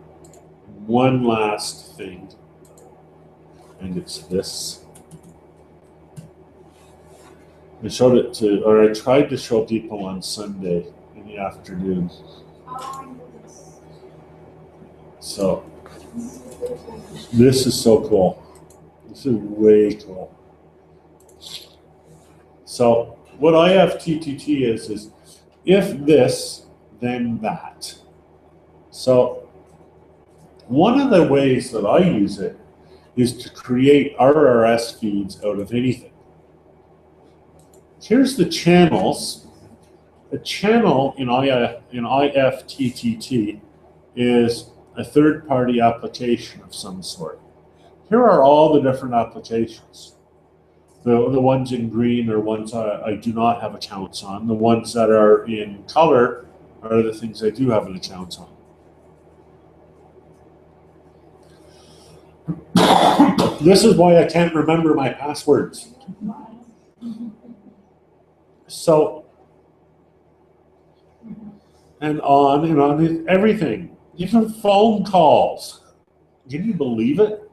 one last thing, and it's this. I tried to show people on Sunday in the afternoon. So this is so cool. This is way cool. So what IFTTT is if this, then that. So one of the ways that I use it is to create RRS feeds out of anything. Here's the channels. A channel in IFTTT is a third-party application of some sort. Here are all the different applications. The ones in green are ones I do not have accounts on. The ones that are in color are the things I do have an account on. This is why I can't remember my passwords. So, and on everything, even phone calls. Can you believe it?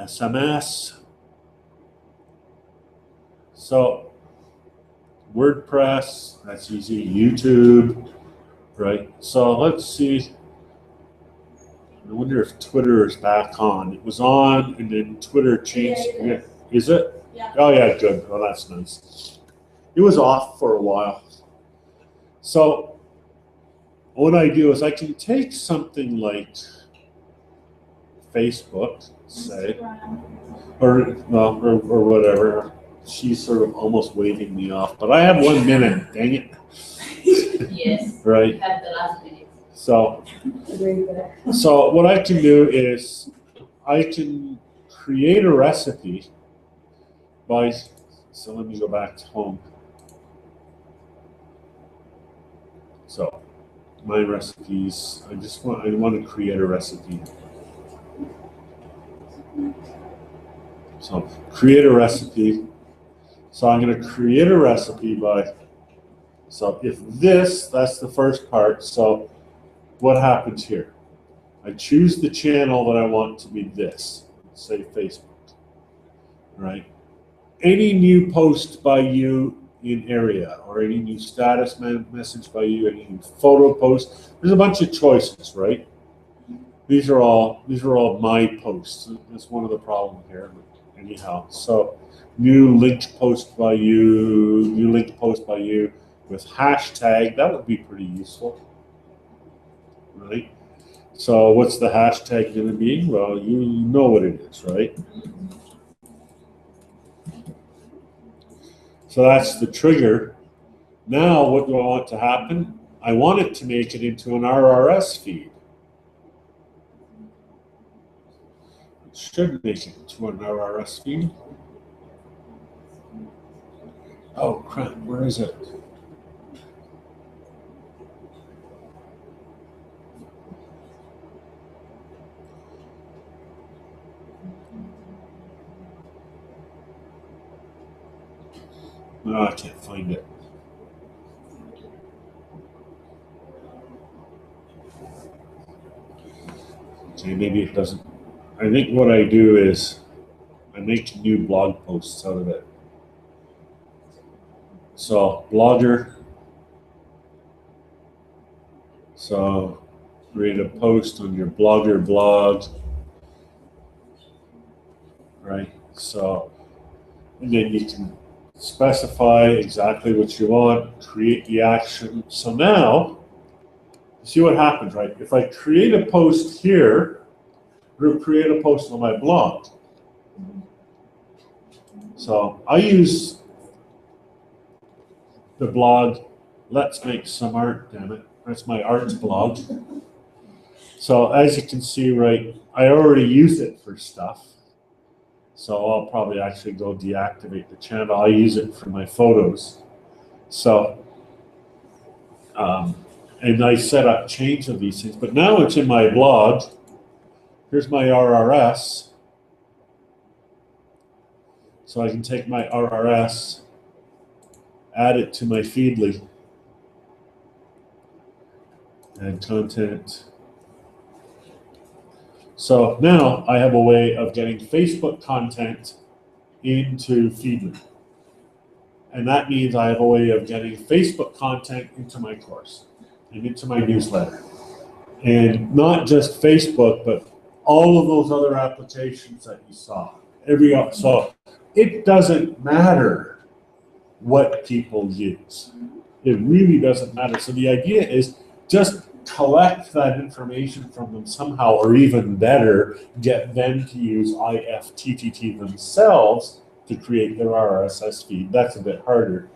SMS. So, WordPress, that's easy. YouTube, right? So let's see. I wonder if Twitter is back on. It was on, and then Twitter changed. Yeah, is it? Yeah. Oh yeah, good. Well, that's nice. It was off for a while. So what I do is I can take something like Facebook, say, or whatever. She's sort of almost waving me off, but I have 1 minute. Dang it. Yes. Right. You have the last minute. So, Agree with that. so what I can do is I can create a recipe by, so let me go back to home. So my recipes, I want to create a recipe. So create a recipe. So I'm going to create a recipe by, so if this, that's the first part. So what happens here? I choose the channel that I want to be this, say Facebook, right? Any new post by you in area, or any new status message by you, any new photo post, there's a bunch of choices, right? These are all my posts. That's one of the problems here, but anyhow. So new linked post by you, with hashtag, that would be pretty useful, right? So what's the hashtag going to be? Well, you know what it is, right? So that's the trigger. Now what do I want to happen? I want it to make it into an RRS feed. It should make it into an RRS feed. Oh crap, where is it? No, I can't find it. Okay, maybe it doesn't. I think what I do is I make new blog posts out of it. So blogger. So create a post on your Blogger blog, right? So, and then you can specify exactly what you want, create the action. So now, see what happens, right? If I create a post here, or create a post on my blog. So I use the blog, Let's Make Some Art, damn it. That's my arts blog. So as you can see, right, I already use it for stuff. So I'll probably actually go deactivate the channel. I use it for my photos. So, and I set up change of these things, but now it's in my blog. Here's my RRS. So I can take my RRS, add it to my Feedly, and content. So now I have a way of getting Facebook content into Feedly. And that means I have a way of getting Facebook content into my course and into my newsletter. And not just Facebook, but all of those other applications that you saw. So it doesn't matter what people use. It really doesn't matter. So the idea is just collect that information from them somehow, or even better, get them to use IFTTT themselves to create their RSS feed. That's a bit harder.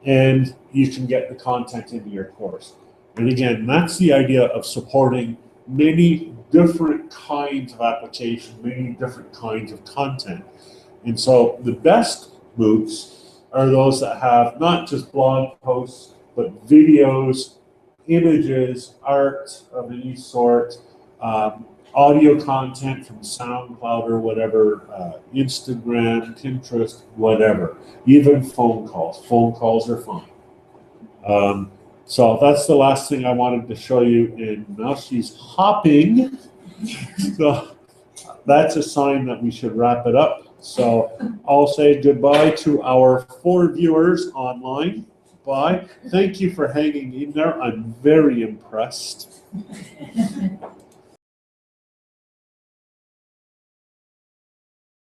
And you can get the content into your course. And again, that's the idea of supporting many different kinds of applications, many different kinds of content. And so the best MOOCs are those that have not just blog posts, but videos, images, art of any sort, audio content from SoundCloud or whatever, Instagram, Pinterest, whatever, even phone calls. Phone calls are fine. So that's the last thing I wanted to show you, and now she's hopping. So that's a sign that we should wrap it up. So I'll say goodbye to our 4 viewers online. Bye. Thank you for hanging in there. I'm very impressed.